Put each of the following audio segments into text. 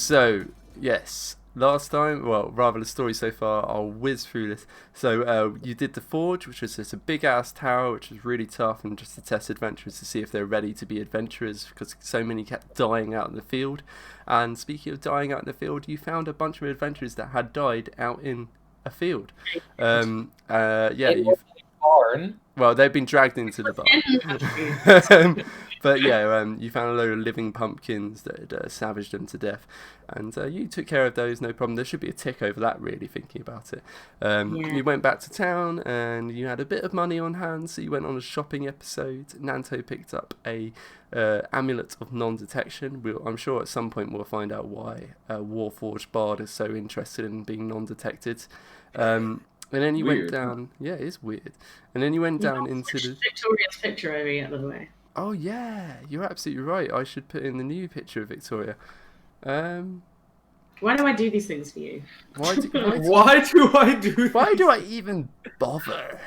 So, yes, last time, well, rather the story so far, I'll whiz through this. So, you did the Forge, which was just a big ass tower, which was really tough, and just to test adventurers to see if they're ready to be adventurers, because so many kept dying out in the field. And speaking of dying out in the field, you found a bunch of adventurers that had died out in a field. Yeah, It was a barn. well, they've been dragged into the Food. barn. But yeah, you found a load of living pumpkins that had savaged them to death. And you took care of those, no problem. There should be a tick over that, really, thinking about it. Yeah. You went back to town and you had a bit of money on hand, so you went on a shopping episode. Nanto picked up a amulet of non-detection. I'm sure at some point we'll find out why Warforged Bard is so interested in being non-detected. And then you went down. Yeah, it is weird. And then you went down into the Victoria's picture over here, by the way. Oh yeah, you're absolutely right. I should put in the new picture of Victoria. Why do I do these things for you? Why do I even bother?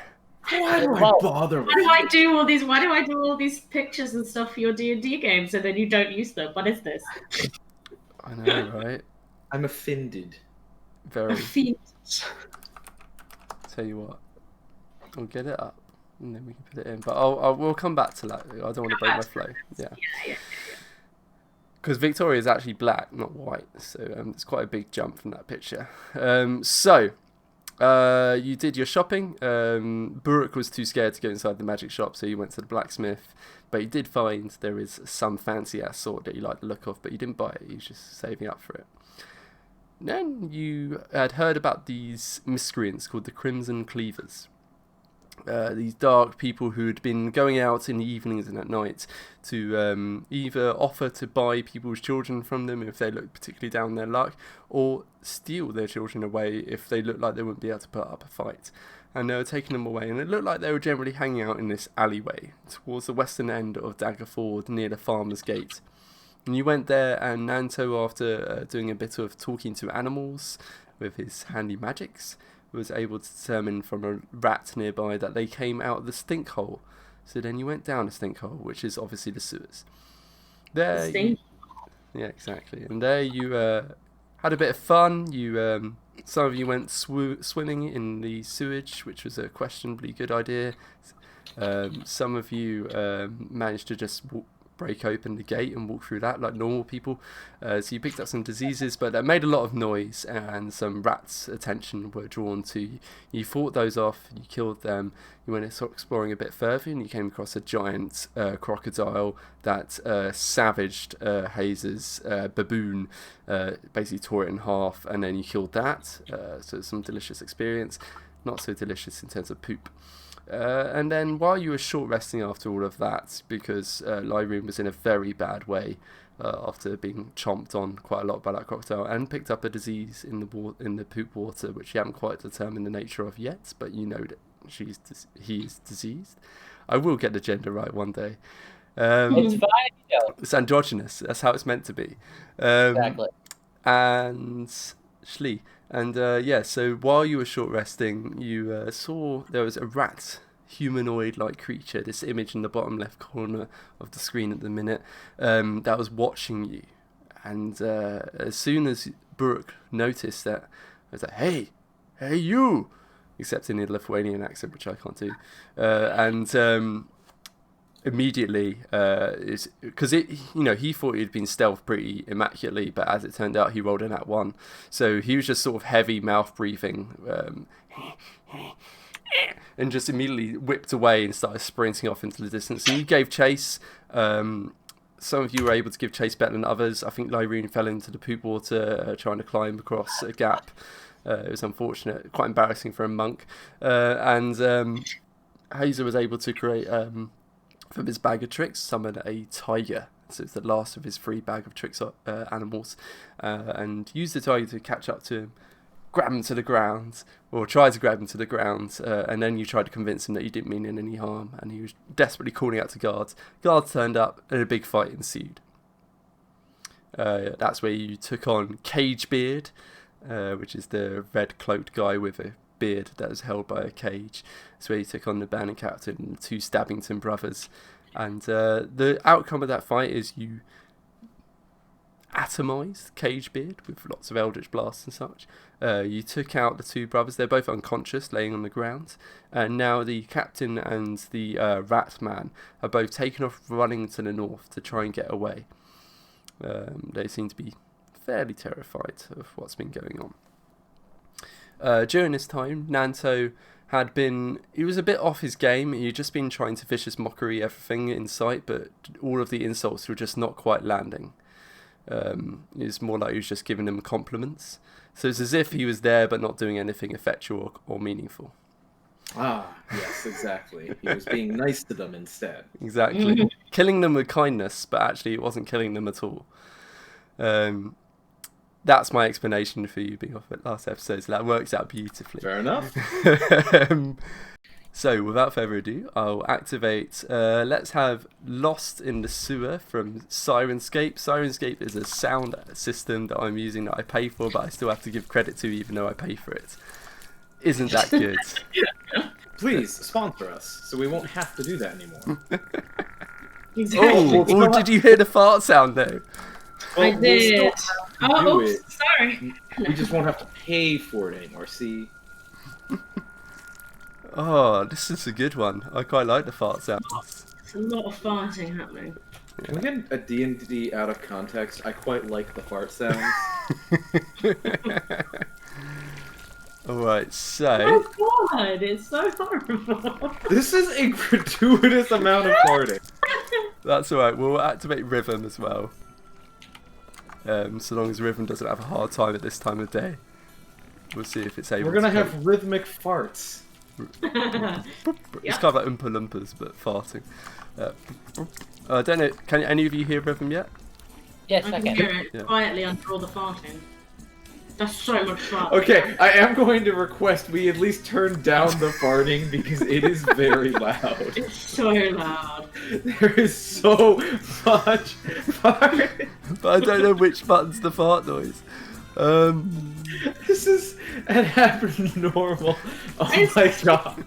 Why do I bother? Why do I do all these? Why do I do all these pictures and stuff for your D&D games, and then you don't use them? What is this? I know, right? I'm offended. Very. Feet. Tell you what, I'll get it up and then we can put it in. But we'll come back to that. I don't want to break my flow. Yeah. Because Victoria is actually black, not white, so it's quite a big jump from that picture. So you did your shopping. Buruk was too scared to go inside the magic shop, so you went to the blacksmith. But you did find there is some fancy ass sword that you like the look of, but you didn't buy it. You were just saving up for it. Then you had heard about these miscreants called the Crimson Cleavers. These dark people who had been going out in the evenings and at night to either offer to buy people's children from them if they looked particularly down their luck, or steal their children away if they looked like they wouldn't be able to put up a fight. And they were taking them away, and it looked like they were generally hanging out in this alleyway towards the western end of Daggerford near the Farmer's Gate. And you went there, and Nanto, after doing a bit of talking to animals with his handy magics, was able to determine from a rat nearby that they came out of the stink hole. So then you went down the stink hole, which is obviously the sewers. There, yeah, exactly. And there you had a bit of fun. You, some of you went swimming in the sewage, which was a questionably good idea. Some of you managed to just break open the gate and walk through that like normal people. So you picked up some diseases, but that made a lot of noise, and some rats' attention were drawn to you. You fought those off, you killed them, you went exploring a bit further, and you came across a giant crocodile that savaged Hayes's baboon, basically tore it in half, and then you killed that. So it's some delicious experience. Not so delicious in terms of poop. And then while you were short resting after all of that, because Lyroon was in a very bad way after being chomped on quite a lot by that crocodile, and picked up a disease in the poop water, which you haven't quite determined the nature of yet, but you know that he is diseased. I will get the gender right one day. It's fine, you know. It's androgynous. That's how it's meant to be. Exactly. And Shlee. And yeah, so while you were short resting, you saw there was a rat humanoid-like creature, this image in the bottom left corner of the screen at the minute, that was watching you. And as soon as Buruk noticed that, I was like, hey you! Except in the Lithuanian accent, which I can't do. And immediately, because he thought he'd been stealthed pretty immaculately, but as it turned out, he rolled a nat 1. So he was just sort of heavy mouth breathing, and just immediately whipped away and started sprinting off into the distance. And you gave chase. Some of you were able to give chase better than others. I think Lyroon fell into the poop water trying to climb across a gap. It was unfortunate, quite embarrassing for a monk. And Hazer was able to create, from his bag of tricks, summon a tiger. So it's the last of his 3 bag of tricks animals. And use the tiger to catch up to him, grab him to the ground, or try to grab him to the ground, and then you tried to convince him that you didn't mean him any harm, and he was desperately calling out to guards. Guards turned up, and a big fight ensued. That's where you took on Cagebeard, which is the red-cloaked guy with a beard that was held by a cage. That's where you took on the bandit captain and the 2 Stabbington brothers. And the outcome of that fight is you atomized Cagebeard with lots of eldritch blasts and such. You took out the two brothers. They're both unconscious, laying on the ground. And now the captain and the rat man are both taken off, running to the north to try and get away. They seem to be fairly terrified of what's been going on. During this time, Nanto he was a bit off his game. He'd just been trying to vicious mockery everything in sight, but all of the insults were just not quite landing. It's more like he was just giving them compliments. So it's as if he was there but not doing anything effectual or meaningful. Ah, yes, exactly. He was being nice to them instead. Exactly. Killing them with kindness, but actually it wasn't killing them at all. That's my explanation for you being off at last episode, so that works out beautifully. Fair enough. So, without further ado, I'll activate, let's have Lost in the Sewer from Syrinscape. Syrinscape is a sound system that I'm using that I pay for, but I still have to give credit to even though I pay for it. Isn't that good? Please, sponsor us, so we won't have to do that anymore. Exactly. Oh, did you hear the fart sound though? I Well, did. do it. Sorry. We just won't have to pay for it anymore, see? Oh, this is a good one. I quite like the fart sounds. It's a lot of farting happening. Can we get a D&D out of context? I quite like the fart sounds. Alright, so... Oh god, it's so horrible. This is a gratuitous amount of farting. That's alright, we'll activate Rhythm as well. So long as Rhythm doesn't have a hard time at this time of day. We'll see if it's able We're gonna to have rhythmic farts. It's kind of like Oompa Loompas, but farting. I don't know, can any of you hear Rhythm yet? Yes, I I can can. hear it Yeah. quietly under all the farting. That's so much fun. Okay, I am going to request we at least turn down the farting because it is very loud. It's so loud. There is so much farting. But I don't know which button's the fart noise. This is an abnormal. Oh my god.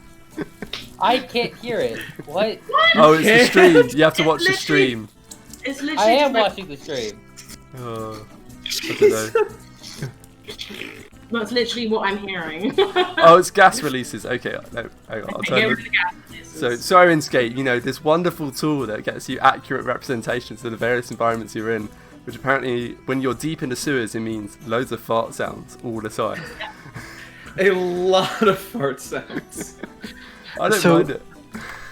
I can't hear it. What? Oh, it's the Okay. stream. You have to watch the Literally- stream. It's literally I am just like, watching the stream. Oh, I don't know. that's literally what I'm hearing. Oh, it's gas releases. Okay, no, hang on. I'll Get turn rid the... of the gas releases. So, Syrinscape, you know, this wonderful tool that gets you accurate representations of the various environments you're in, which apparently, when you're deep in the sewers, it means loads of fart sounds all the time. A lot of fart sounds. I don't So- mind it.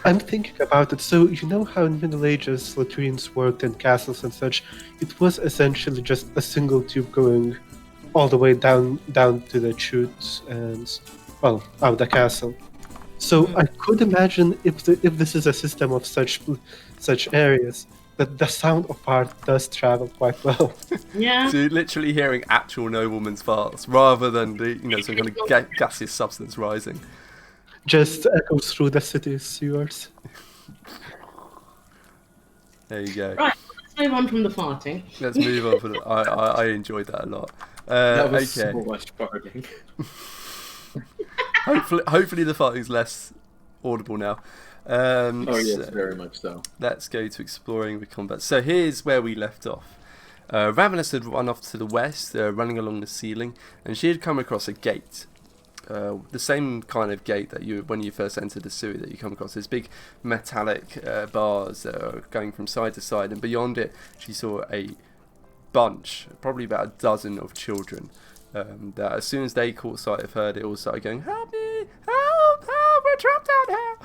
I'm thinking about it. So you know how in Middle Ages latrines worked in castles and such? It was essentially just a single tube going all the way down to the chute and well out the castle. So I could imagine if this is a system of such areas that the sound of fart does travel quite well. Yeah. So you're literally hearing actual nobleman's farts rather than the, you know, some kind of gaseous substance rising. Just echoes through the city's sewers. There you go. Right, let's move on from the farting. Let's move on. I enjoyed that a lot. That was Okay. so much farting. Hopefully the farting's less audible now. Oh yes, So very much so. let's go to exploring the combat. So here's where we left off. Ravenous had run off to the west, running along the ceiling, and she had come across a gate. The same kind of gate that when you first entered the sewer that you come across. There's big metallic bars that are going from side to side, and beyond it she saw a bunch, probably about a dozen of children, that as soon as they caught sight of her, they all started going, "Help me! Help! Help! We're trapped out here!"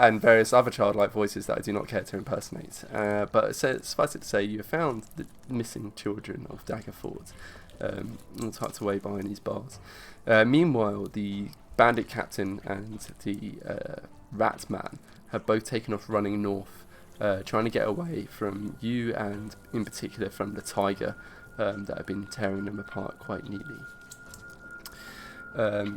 And various other childlike voices that I do not care to impersonate. But suffice it to say, you have found the missing children of Daggerford, all tucked away behind these bars. Meanwhile, the bandit captain and the rat man have both taken off running north, trying to get away from you and in particular from the tiger that have been tearing them apart quite neatly.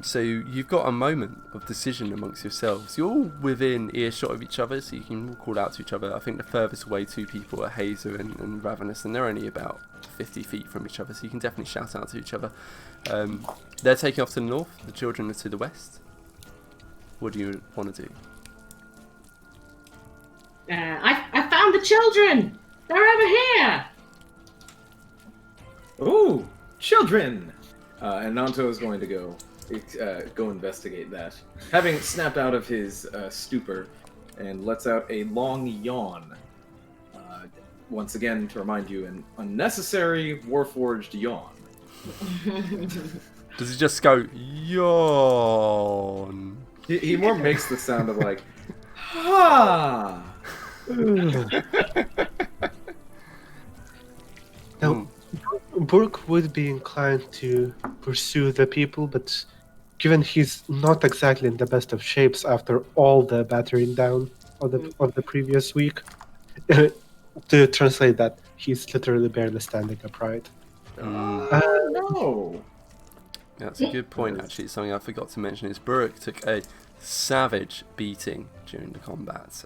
So you've got a moment of decision amongst yourselves. You're all within earshot of each other, so you can all call out to each other. I think the furthest away two people are Hazer and Ravenous, and they're only about 50 feet from each other, so you can definitely shout out to each other. They're taking off to the north, the children are to the west. What do you want to do? I found the children! They're over here! Ooh, children! And Nanto is going to go investigate that. Having snapped out of his stupor, and lets out a long yawn. Once again, to remind you, an unnecessary Warforged yawn. Does he just go yawn? He more makes the sound of like, ha! Now, Burke would be inclined to pursue the people, but given he's not exactly in the best of shapes after all the battering down of the previous week, to translate that, he's literally barely standing upright. No! Yeah, that's a good point, actually. Something I forgot to mention is Burke took a savage beating during the combat.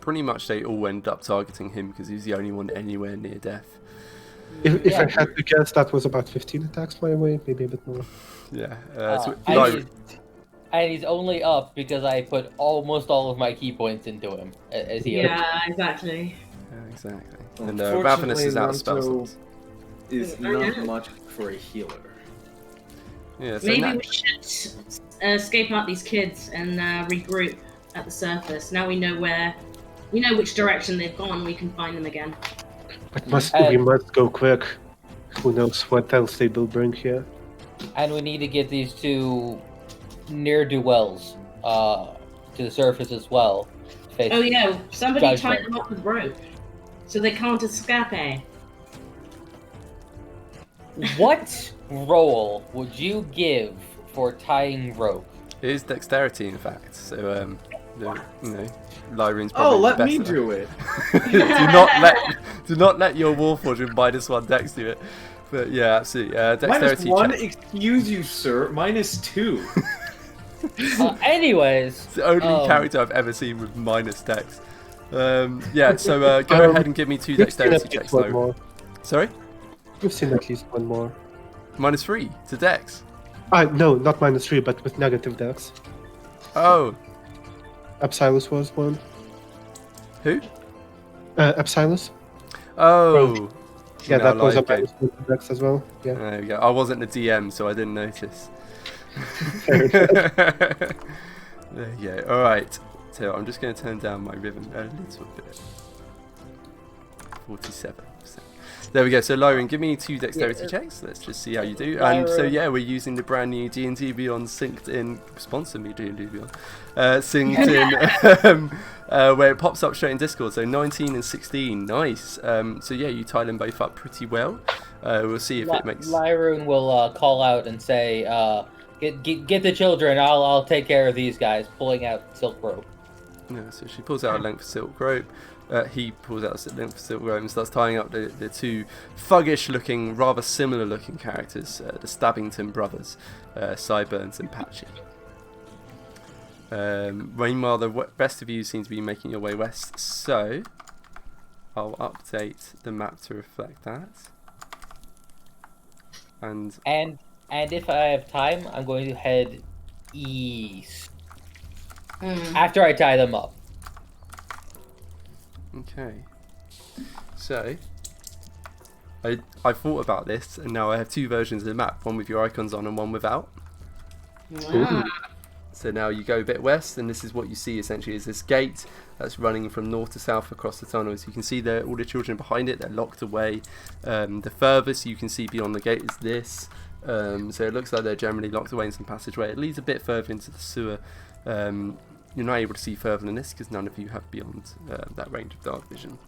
Pretty much they all ended up targeting him because he was the only one anywhere near death. If I had to guess, that was about 15 attacks my way, maybe a bit more. Yeah. And he's only up because I put almost all of my key points into him as he Yeah, exactly. Yeah, exactly. And Ravenous is out of spell slots. Is not much for a healer. Yeah, so Maybe we should escape out these kids and regroup at the surface. Now we know which direction they've gone. We can find them again. But we must go quick. Who knows what else they will bring here. And we need to get these two ne'er-do-wells to the surface as well. Oh yeah, somebody Judgment. tied them up with rope, so they can't escape. What role would you give for tying rope? it is dexterity, in fact. So, Lyrian's probably Oh, let better. me do it. do not let your Warforged with -1 dex do it. But yeah, absolutely. Dexterity -1, check. excuse you, sir. -2. Anyways, It's the only character I've ever seen with minus dex. Yeah, so go ahead and give me 2 We've seen dexterity at checks. least one Though. more. Sorry? We've seen at least one more. -3 to dex. No, not -3, but with negative dex. Oh, Absilus was one. who? Absilus? Oh. Yeah, No, that was a like, okay. -1 dex as well. Yeah. There we go. I wasn't the DM, so I didn't notice. Fair enough. There you go. Alright. So I'm just going to turn down my rhythm a little bit. 47%. There we go. So Lyrian, give me 2 dexterity checks. Let's just see how you do. And so yeah, we're using the brand new D&D Beyond synced in. Sponsor me, D&D Beyond. Synced in, where it pops up straight in Discord. So 19 and 16, nice. So yeah, you tie them both up pretty well. We'll see if it makes. Lyroon will call out and say, "Get the children. I'll take care of these guys." Pulling out silk rope. Yeah, so she pulls out a length of silk rope. He pulls out a length of silk rope and starts tying up the 2 thuggish-looking, rather similar-looking characters, the Stabbington brothers, Sideburns and Patchy. Meanwhile, the rest of you seem to be making your way west, so I'll update the map to reflect that. And if I have time, I'm going to head east after I tie them up. okay, so I thought about this, and now I have 2 versions of the map, one with your icons on and one without. Wow. So now you go a bit west, and this is what you see essentially is this gate that's running from north to south across the tunnel. As you can see there, all the children behind it, they're locked away. The furthest you can see beyond the gate is this. So it looks like they're generally locked away in some passageway. It leads a bit further into the sewer. You're not able to see further than this because none of you have beyond that range of dark vision.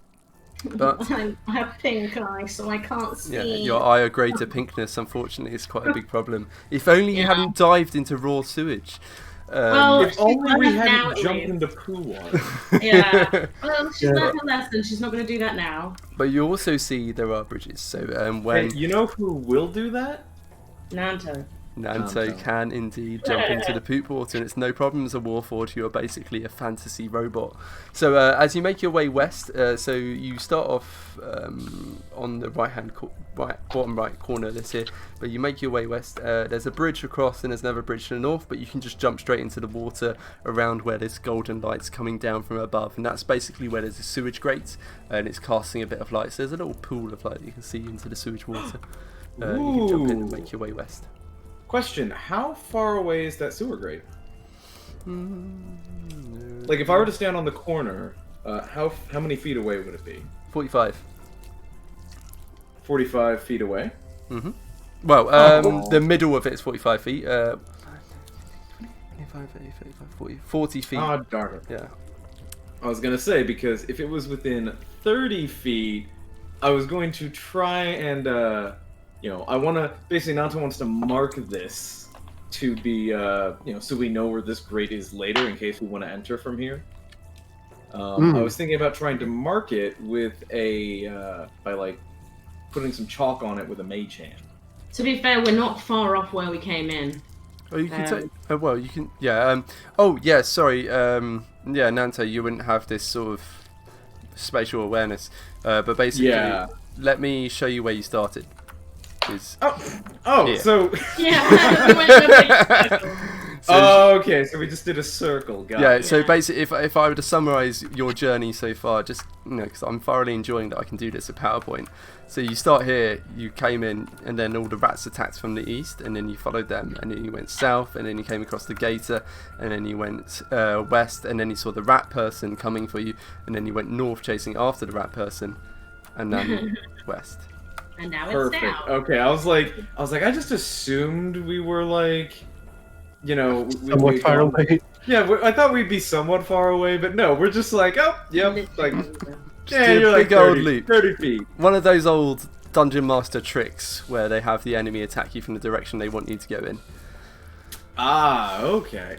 But I have pink eye, so I can't see. yeah, your eye of greater pinkness, unfortunately, is quite a big problem. If only you hadn't dived into raw sewage. Well, If only we she's learned now, hadn't at jumped least. into poo water. Yeah. Well, she's Yeah. learned her lesson. She's not going to do that now. But you also see there are bridges. So when Hey, you know who will do that? Nanto. Nanto can indeed jump into the poop water, and it's no problem as a Warforged. You are basically a fantasy robot. So as you make your way west, so you start off on the bottom right corner of this here, but you make your way west. There's a bridge across, and there's another bridge to the north, but you can just jump straight into the water around where there's golden lights coming down from above, and that's basically where there's a sewage grate, and it's casting a bit of light. So there's a little pool of light that you can see into the sewage water. You can jump in and make your way west. Question: how far away is that sewer grate? Like, if I were to stand on the corner, how many feet away would it be? 45. 45 feet away? Mm-hmm. Well, the middle of it is 45 feet. 25, 30, 35, 40 feet. Oh, darn it. Yeah. I was going to say, because if it was within 30 feet, I was going to try and, I want to, basically, Nanto wants to mark this to be, so we know where this grate is later in case we want to enter from here. I was thinking about trying to mark it with by putting some chalk on it with a mage hand. To be fair, we're not far off where we came in. Oh, you can take. Oh, well, you can. Yeah. Oh, yeah. Sorry. Yeah, Nanto, you wouldn't have this sort of spatial awareness. But basically, let me show you where you started. Here. So. Yeah. We went in a big circle. Okay, so we just did a circle. So basically, if I were to summarize your journey so far, just because I'm thoroughly enjoying that I can do this with PowerPoint. So you start here, you came in, and then all the rats attacked from the east, and then you followed them, and then you went south, and then you came across the gator, and then you went west, and then you saw the rat person coming for you, and then you went north chasing after the rat person, and then west. And now it's Perfect. down. Okay, I was like, I just assumed we were somewhat far away. Yeah, I thought we'd be somewhat far away, but no, we're just like, you're like big 30, old loop. 30 feet. One of those old Dungeon Master tricks where they have the enemy attack you from the direction they want you to go in. Ah, okay.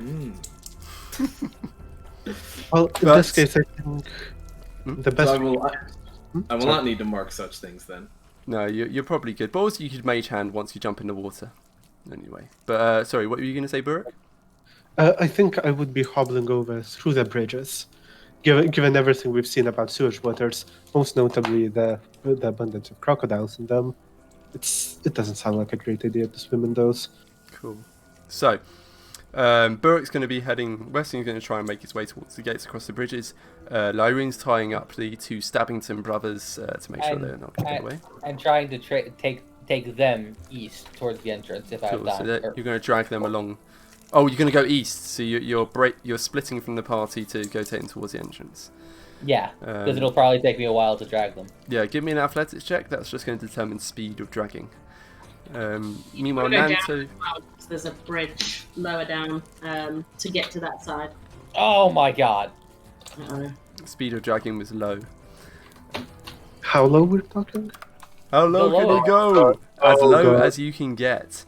Well, in this case, I think the best. So I will not need to mark such things then. No, you're probably good. But also you could mage hand once you jump in the water. Anyway. But, sorry, what were you going to say, Burek? I think I would be hobbling over through the bridges, given everything we've seen about sewage waters, most notably the abundance of crocodiles in them. It doesn't sound like a great idea to swim in those. Cool. So, Burek's going to be heading west, and he's going to try and make his way towards the gates across the bridges. Lyrine's tying up the two Stabbington brothers to make sure they're not going to get away. I'm trying to take them east towards the entrance if I have time. So you're going to drag them along. Oh, you're going to go east, so you're splitting from the party to go take them towards the entrance. Yeah, because it'll probably take me a while to drag them. Yeah, give me an athletics check. That's just going to determine speed of dragging. Meanwhile, Nanto... There's a bridge lower down to get to that side. Oh my god. Speed of dragging was low. How low we're talking? How low can you go? As low as you can get.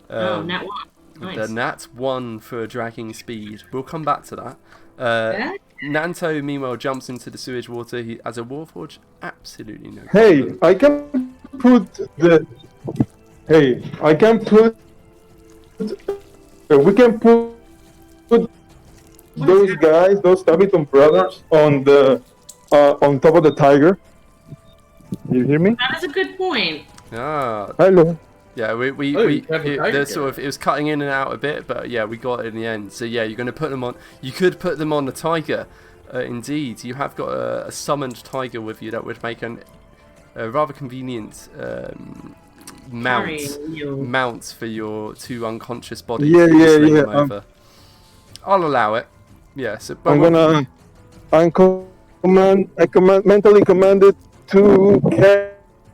Nat 1. Nice. The Nat 1 for dragging speed. We'll come back to that. Nanto, meanwhile, jumps into the sewage water. He, as a Warforged, absolutely no problem. Hey, I can put the... Hey, I can put... We can put those guys, those Stabbington brothers, on the on top of the tiger. You hear me? That is a good point. Ah. Hello. Yeah, it was cutting in and out a bit, but yeah, we got it in the end. So yeah, you're going to put them on. You could put them on the tiger. Indeed, you have got a summoned tiger with you that would make a rather convenient mount for your two unconscious bodies. Yeah. I'll allow it. Yeah. So I mentally commanded to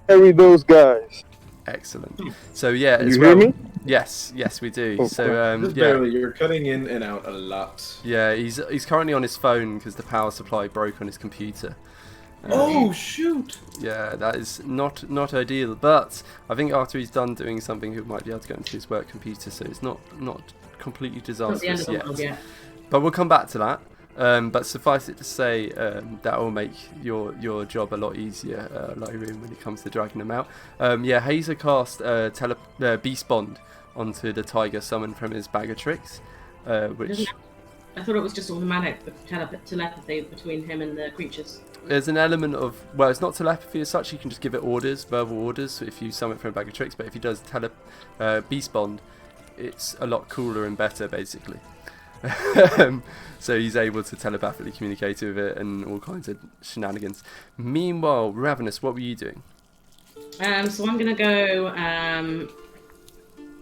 carry those guys. Excellent. So yeah, you hear me? Yes, we do. Oh, so just barely. You're cutting in and out a lot. Yeah, he's currently on his phone because the power supply broke on his computer. Oh shoot! Yeah, that is not ideal. But I think after he's done doing something, he might be able to go into his work computer. So it's not completely disastrous yet. But we'll come back to that. But suffice it to say, that will make your job a lot easier, Lyrian, when it comes to dragging them out. Hazer cast Beast Bond onto the tiger summoned from his bag of tricks, which I thought it was just automatic telepathy between him and the creatures. there's an element of, well, it's not telepathy as such. You can just give it orders, verbal orders, if you summon from a bag of tricks. But if he does beast bond, it's a lot cooler and better, basically. So he's able to telepathically communicate with it and all kinds of shenanigans. Meanwhile, Ravenous, what were you doing? So I'm gonna go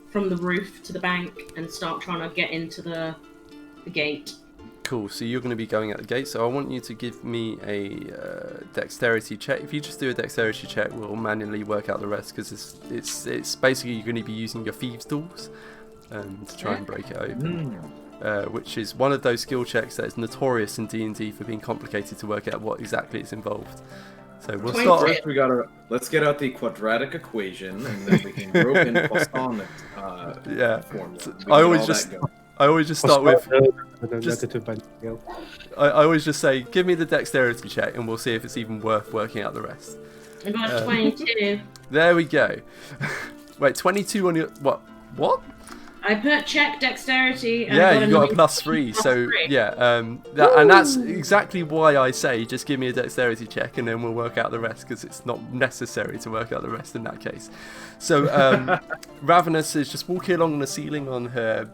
from the roof to the bank and start trying to get into the gate. Cool, so you're going to be going at the gate, so I want you to give me a dexterity check. If you just do a dexterity check, we'll manually work out the rest, because it's basically you're going to be using your thieves' tools to try and break it open. Which is one of those skill checks that is notorious in D&D for being complicated to work out what exactly is involved. So we'll start. First, let's get out the quadratic equation, and then we can broken Poisson formula. So I always just start with. I always just say, give me the dexterity check, and we'll see if it's even worth working out the rest. I got 22. There we go. Wait, 22 on your what? I put check dexterity. And Yeah, you got a +3. +3. So yeah, and that's exactly why I say just give me a dexterity check, and then we'll work out the rest, because it's not necessary to work out the rest in that case. So Ravenous is just walking along the ceiling on her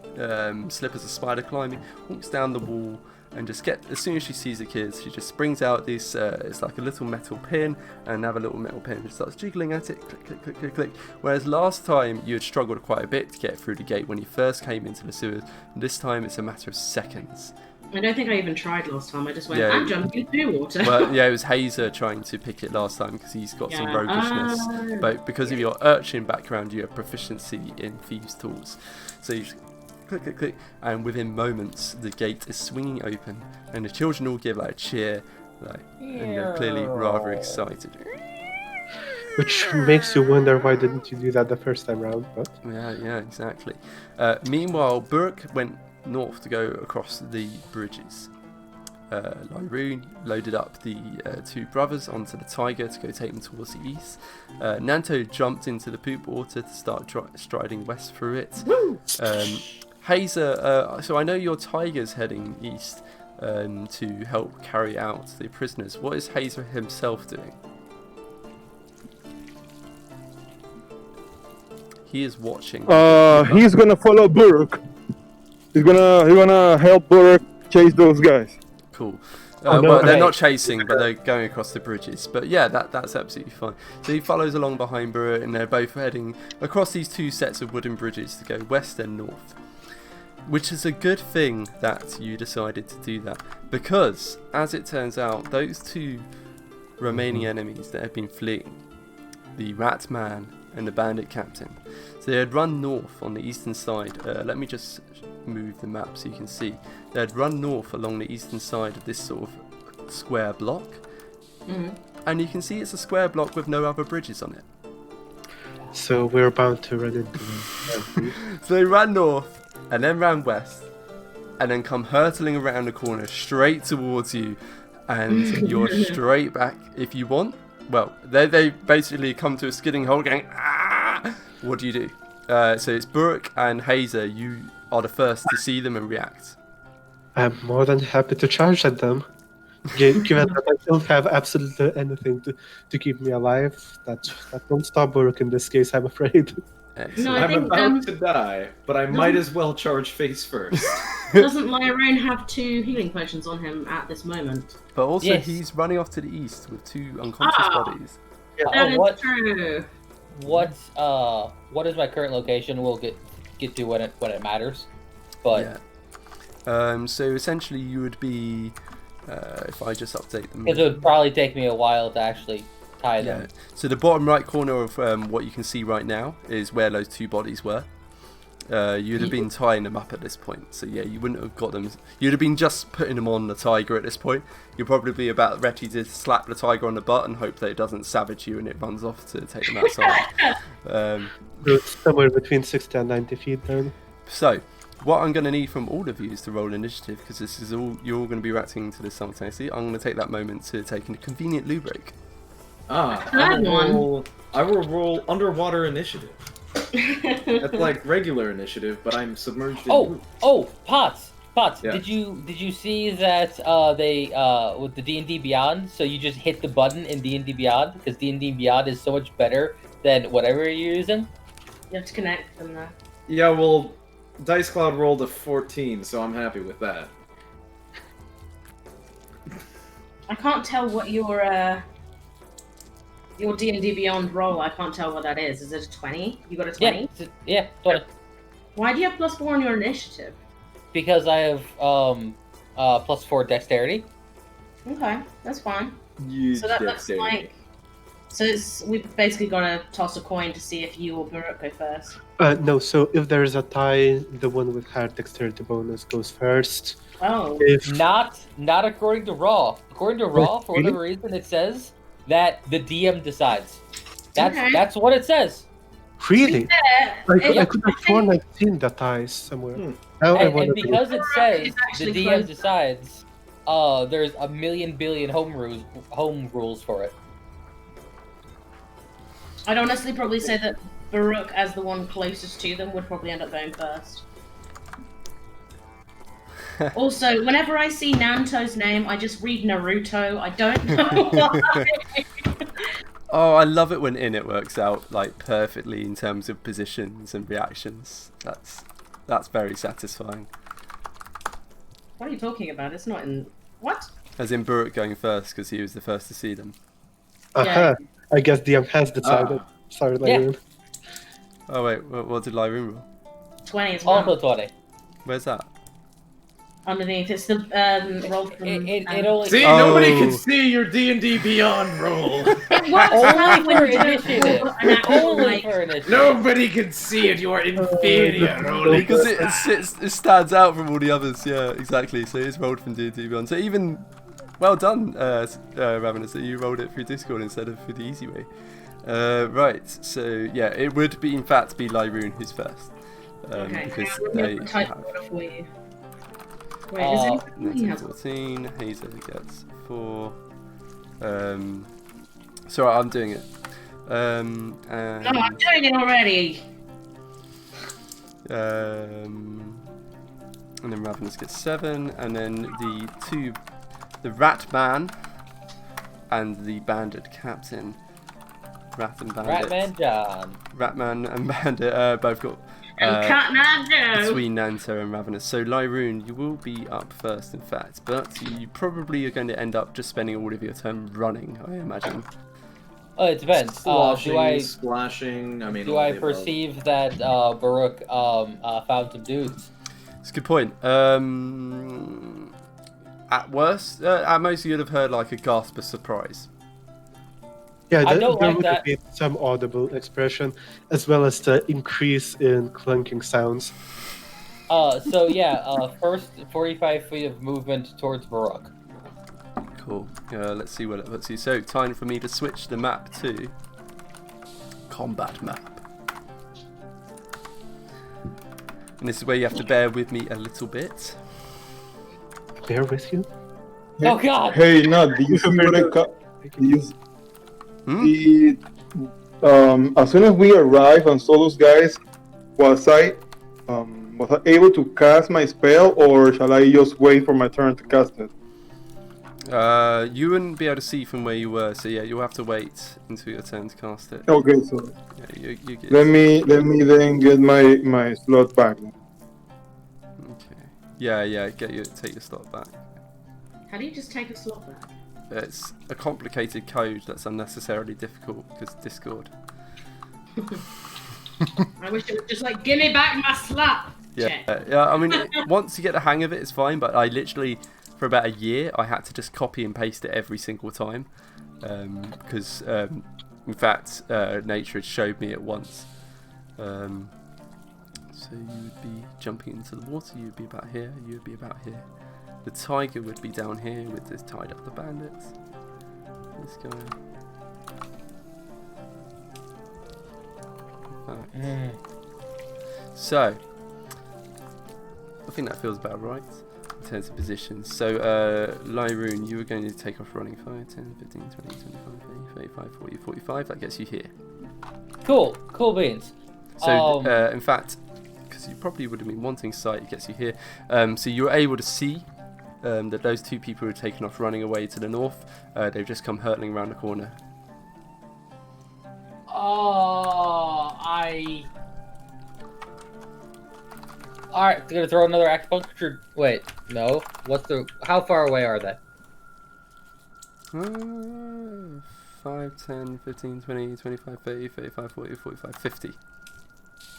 slippers of spider climbing, walks down the wall, and just as soon as she sees the kids, she just springs out this, it's like a little metal pin, and another little metal pin, and starts jiggling at it, click, click, click, click, click. Whereas last time you had struggled quite a bit to get through the gate when you first came into the sewers, this time it's a matter of seconds. I don't think I even tried last time. I just went, Yeah. I'm jumping through water. Well, yeah, it was Hazer trying to pick it last time because he's got some roguishness. But because of your urchin background, you have proficiency in thieves' tools. So you just click, click, click, and within moments the gate is swinging open, and the children all give like a cheer, and they're clearly rather excited. Which makes you wonder, why didn't you do that the first time round? But Yeah, exactly. Meanwhile, Burke went north to go across the bridges. Lyroon loaded up the two brothers onto the tiger to go take them towards the east. Nanto jumped into the poop water to start striding west through it. Hazer, so I know your tiger's heading east to help carry out the prisoners. What is Hazer himself doing? He is watching. He's gonna follow Burke. He's gonna help Burke chase those guys. Cool. No, well, they're okay. not chasing, but they're going across the bridges. But yeah, that's absolutely fine. So he follows along behind Burke, and they're both heading across these two sets of wooden bridges to go west and north. Which is a good thing that you decided to do that, because as it turns out, those two remaining enemies that have been fleeing, the Rat Man and the Bandit Captain, so they had run north on the eastern side. Let me just move the map so you can see. They had run north along the eastern side of this sort of square block, and you can see it's a square block with no other bridges on it. so we're bound to run into them. So they ran north, and then ran west, and then come hurtling around the corner straight towards you, and you're straight back if you want. Well, they basically come to a skidding halt going, ah! What do you do? So it's Burke and Hazer, you are the first to see them and react. I'm more than happy to charge at them. Given that I don't have absolutely anything to keep me alive, that won't stop work in this case, I'm afraid. Excellent. No, I I'm think, about to die, but I might as well charge face first. Doesn't Lyrain have 2 healing potions on him at this moment? But also Yes. he's running off to the east with 2 unconscious bodies. That is what- true. What is my current location? We'll get to when it matters. But Yeah. So essentially you would be, if I just update them. because it would probably take me a while to actually tie them. Yeah. So the bottom right corner of what you can see right now is where those 2 bodies were. You'd have been tying them up at this point. So yeah, you wouldn't have got them. You'd have been just putting them on the tiger at this point. You'd probably be about ready to slap the tiger on the butt and hope that it doesn't savage you and it runs off to take them outside. It's somewhere between 60 and 90 feet then. So what I'm going to need from all of you is to roll initiative, because this is all you're all going to be reacting to this simultaneously. I'm going to take that moment to take a convenient loo break. I Third one. will roll underwater initiative. That's like regular initiative, but I'm submerged in group. Pots. Yeah. Did you see that they with the D&D Beyond? So you just hit the button in D&D Beyond because D&D Beyond is so much better than whatever you're using. You have to connect them though. Yeah, well, Dice Cloud rolled a 14, so I'm happy with that. I can't tell what your D&D Beyond roll. I can't tell what that is. Is it a 20? You got a 20? Yeah, 20. Why do you have +4 on your initiative? Because I have +4 dexterity. Okay, that's fine. Huge So that looks dexterity. like. So we've basically got to toss a coin to see if you or Buruk go first. No, so if there is a tie, the one with higher dexterity bonus goes first. Oh. If Not according to Raw. According to Raw, for Really? whatever reason, it says that the DM decides. Okay. That's what it says. really, I Yeah, could have sworn I've seen the ties somewhere. Hmm. Now I And wonder. because it It's says the actually DM close. decides, there's a million billion home rules for it. I'd honestly probably say that Buruk, as the one closest to them, would probably end up going first. Also, whenever I see Nanto's name, I just read Naruto. I don't know why. Oh, I love it when it works out like perfectly in terms of positions and reactions. That's very satisfying. What are you talking about? It's not in... What? As in Buruk going first because he was the first to see them. Aha! I guess DM has decided. Sorry, Yeah. Lyran. Oh wait, what did Lyroon roll? 20 as well. Also 20. Where's that? Underneath. It's the roll from... It only See, Oh. nobody can see your D&D Beyond roll. It works only out for when you don't initiative. roll an actual, Only like... for initiative. Nobody can see it. You are inferior. Rolling. Because it stands out from all the others. Yeah, exactly. So it's rolled from D&D Beyond. So even well done, Ravenous, that you rolled it through Discord instead of through the easy way. Right. So yeah, it would be in fact be Lyroon who's first. Okay, Because now let they me type have order for you. Wait, is it... He has 14. Hazel gets 4. Sorry, I'm doing it. And, No, I'm doing it already. and then Ravenous gets 7, and then the Rat Man and the Bandit Captain. Rat and Bandit. Ratman John. Ratman and Bandit both got And cut Nando. between Nanto and Ravenous. So Lyroon, you will be up first, in fact, but you probably are going to end up just spending all of your turn running, I imagine. Oh, it depends. Sloshing, splashing. I mean, Do all I the above. perceive that Baruch found some dudes? It's a good point. At worst, at most, you'd have heard like a gasp of surprise. Yeah, I there, don't there like would that. have been some audible expression, as well as the increase in clunking sounds. So yeah, first 45 feet of movement towards Baruch. Cool. Let's see what it puts you. So, time for me to switch the map to combat map. And this is where you have to bear with me a little bit. Bear with you. Oh God! Hey, Nat, do you see what I got? Hmm? As soon as we arrived and saw those guys, was I able to cast my spell, or shall I just wait for my turn to cast it? You wouldn't be able to see from where you were, so yeah, you'll have to wait until your turn to cast it. Okay, so Yeah, you get. let me then get my slot back. Okay. Yeah. Take your slot back. How do you just take a slot back? It's a complicated code that's unnecessarily difficult because Discord. I wish it was just like, give me back my slot. Yeah, Check. yeah. I mean, once you get the hang of it, it's fine. But I literally, for about a year, I had to just copy and paste it every single time, because in fact, nature had showed me it once. So you would be jumping into the water. You would be about here. You would be about here. The tiger would be down here with this tied up the bandits. This guy. Alright. So, I think that feels about right in terms of positions. So, Lyroon, you were going to take off running 5, 10, 15, 20, 25, 30, 35, 40, 45. That gets you here. Cool beans. So, in fact, because you probably would have been wanting sight, it gets you here. So you were able to see that those two people who had taken off running away to the north, they've just come hurtling around the corner. Alright, gonna throw another acupuncture. Wait, no. How far away are they? 5, 10, 15, 20, 25, 30, 35, 40, 45, 50.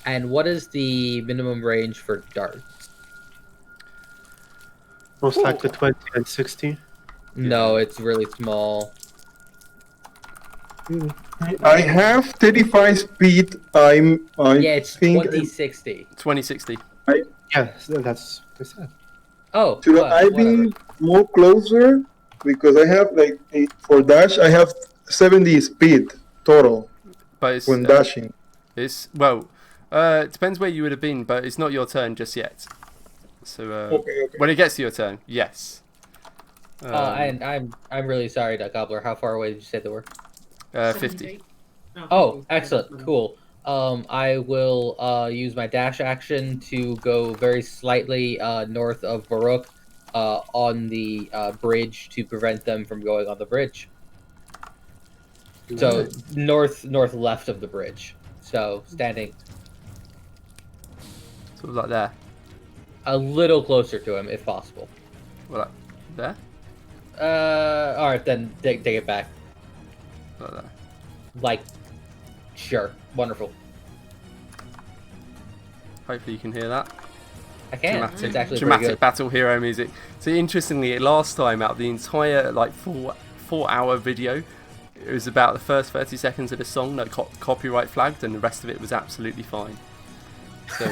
And what is the minimum range for darts? Most likely 20 and 60. No, it's really small. I have 35 speed. I It's think 2060. 2060. Yeah, that's what I said. Oh, should I be more closer? Because I have for dash, I have 70 speed total But it's, when dashing. it depends where you would have been, but it's not your turn just yet. So Okay. when it gets to your turn, yes. And I'm really sorry, Duck Gobbler. How far away did you say they were? 50. Oh, excellent, cool. I will use my dash action to go very slightly north of Baruch on the bridge to prevent them from going on the bridge. So north left of the bridge. So standing Sort of like there. a little closer to him if possible. Well, like there? All right, then take it back. Like there. Like, sure, wonderful. Hopefully you can hear that. I can. It's actually pretty Dramatic good. battle hero music. So interestingly, last time out of the entire like 4-hour video, it was about the first 30 seconds of the song that copyright flagged, and the rest of it was absolutely fine. So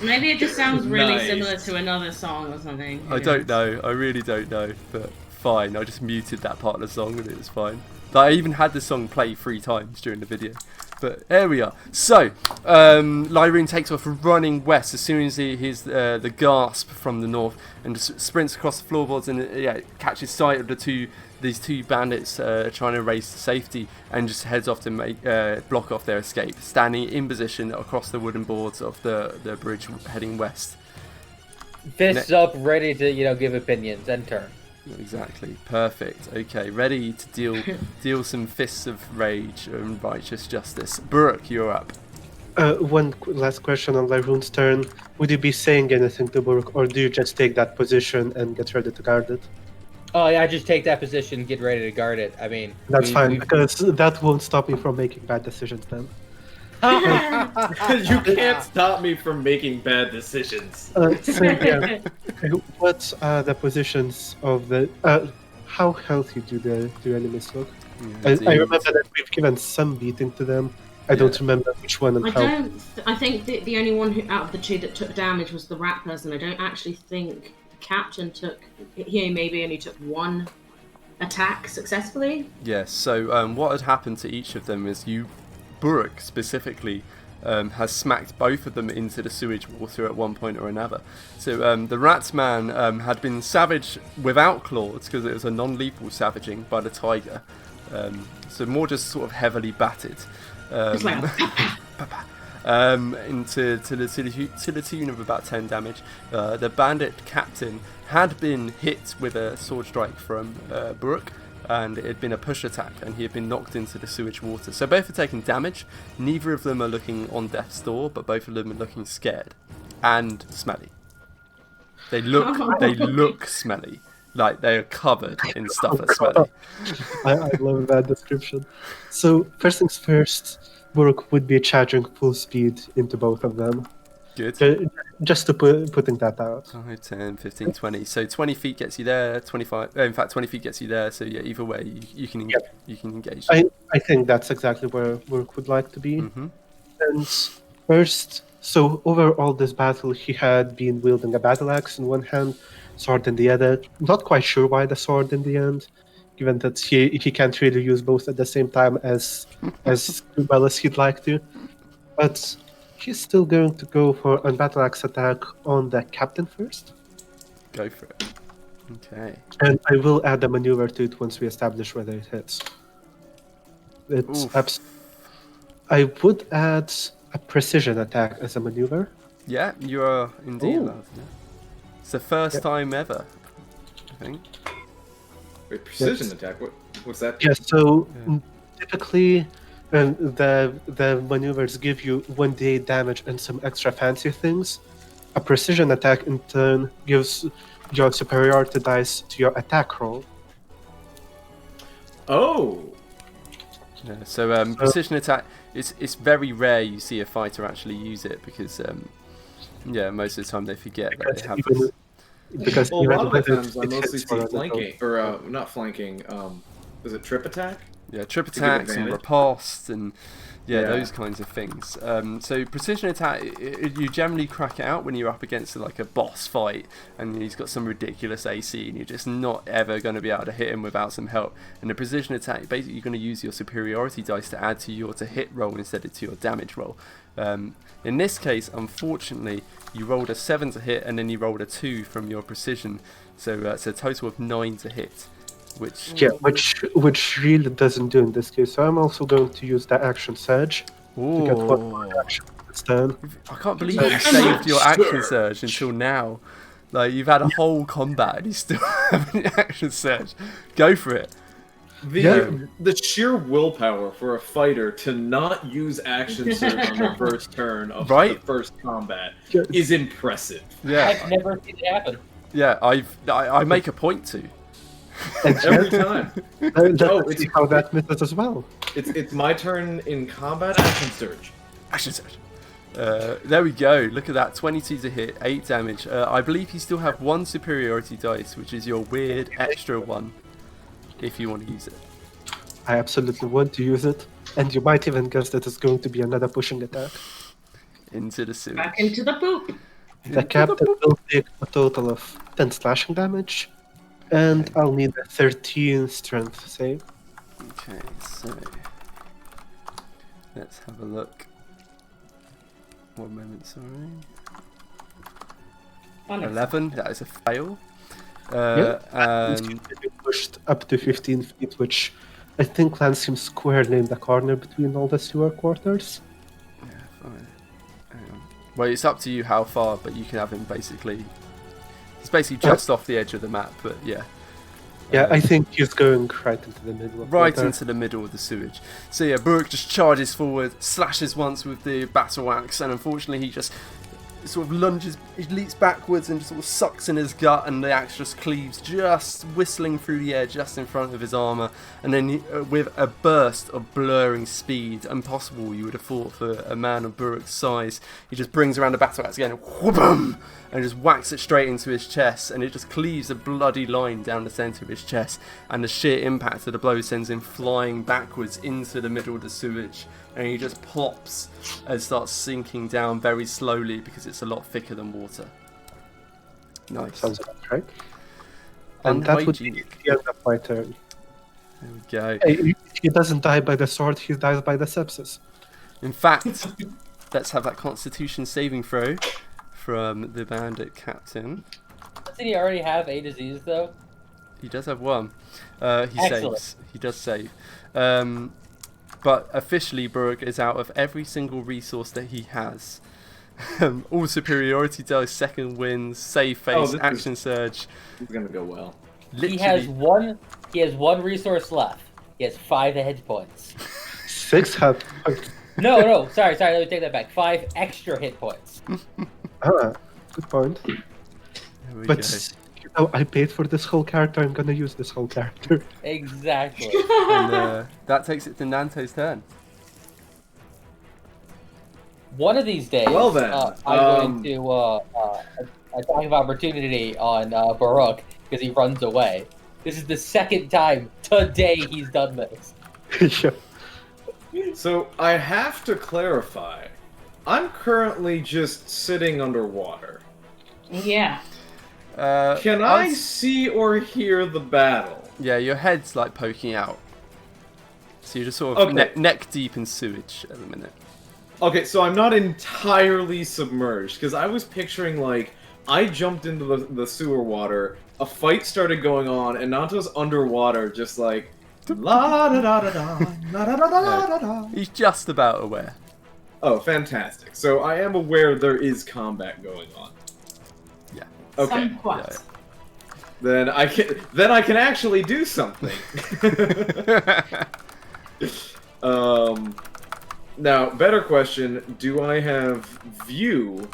Maybe it just sounds really Nice. similar to another song or something. I don't know. I really don't know, but fine. I just muted that part of the song and it was fine. Like, I even had the song play 3 times during the video. But there we are. So, Lyroon takes off running west as soon as he hears the gasp from the north and just sprints across the floorboards and catches sight of these two bandits trying to race to safety and just heads off to block off their escape, standing in position across the wooden boards of the bridge heading west. Fists up, ready to give opinions and turn. Exactly. Perfect. Okay, ready to deal some fists of rage and righteous justice. Burke, you're up. One last question on Lyroon's turn. Would you be saying anything to Burke, or do you just take that position and get ready to guard it? Oh yeah, just take that position, get ready to guard it. I mean, That's fine, because that won't stop me from making bad decisions then. You can't stop me from making bad decisions. What are the positions of the... how healthy do enemies look? I remember that we've given some beating to them. I don't remember which one and how. I think the only one who out of the two that took damage was the rat person. I don't actually think the captain took... He maybe only took one attack successfully. Yes, so what had happened to each of them is Burke specifically has smacked both of them into the sewage water at one point or another. So the rat man had been savaged without claws because it was a non-lethal savaging by the tiger. So more just sort of heavily battered. It's like, to the tune of about 10 damage. The bandit captain had been hit with a sword strike from Burke, and it had been a push attack, and he had been knocked into the sewage water. So both are taking damage. Neither of them are looking on death's door, but both of them are looking scared and smelly. They look smelly, like they are covered in stuff that's smelly. I love that description. So first things first, Burke would be charging full speed into both of them. Good. Just to putting that out. 5, 10, 15, 20. So 20 feet gets you there, 25... in fact, 20 feet gets you there, so yeah, either way, you can engage. I think that's exactly where Burke would like to be. Mm-hmm. And first, so over all this battle, he had been wielding a battle axe in one hand, sword in the other. Not quite sure why the sword in the end, given that he can't really use both at the same time as well as he'd like to. But he's still going to go for a battle axe attack on the captain first. Go for it. Okay. And I will add a maneuver to it once we establish whether it hits. It's I would add a precision attack as a maneuver. Yeah, you are indeed Ooh. allowed to. It's the first Yep. time ever, I think. Wait, precision attack. What's that? Yeah, so Yeah. typically the maneuvers give you 1d8 damage and some extra fancy things. A precision attack in turn gives your superiority dice to your attack roll. Oh. Yeah, so precision attack. It's very rare you see a fighter actually use it because yeah, most of the time they forget that Because they have even- this. Because Well, a even lot of when the times I it mostly hits for see a little- flanking, or not flanking. Is it trip attack? Yeah, trip To give attacks and advantage. riposte and yeah, Yeah. those kinds of things. So precision attack, you generally crack it out when you're up against like a boss fight and he's got some ridiculous AC and you're just not ever going to be able to hit him without some help. And the precision attack, basically you're going to use your superiority dice to add to your hit roll instead of to your damage roll. In this case, unfortunately, you rolled a 7 to hit and then you rolled a 2 from your precision. So it's a total of 9 to hit. Yeah, which really doesn't do in this case. So I'm also going to use the action surge to get one more action this turn. I can't believe you saved your action surge until now. Like, you've had a whole combat and you still have an action surge. Go for it. The sheer willpower for a fighter to not use action surge on the first turn of Right? the first combat Yeah. is impressive. Yeah, I've never seen it happen. yeah. I make a point to. Every time. Let's Oh, see how that misses as well. It's my turn in combat, action surge. Action surge. There we go. Look at that. 22 to hit, 8 damage. I believe you still have one superiority dice, which is your weird extra one, if you want to use it. I absolutely want to use it, and you might even guess that it's going to be another pushing attack. Into the sewage. Back into the poop. The captain will take a total of 10 slashing damage, and I'll need a 13 strength save. Okay, so let's have a look. One moment, sorry. 11, that is a fail. And You pushed up to 15 feet, which I think lands him squarely in the corner between all the sewer quarters. yeah, fine. Hang on. Well, it's up to you how far, but you can have him basically. He's basically just off the edge of the map, but yeah. Yeah, I think he's going right into the middle of Right the into the middle of the sewage. So yeah, Burke just charges forward, slashes once with the battle axe, and unfortunately he just sort of lunges, he leaps backwards and just sort of sucks in his gut, and the axe just cleaves, just whistling through the air just in front of his armour, and then he, with a burst of blurring speed, impossible you would have thought for a man of Burke's size, he just brings around the battle axe again, whoop-um, and just whacks it straight into his chest, and it just cleaves a bloody line down the centre of his chest, and the sheer impact of the blow sends him flying backwards into the middle of the sewage, and he just plops and starts sinking down very slowly because it's a lot thicker than water. Nice. Sounds about right. And that would be Unhygienic. the end of my turn. There we go. Hey, he doesn't die by the sword, he dies by the sepsis. In fact, let's have that Constitution saving throw from the bandit captain. Doesn't he already have a disease though? He does have one. He Excellent. saves. He does save. But officially, Burg is out of every single resource that he has. All superiority dice, second wins, save face, this action surge. It's gonna go well. Literally, He has one. He has one resource left. He has 5 hit points. 6 health points. No, sorry. Let me take that back. 5 extra hit points. Ah, good point. There we But go. you know, I paid for this whole character, I'm gonna use this whole character. Exactly. And that takes it to Nanto's turn. One of these days, Well then, I'm going to attack of opportunity on Baruch because he runs away. This is the second time today he's done this. Yeah. So I have to clarify. I'm currently just sitting underwater. Yeah. Can I see or hear the battle? Yeah, your head's like poking out. So you're just sort of Okay. neck deep in sewage at the minute. Okay, so I'm not entirely submerged, because I was picturing, like, I jumped into the sewer water, a fight started going on, and Nanto's underwater, just like, la da da da da, la da da da da da. He's just about aware. Oh, fantastic. So I am aware there is combat going on. Yeah. Okay. Somewhat. Yeah. Then I can actually do something. Now, better question, do I have view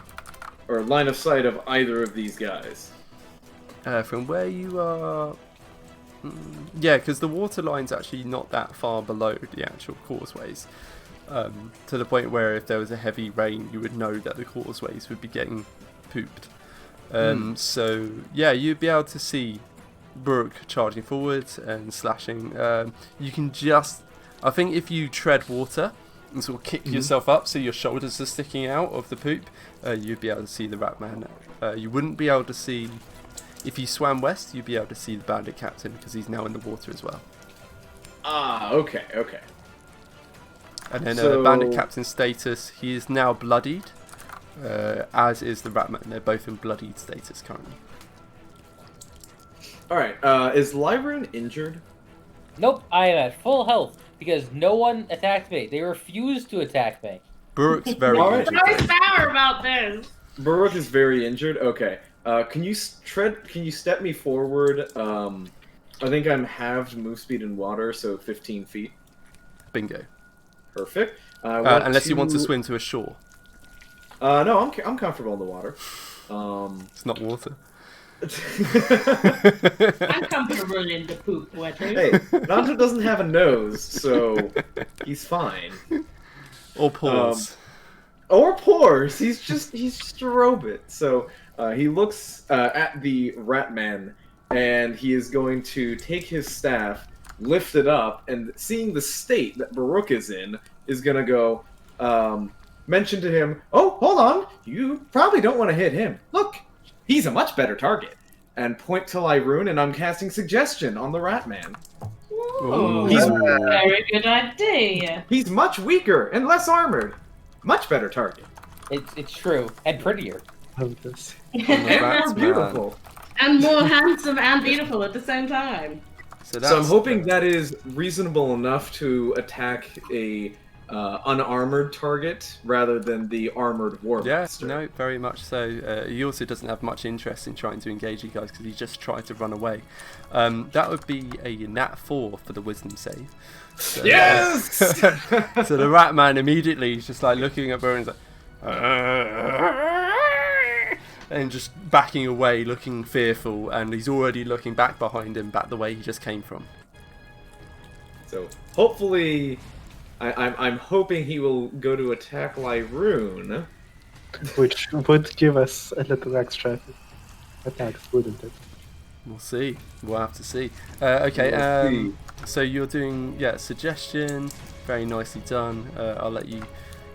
or line of sight of either of these guys? From where you are... yeah, because the water line's actually not that far below the actual causeways. To the point where if there was a heavy rain, you would know that the causeways would be getting pooped. So, yeah, you'd be able to see Brooke charging forward and slashing. You can just... I think if you tread water and sort of kick yourself up so your shoulders are sticking out of the poop, you'd be able to see the Ratman. You wouldn't be able to see... If you swam west, you'd be able to see the bandit captain because he's now in the water as well. Ah, okay. And then So- bandit captain status, he is now bloodied, as is the Ratman. They're both in bloodied status currently. Alright, is Lyron injured? Nope, I am at full health because no one attacked me. They refused to attack me. Brooke's very Alright. injured. Nice power about this. Baruch is very injured? Okay. Can you step me forward? I think I'm halved move speed in water, so 15 feet. Bingo. Perfect. Unless you want to swim to a shore. No, I'm comfortable in the water. It's not water. I'm comfortable in the poop water. Hey, Nanto doesn't have a nose, so he's fine. Or paws. Or pores. He's just a robot. So he looks at the Ratman, and he is going to take his staff, lift it up, and seeing the state that Baruch is in, is gonna go mention to him, "Oh, hold on, you probably don't want to hit him. Look, he's a much better target." And point to Lyroon, and I'm casting suggestion on the Ratman. Ooh, He's- very good idea. He's much weaker and less armored. Much better target. It's true and prettier. Of this. And Ratman. more beautiful. And more handsome and beautiful at the same time. So So I'm hoping that is reasonable enough to attack a unarmored target rather than the armored war Yes, monster. no, very much so. He also doesn't have much interest in trying to engage you guys because he just tried to run away. That would be a nat 4 for the wisdom save. So, Yes! so the Ratman immediately is just like looking at Burr and he's like, and just backing away, looking fearful, and he's already looking back behind him, back the way he just came from. So hopefully, I'm hoping he will go to attack Lyroon. Which would give us a little extra attacks, wouldn't it? We'll see. We'll have to see. Okay, We'll see. so you're doing, suggestion. Very nicely done. I'll let you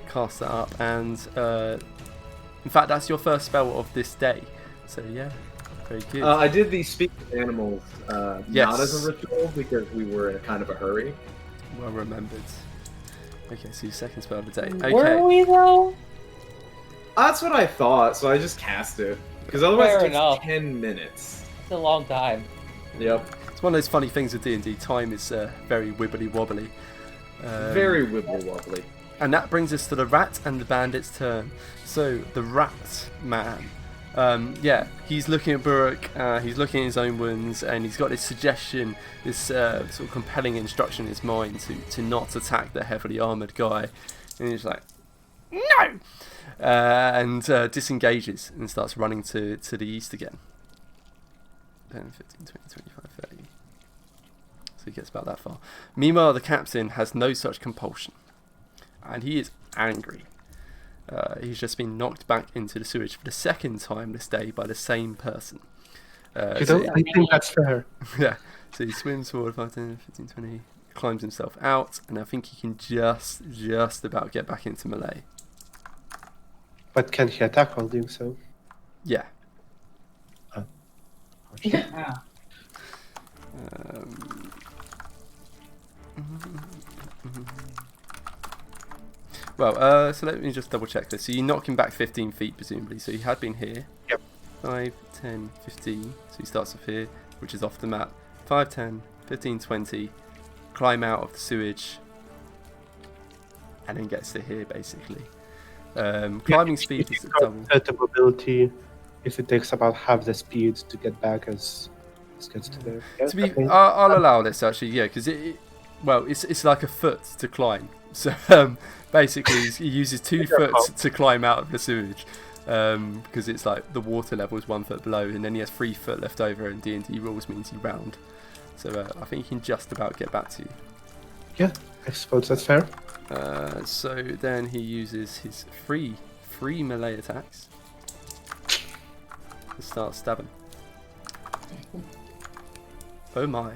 cast that up. And in fact, that's your first spell of this day. So yeah, very good. I did the speak with animals Yes. not as a ritual because we were in a kind of a hurry. Well remembered. Okay, so your second spell of the day. Okay. Were we though? That's what I thought, so I just cast it. Because otherwise Fair it takes enough. 10 minutes. It's a long time. Yep. It's one of those funny things with D&D. Time is very wibbly wobbly. Very wibbly wobbly. And that brings us to the rat and the bandit's turn. So the rat man, he's looking at Buruk, he's looking at his own wounds, and he's got this suggestion, this sort of compelling instruction in his mind to not attack the heavily armoured guy. And he's like, no! And disengages and starts running to the east again. 10, 15, 20, 25, 30. So he gets about that far. Meanwhile, the captain has no such compulsion. And he is angry. He's just been knocked back into the sewage for the second time this day by the same person. I think that's fair. Yeah, so he swims forward 5, 10, 15, 20, climbs himself out, and I think he can just about get back into melee. But can he attack while doing so? Yeah. Yeah. Well, so let me just double check this. So you knock him back 15 feet, presumably. So he had been here. Yep. 5, 10, 15. So he starts off here, which is off the map. 5, 10, 15, 20. Climb out of the sewage. And then gets to here, basically. Climbing speed is double. The mobility, if it takes about half the speed to get back as it gets to there. Yeah, To be, okay. I'll allow this actually, yeah, because it's like a foot to climb. So basically, he uses 2 foot to climb out of the sewage, because it's like the water level is 1 foot below, and then he has 3 foot left over, and D&D rules means he round. So I think he can just about get back to you. Yeah, I suppose that's fair. So then he uses his free melee attacks to start stabbing. Oh my.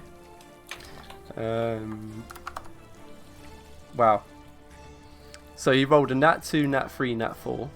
Wow. So he rolled a nat 2, nat 3, nat 4.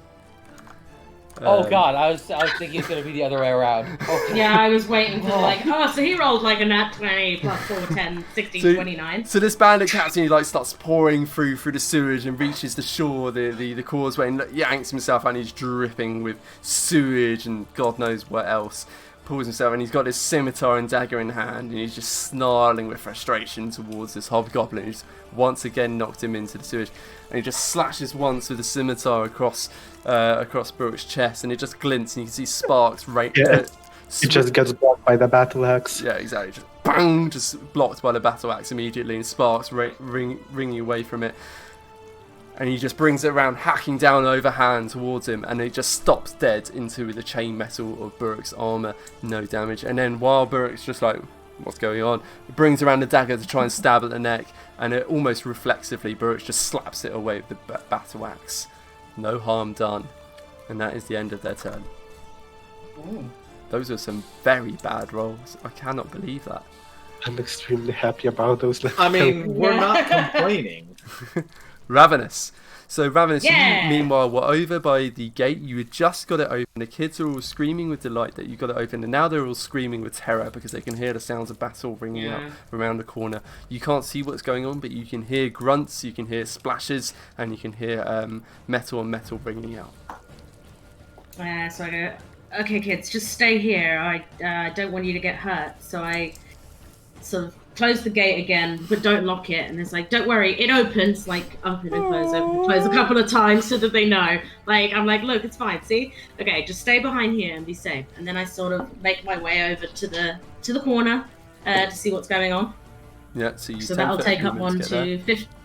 Oh god, I was thinking it's gonna be the other way around. Oh, Yeah, I was waiting for so he rolled like a nat 20 plus 4, 10, 16, 29. So this bandit captain, he like starts pouring through the sewage and reaches the shore, the causeway, and yanks himself out, and he's dripping with sewage and God knows what else. Pulls himself, and he's got his scimitar and dagger in hand, and he's just snarling with frustration towards this hobgoblin who's once again knocked him into the sewage. And he just slashes once with the scimitar across Brooke's chest, and it just glints, and you can see sparks right. It just gets blocked by the battle axe. Yeah, exactly. Just bang, just blocked by the battle axe immediately, and sparks ringing away from it. And he just brings it around, hacking down overhand towards him, and it just stops dead into the chain metal of Buruk's armor. No damage. And then while Buruk's just like, what's going on? He brings around the dagger to try and stab at the neck, and it almost reflexively, Buruk just slaps it away with the battle axe. No harm done. And that is the end of their turn. Those are some very bad rolls. I cannot believe that. I'm extremely happy about those. I mean, we're not complaining. Ravenous. So Ravenous, Yeah. you meanwhile were over by the gate. You had just got it open. The kids are all screaming with delight that you got it open, and now they're all screaming with terror because they can hear the sounds of battle ringing out from around the corner. You can't see what's going on, but you can hear grunts, you can hear splashes, and you can hear metal on metal ringing out. So I go, okay, kids, just stay here. I don't want you to get hurt. So I sort of close the gate again, but don't lock it. And it's like, don't worry, it opens, like open and close a couple of times so that they know. Like, I'm like, look, it's fine, see? Okay, just stay behind here and be safe. And then I sort of make my way over to the corner to see what's going on. Yeah, so you So that'll take up 1 to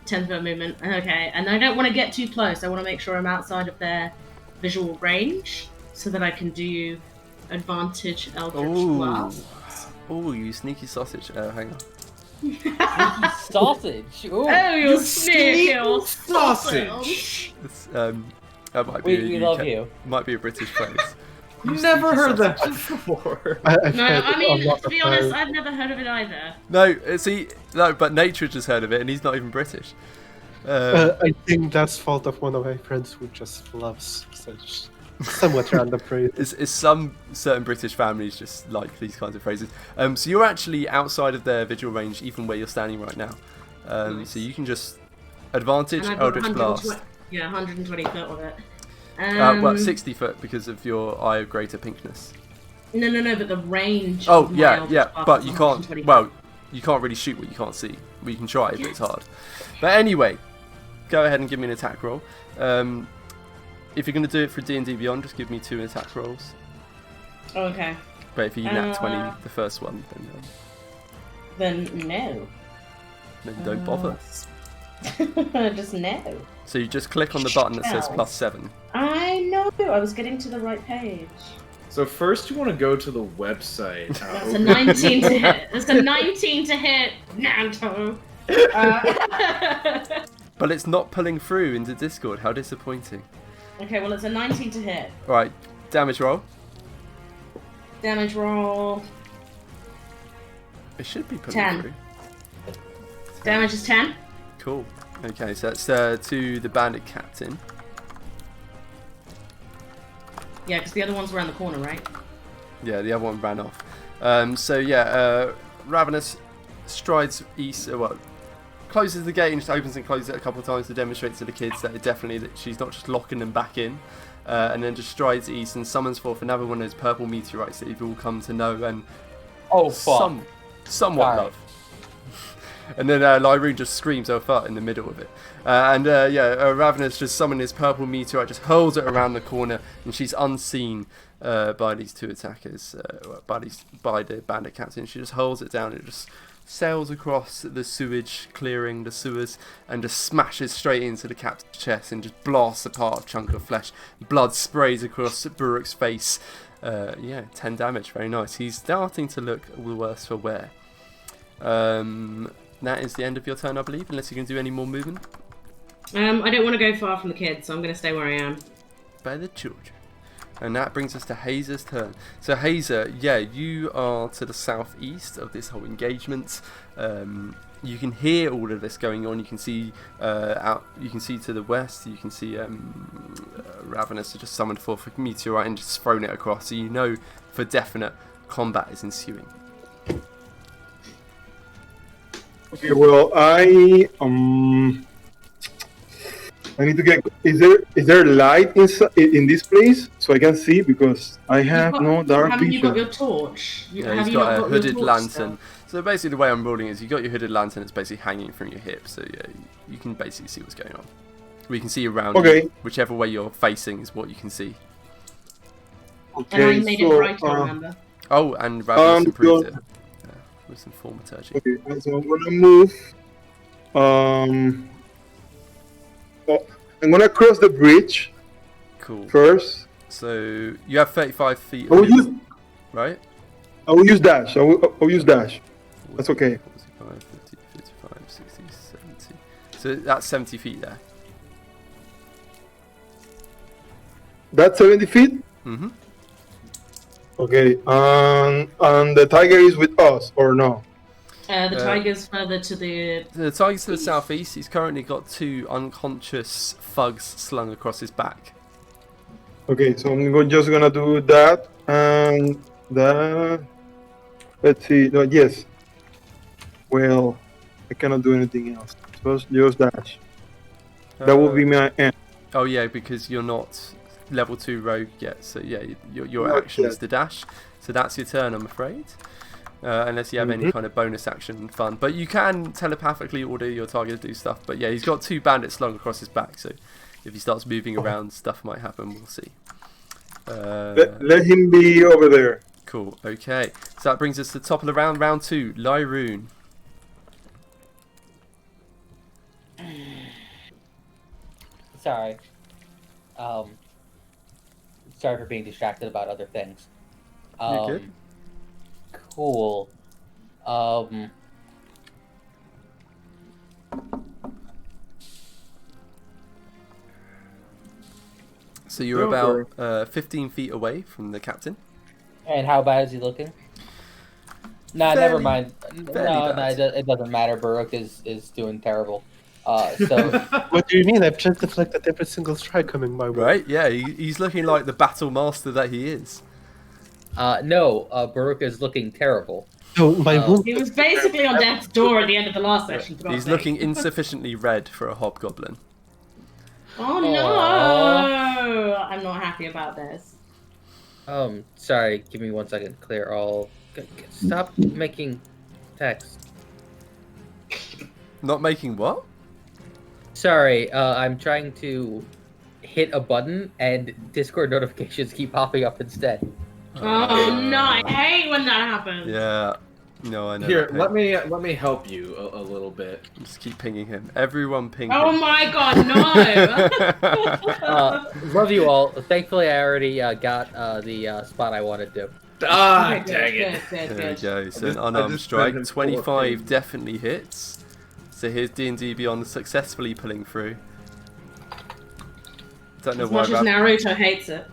10 foot movement. Okay, and I don't want to get too close. I want to make sure I'm outside of their visual range so that I can do advantage Eldritch Blast. Oh, you sneaky sausage. Hang on. sausage. Ooh. Oh, you sneaky old sausage! It's, that might be We a love UK you. Might be a British phrase. Never heard that before. I've No, heard I it a mean, lot to be of honest, times. I've never heard of it either. No, but Nature just heard of it, and he's not even British. I think that's fault of one of my friends who just loves such somewhat random phrases. It's some certain British families just like these kinds of phrases. So you're actually outside of their visual range, even where you're standing right now. Nice. So you can just advantage And I've got Eldritch Blast. 120 foot of it. Well, 60 foot because of your Eye of Greater Pinkness. No, but the range. Oh of my yeah, Eldritch yeah, Blast but is you 120 can't. Well, you can't really shoot what you can't see. Well, you can try, but it's hard. But anyway, go ahead and give me an attack roll. If you're going to do it for D&D Beyond, just give me 2 attack rolls. Oh, okay. But if you nat 20 the first one, Then no. then don't bother. Just no. So you just click on the button that says Ow. +7. I know. I was getting to the right page. So first you want to go to the website. That's a 19 to hit. That's a 19 to hit. Nanto. But it's not pulling through into Discord. How disappointing. Okay, well it's a 19 to hit. Right, damage roll. Damage roll. It should be pulling 10. through. Damage is 10. Cool. Okay, so that's to the bandit captain. Yeah, because the other ones were around the corner, right? Yeah, the other one ran off. Ravenous strides east. Closes the gate and just opens and closes it a couple of times to demonstrate to the kids that that she's not just locking them back in. And then just strides east and summons forth another one of those purple meteorites that you've all come to know and Oh fuck. somewhat Alright. love. And then Lyroon just screams "Oh fuck" in the middle of it. Ravenous just summoned his purple meteorite, just hurls it around the corner, and she's unseen by these two attackers, by the bandit captain. She just hurls it down, and it just sails across the sewage, clearing the sewers, and just smashes straight into the captain's chest and just blasts apart a chunk of flesh. Blood sprays across Buruk's face. 10 damage, very nice. He's starting to look all the worse for wear. That is the end of your turn, I believe, unless you can do any more movement. I don't want to go far from the kids, so I'm going to stay where I am. By the children. And that brings us to Hazer's turn. So Hazer, you are to the southeast of this whole engagement. You can hear all of this going on. You can see You can see to the west. You can see Ravenous just summoned forth a meteorite and just thrown it across. So you know for definite combat is ensuing. Okay, well, I need to get. Is there light in this place so I can see, because I have no dark haven't vision. you got your torch? He's got a hooded lantern. So basically, the way I'm ruling is you got your hooded lantern. It's basically hanging from your hip, so you can basically see what's going on. We can see around you. Whichever way you're facing is what you can see. Okay, and I made it brighter, remember? Oh, and Ravenous improved it with some thaumaturgy. Okay, so I'm gonna move. I'm gonna cross the bridge. Cool. First. So you have 35 feet. Right? I will use dash. I will use dash. That's okay. 45, 50, 55, 60, 70. So that's 70 feet there. That's 70 feet? Mm-hmm. Okay. And the tiger is with us, or no? The tiger's further to the... The tiger's to the southeast. He's currently got 2 unconscious thugs slung across his back. Okay, so I'm just gonna do that and that. Let's see. No, yes. Well, I cannot do anything else. Just dash. That will be my end. Oh yeah, because you're not level 2 rogue yet. So yeah, your action is the dash. So that's your turn, I'm afraid. Unless you have any kind of bonus action fun. But you can telepathically order your target to do stuff. But yeah, he's got 2 bandits slung across his back. So if he starts moving around, stuff might happen. We'll see. Let him be over there. Cool. Okay. So that brings us to the top of the round. Round 2. Lyroon. Sorry. Sorry for being distracted about other things. You're good. Cool. So you're about 15 feet away from the captain. And how bad is he looking? Nah, never mind. No, it doesn't matter. Buruk is doing terrible. So What do you mean? I've just deflected every single strike coming my way. Right? Yeah, he's looking like the battle master that he is. no, Buruk is looking terrible. So my wound. He was basically on death's door at the end of the last session. He's looking insufficiently red for a hobgoblin. Oh no! I'm not happy about this. Sorry, give me 1 second. Clear all. Stop making text. Not making what? Sorry, I'm trying to hit a button and Discord notifications keep popping up instead. Oh no! I hate when that happens. Yeah. No, I know. Here, let me help you a little bit. Just keep pinging him. Everyone ping him. Oh my god, no! Love you all. Thankfully, I already got the spot I wanted to. Ah, Okay, dang good, it. good, There we good. go. So an I unarmed just strike. made him 25 definitely hits. So here's D&D Beyond successfully pulling through. Don't know As why. much as Naruto hates it.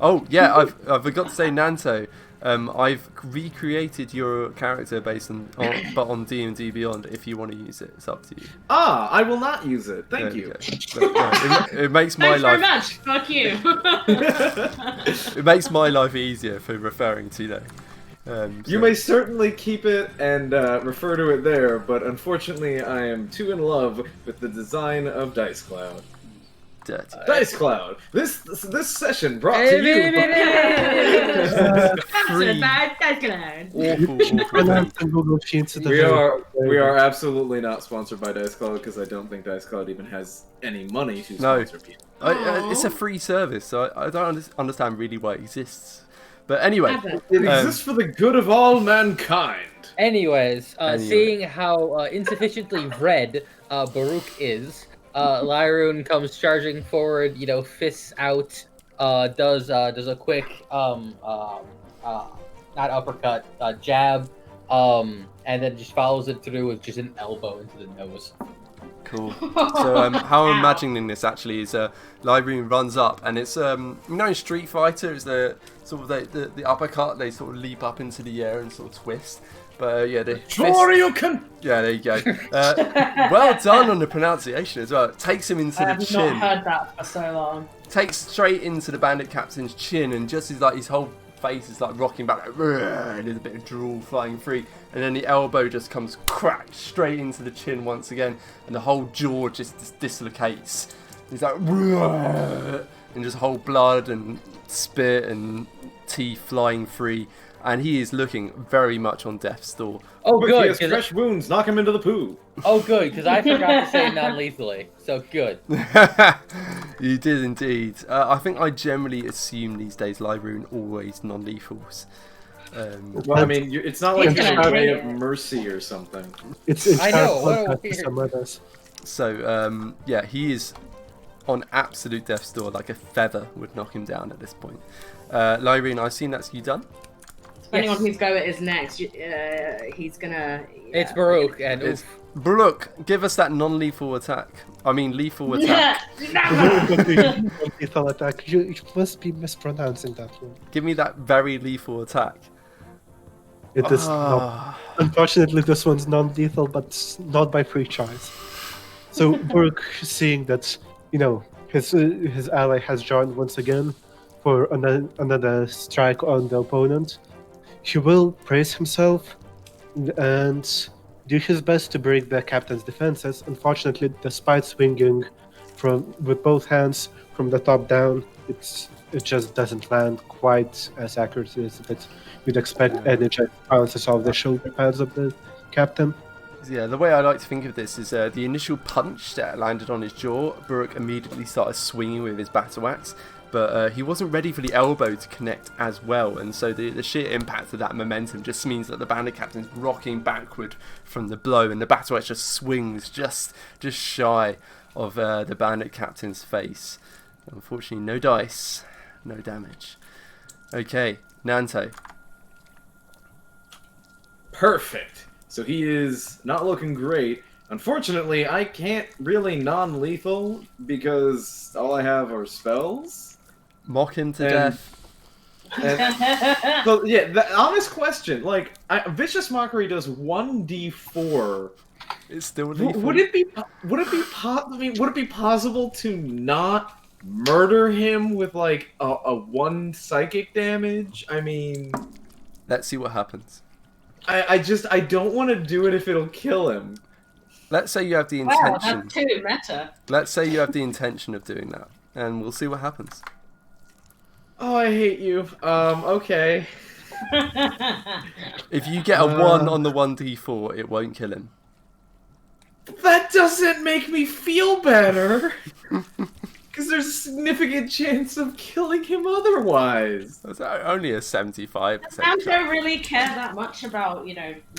Oh yeah, I forgot to say Nanto. I've recreated your character based on D&D Beyond. If you want to use it, it's up to you. Ah, I will not use it. Thank There you. go. But, it makes my Thanks life. very much. Fuck you. It makes my life easier for referring to that. You may certainly keep it and refer to it there, but unfortunately I am too in love with the design of Dice Cloud. Dirty. Dice Cloud. This session brought to you by Free. That's gonna. Awful. Google Sheets. We are absolutely not sponsored by Dice Cloud because I don't think Dice Cloud even has any money to sponsor people. It's a free service, so I don't understand really why it exists. But anyway, It exists for the good of all mankind. Anyways, seeing how insufficiently red Baruch is, Lyroon comes charging forward, fists out, does a quick not uppercut, jab, and then just follows it through with just an elbow into the nose. Cool. So how I'm imagining this actually is Lyroon runs up, and it's in Street Fighter, it's the sort of the uppercut, they sort of leap up into the air and sort of twist. But the Shoryuken! Yeah, there you go. Well done on the pronunciation as well. It takes him into the chin. I've not heard that for so long. Takes straight into the bandit captain's chin, and just his whole face is like rocking back, and there's a bit of drool flying free, and then the elbow just comes crack straight into the chin once again, and the whole jaw just dislocates. He's like, and just whole blood and spit and teeth flying free. And he is looking very much on death's door. Oh, Quick, good. he has fresh wounds. Knock him into the poo. Oh, good, because I forgot to say non-lethally. So good. You did indeed. I think I generally assume these days Lyroon always non-lethals. Well, I mean, it's not like you're having of mercy or something. I know. What a some others. So he is on absolute death's door, like a feather would knock him down at this point. Lyroon, I assume that's you done. Depending on whose go it is next, he's gonna. It's Baruch, and It's Baruch, give us that non-lethal attack. I mean, lethal attack. Lethal attack. You must be mispronouncing that one. Give me that very lethal attack. It is not. Unfortunately, this one's non-lethal, but not by free choice. So Baruch, seeing that his ally has joined once again for another strike on the opponent, he will brace himself and do his best to break the captain's defenses. Unfortunately, despite swinging with both hands from the top down, it just doesn't land quite as accurately as you'd expect energy bounces off the shoulder pads of the captain. Yeah, the way I like to think of this is the initial punch that landed on his jaw, Baruch immediately started swinging with his battle axe, but he wasn't ready for the elbow to connect as well, and so the sheer impact of that momentum just means that the bandit captain's rocking backward from the blow, and the battle axe just swings just shy of the bandit captain's face. Unfortunately, no dice, no damage. Okay, Nanto. Perfect. So he is not looking great. Unfortunately, I can't really non-lethal because all I have are spells. Mock him to death. So yeah, the honest question, Vicious Mockery does 1d4. It's still lethal. Would it be possible to not murder him with a 1 psychic damage? I mean, let's see what happens. I don't want to do it if it'll kill him. Let's say you have the intention. Wow, that's too meta. Let's say you have the intention of doing that, and we'll see what happens. Oh, I hate you. Okay. If you get a 1 on the 1d4, it won't kill him. That doesn't make me feel better. Because there's a significant chance of killing him otherwise. That's only a 75%. I don't really care that much about,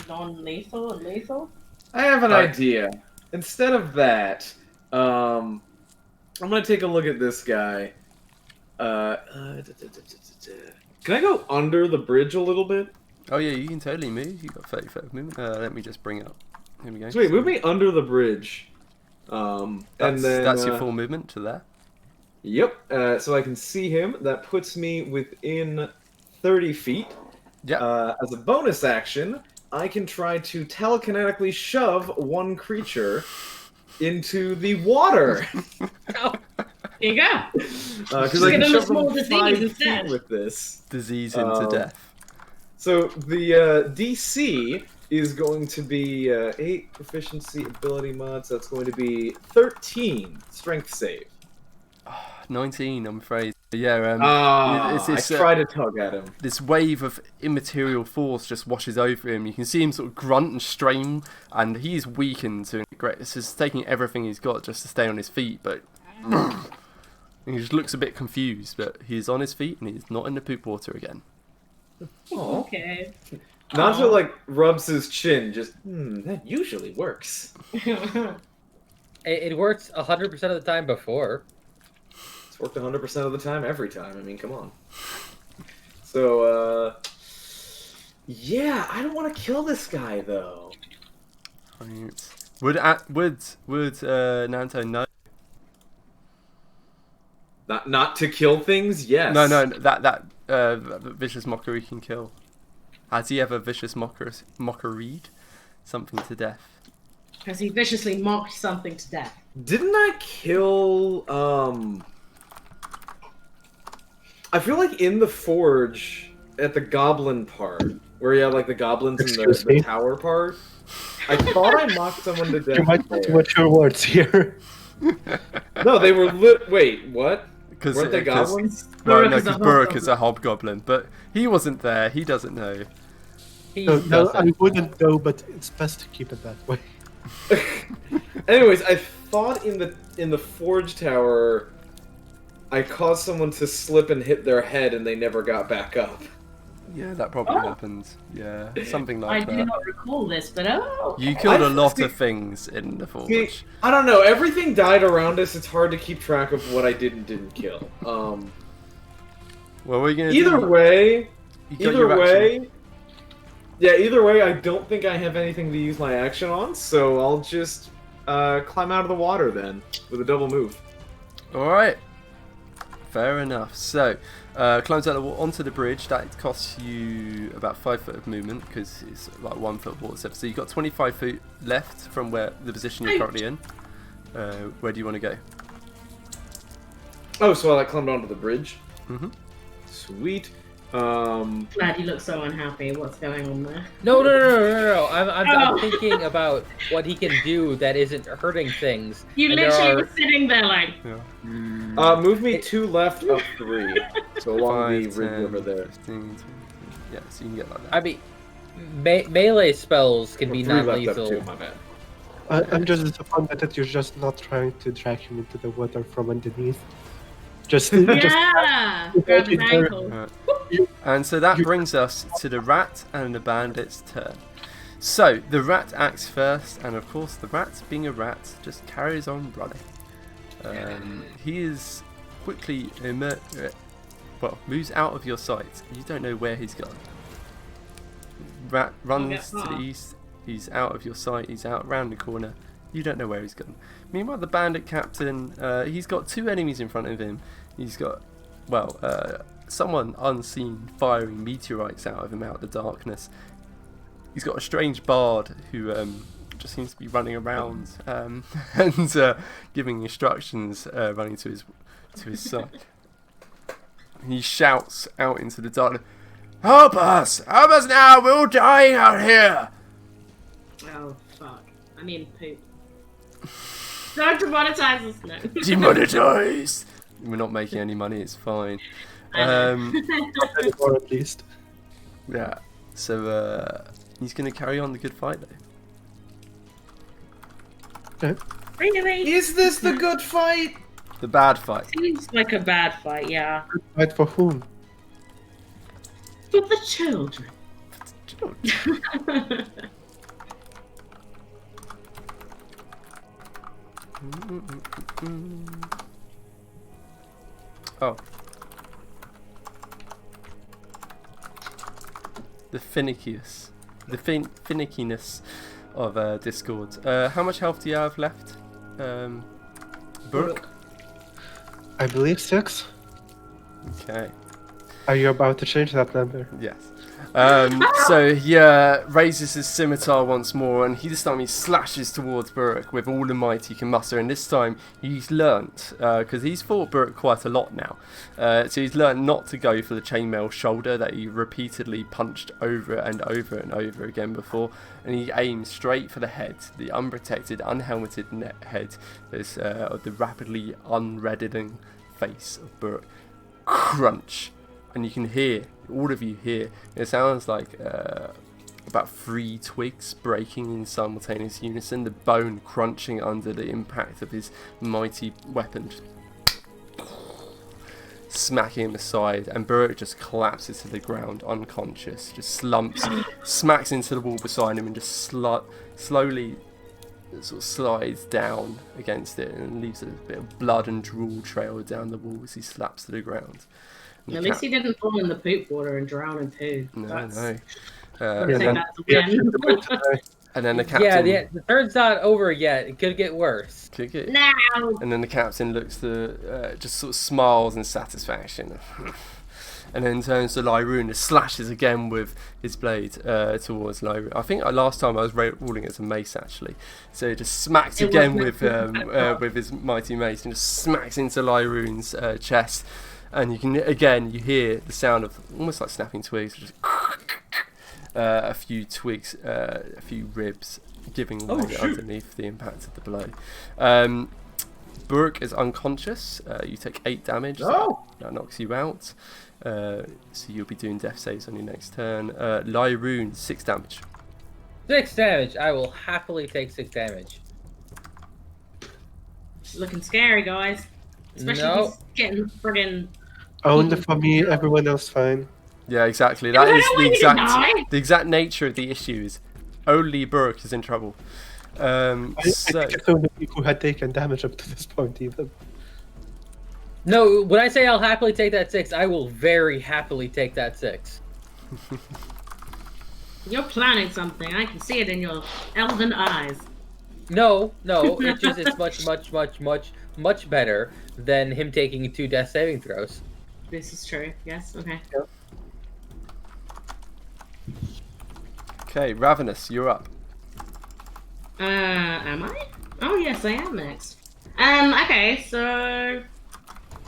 non-lethal and lethal. I have an idea. Instead of that, I'm going to take a look at this guy. Can I go under the bridge a little bit? Oh yeah, you can totally move. You've got 30 foot of movement. Let me just bring it up. Here we go. So wait, move me under the bridge. That's your full movement to there. Yep. So I can see him. That puts me within 30 feet. Yeah. As a bonus action, I can try to telekinetically shove one creature into the water. Here you go. Because I can give him a shove small them disease 5 feet instead. with this. Disease into death. So the DC is going to be 8 proficiency ability mods. That's going to be 13 strength save. 19, I'm afraid. Yeah, it's I this, try to tug at him. this wave of immaterial force just washes over him. You can see him sort of grunt and strain, and he's weakened to great. It's just taking everything he's got just to stay on his feet, but he just looks a bit confused. But he's on his feet and he's not in the poop water again. Okay. Nacho like rubs his chin. Just that usually works. It works 100% of the time before. It's worked 100% of the time, every time. I mean, come on. So, yeah, I don't want to kill this guy though. Right. Would Nanto know? Not to kill things? Yes. No, that vicious mockery can kill. Has he ever vicious mockeried something to death? Has he viciously mocked something to death? Didn't I kill? I feel like in the forge at the goblin part, where you have like the goblins in the tower part. I thought I mocked someone to death. You might want to watch your words here. No, they were lit. Wait, what? Because Weren't they goblins? Well, no, Burrock is a because Burrock hobgoblin. is a hobgoblin, but he wasn't there. He doesn't know. No, I wouldn't know, but it's best to keep it that way. Anyways, I thought in the forge tower, I caused someone to slip and hit their head, and they never got back up. Yeah, that probably happened. Yeah, something I like do that. not recall this, but You killed a lot see- of things in the forge. See, I don't know. Everything died around us. It's hard to keep track of what I did and didn't kill. Well, we're gonna Either do... way, You got your action. either way, I don't think I have anything to use my action on, so I'll just climb out of the water then with a double move. All right. Fair enough. So, climbs out onto the bridge. That costs you about 5 foot of movement because it's like 1 foot of water step. So you've got 25 feet left from where the position you're currently in. Where do you want to go? Oh, so I like climbed onto the bridge. Mm-hmm. Sweet. glad you look so unhappy. What's going on there? No. I'm thinking about what he can do that isn't hurting things. You And there literally are- were sitting there like, Move me 2 left, up 3. So along the 5, ridge 10, over there. 15, 20. Yeah, so you can get like that. I mean, melee spells can Or be 3 left, up non-lethal. 2, my bad. I'm just disappointed that you're just not trying to drag him into the water from underneath. Just yeah, grab his ankle. And so that brings us to the rat and the bandit's turn. So the rat acts first, and of course the rat, being a rat, just carries on running. He is quickly moves out of your sight. You don't know where he's gone. Rat runs to the east. He's out of your sight. He's out round the corner. You don't know where he's gone. Meanwhile, the bandit captain, he's got 2 enemies in front of him. He's got, someone unseen firing meteorites out of him out of the darkness. He's got a strange bard who just seems to be running around and giving instructions, running to his side. He shouts out into the darkness, "Help us! Help us now! We're all dying out here!" Oh fuck! I mean poop. Don't demonetize us, no. Demonetized. We're not making any money. It's fine. or at least. Yeah. So he's gonna carry on the good fight though. Okay. Really? Is this the good fight? The bad fight. Seems like a bad fight, yeah. Fight for whom? For the children. Oh. The finickiness. The finickiness of Discord. How much health do you have left? Brooke? I believe 6. Okay. Are you about to change that number? Yes. So he raises his scimitar once more, and he this time he slashes towards Burrock with all the might he can muster. And this time he's learnt, because he's fought Burrock quite a lot now, so he's learnt not to go for the chainmail shoulder that he repeatedly punched over and over and over again before, and he aims straight for the head, the unprotected, unhelmeted head of the rapidly unreddening face of Burke crunch, and you can hear, all of you hear, it sounds like about 3 twigs breaking in simultaneous unison, the bone crunching under the impact of his mighty weapon, just smacking him aside, and Burke just collapses to the ground unconscious, just slumps, smacks into the wall beside him, and just slowly sort of slides down against it and leaves a bit of blood and drool trail down the wall as he slaps to the ground. At least he didn't fall in the poop water and drown in poo. No. I think that's a win. And then the captain... Yeah, the turn's not over yet. It could get worse. Now! And then the captain looks to... just sort of smiles in satisfaction. And then turns to Lyroon and slashes again with his blade towards Lyroon. I think last time I was ruling as a mace, actually. So he just smacks again with his mighty mace and just smacks into Lyroon's chest. And you can, again, you hear the sound of almost like snapping twigs, just a few twigs, a few ribs giving way underneath the impact of the blow. Burke is unconscious. You take 8 damage. No! That knocks you out. So you'll be doing death saves on your next turn. Lyroon, 6 damage. 6 damage. I will happily take 6 damage. Looking scary, guys. Especially if he's getting friggin'... Only for me, everyone else fine. Yeah, exactly. That is the exact nature of the issue. Is only Burke is in trouble. I think it's only people who had taken damage up to this point, even. No, when I say I'll happily take that 6, I will very happily take that 6. You're planning something. I can see it in your elven eyes. No, it's much better than him taking 2 death saving throws. This is true. Yes. Okay. Okay, Ravenous, you're up. Am I? Oh yes, I am next. Okay, so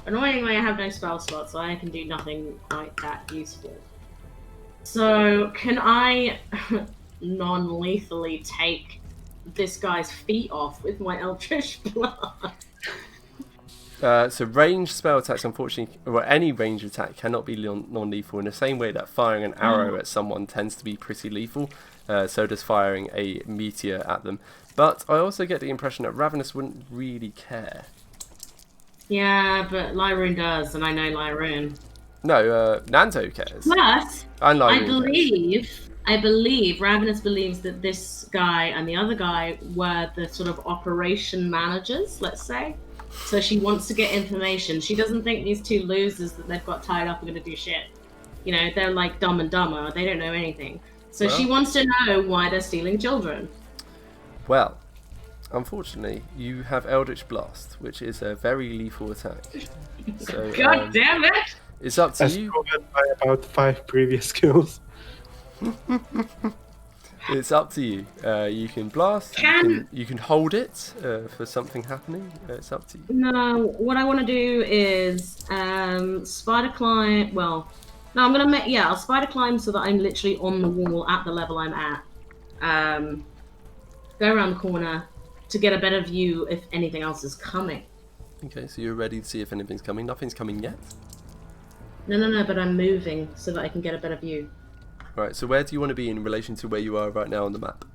annoyingly I have no spell slot, so I can do nothing quite that useful. So can I non-lethally take this guy's feet off with my Eldritch Blast? So ranged spell attacks, unfortunately, or any ranged attack cannot be non-lethal in the same way that firing an arrow at someone tends to be pretty lethal. So does firing a meteor at them. But I also get the impression that Ravenous wouldn't really care. Yeah, but Lyroon does, and I know Lyroon. No, Nanto cares. Plus, And I Lyroon believe Ravenous believes that this guy and the other guy were the sort of operation managers, let's say. So she wants to get information. She doesn't think these 2 losers that they've got tied up are going to do shit. You know, they're like Dumb and Dumber. They don't know anything. So she wants to know why they're stealing children. Well, unfortunately, you have Eldritch Blast, which is a very lethal attack. So, God damn it! It's up to As you. proven by about 5 previous kills. It's up to you. You can blast. You can hold it for something happening. It's up to you. No, what I want to do is spider climb. Well, no, I'm gonna I'll spider climb so that I'm literally on the wall at the level I'm at. Go around the corner to get a better view if anything else is coming. Okay, so you're ready to see if anything's coming. Nothing's coming yet. No, but I'm moving so that I can get a better view. Right, so where do you want to be in relation to where you are right now on the map?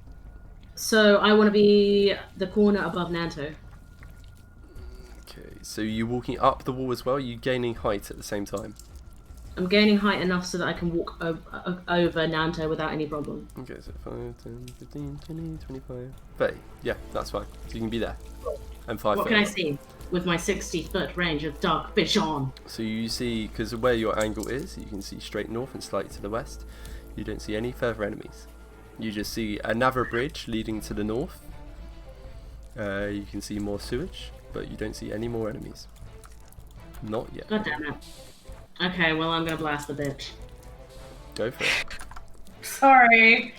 So I want to be the corner above Nanto. Okay, so you're walking up the wall as well? Are you gaining height at the same time? I'm gaining height enough so that I can walk over Nanto without any problem. Okay, so 5, 10, 15, 20, 25, 30. Yeah, that's fine. So you can be there. And 5 What foot. can I see with my 60-foot range of dark vision? So you see, because of where your angle is, you can see straight north and slightly to the west. You don't see any further enemies. You just see another bridge leading to the north. You can see more sewage, but you don't see any more enemies. Not yet. God damn it. Okay, well I'm gonna blast the bitch. Go for it. Sorry.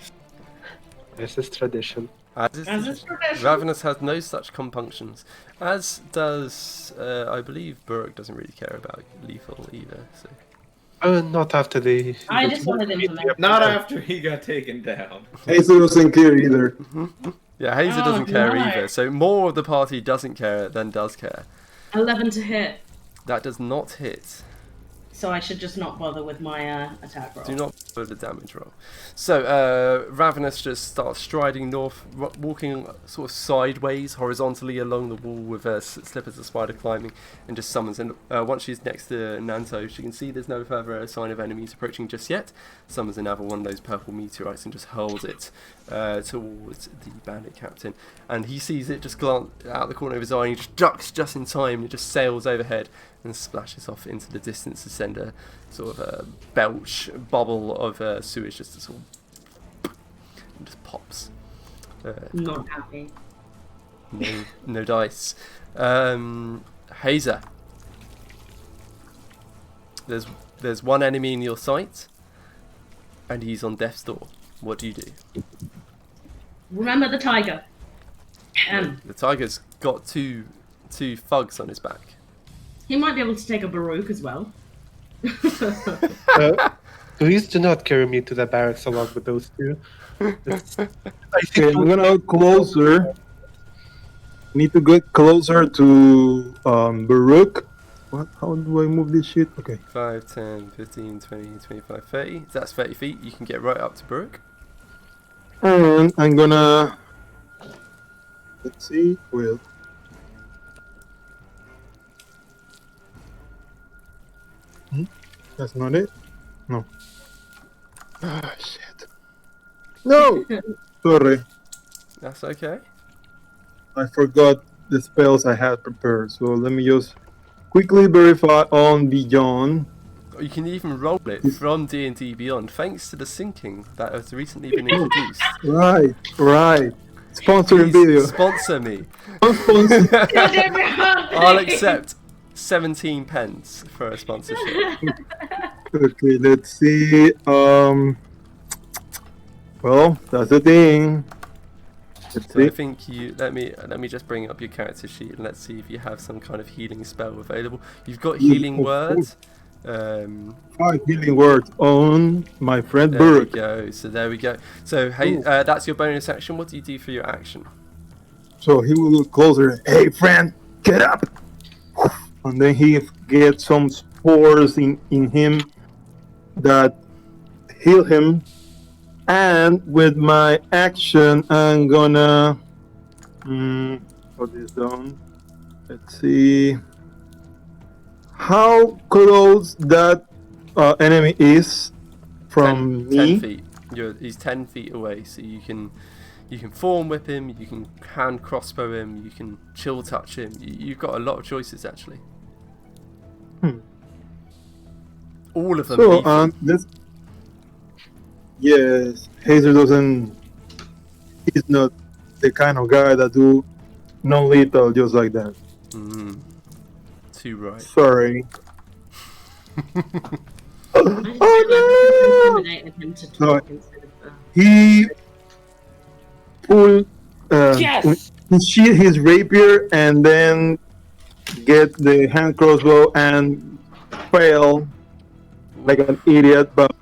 This is tradition. As is tradition. Ravenous has no such compunctions. As does, I believe Burke doesn't really care about lethal either. So. Not after the... I just wanted information. Not after he got taken down. Hazel doesn't care either. Yeah, Hazer doesn't care either. So more of the party doesn't care than does care. 11 to hit. That does not hit. So I should just not bother with my attack roll. Do not bother the damage roll. So Ravenous just starts striding north, walking sort of sideways, horizontally along the wall with Slip as a spider climbing, and just summons. And once she's next to Nanto, she can see there's no further sign of enemies approaching just yet. Summons another one of those purple meteorites and just hurls it towards the bandit captain. And he sees it just glance out the corner of his eye, and he just ducks just in time, and it just sails overhead and splashes off into the distance to send a sort of a belch bubble of sewage just to sort of and just pops. Not happy. No dice. Hazer. There's one enemy in your sight, and he's on death's door. What do you do? Remember the tiger. The tiger's got two thugs on his back. He might be able to take a Baruch as well. Please do not carry me to the barracks along with those two. I think Okay, I'm gonna go closer. Need to get closer to Baruch. What? How do I move this shit? Okay. 5, 10, 15, 20, 25, 30. So that's 30 feet. You can get right up to Baruch. And I'm gonna... Let's see. Well... That's not it? No. Ah, shit. No! Sorry. That's okay. I forgot the spells I had prepared. So let me just quickly verify on Beyond. You can even roll it from D&D Beyond, thanks to the syncing that has recently been introduced. Right. Sponsored Please video. sponsor me. Sponsor. I'll accept 17 pence for a sponsorship. Okay, let's see. Well, that's the thing. Let's So I see. think you let me just bring up your character sheet and let's see if you have some kind of healing spell available. You've got healing words. 5 healing words on my friend There we Burke. go. So there we go. So hey, that's your bonus action. What do you do for your action? So he will look closer. Hey, friend, get up! And then he gets some spores in him that heal him. And with my action, I'm gonna put this down. Let's see how close that enemy is from 10 me. feet. He's 10 feet away, so you can form whip him, you can hand crossbow him, you can chill touch him. You've got a lot of choices actually. All of them. So lethal. this. Yes, Hazer doesn't. He's not the kind of guy that do non-lethal just like that. Too right. Sorry. I intimidated him to talk instead of He pulled Yes! he sheath his rapier and then get the hand crossbow and fail like an idiot, but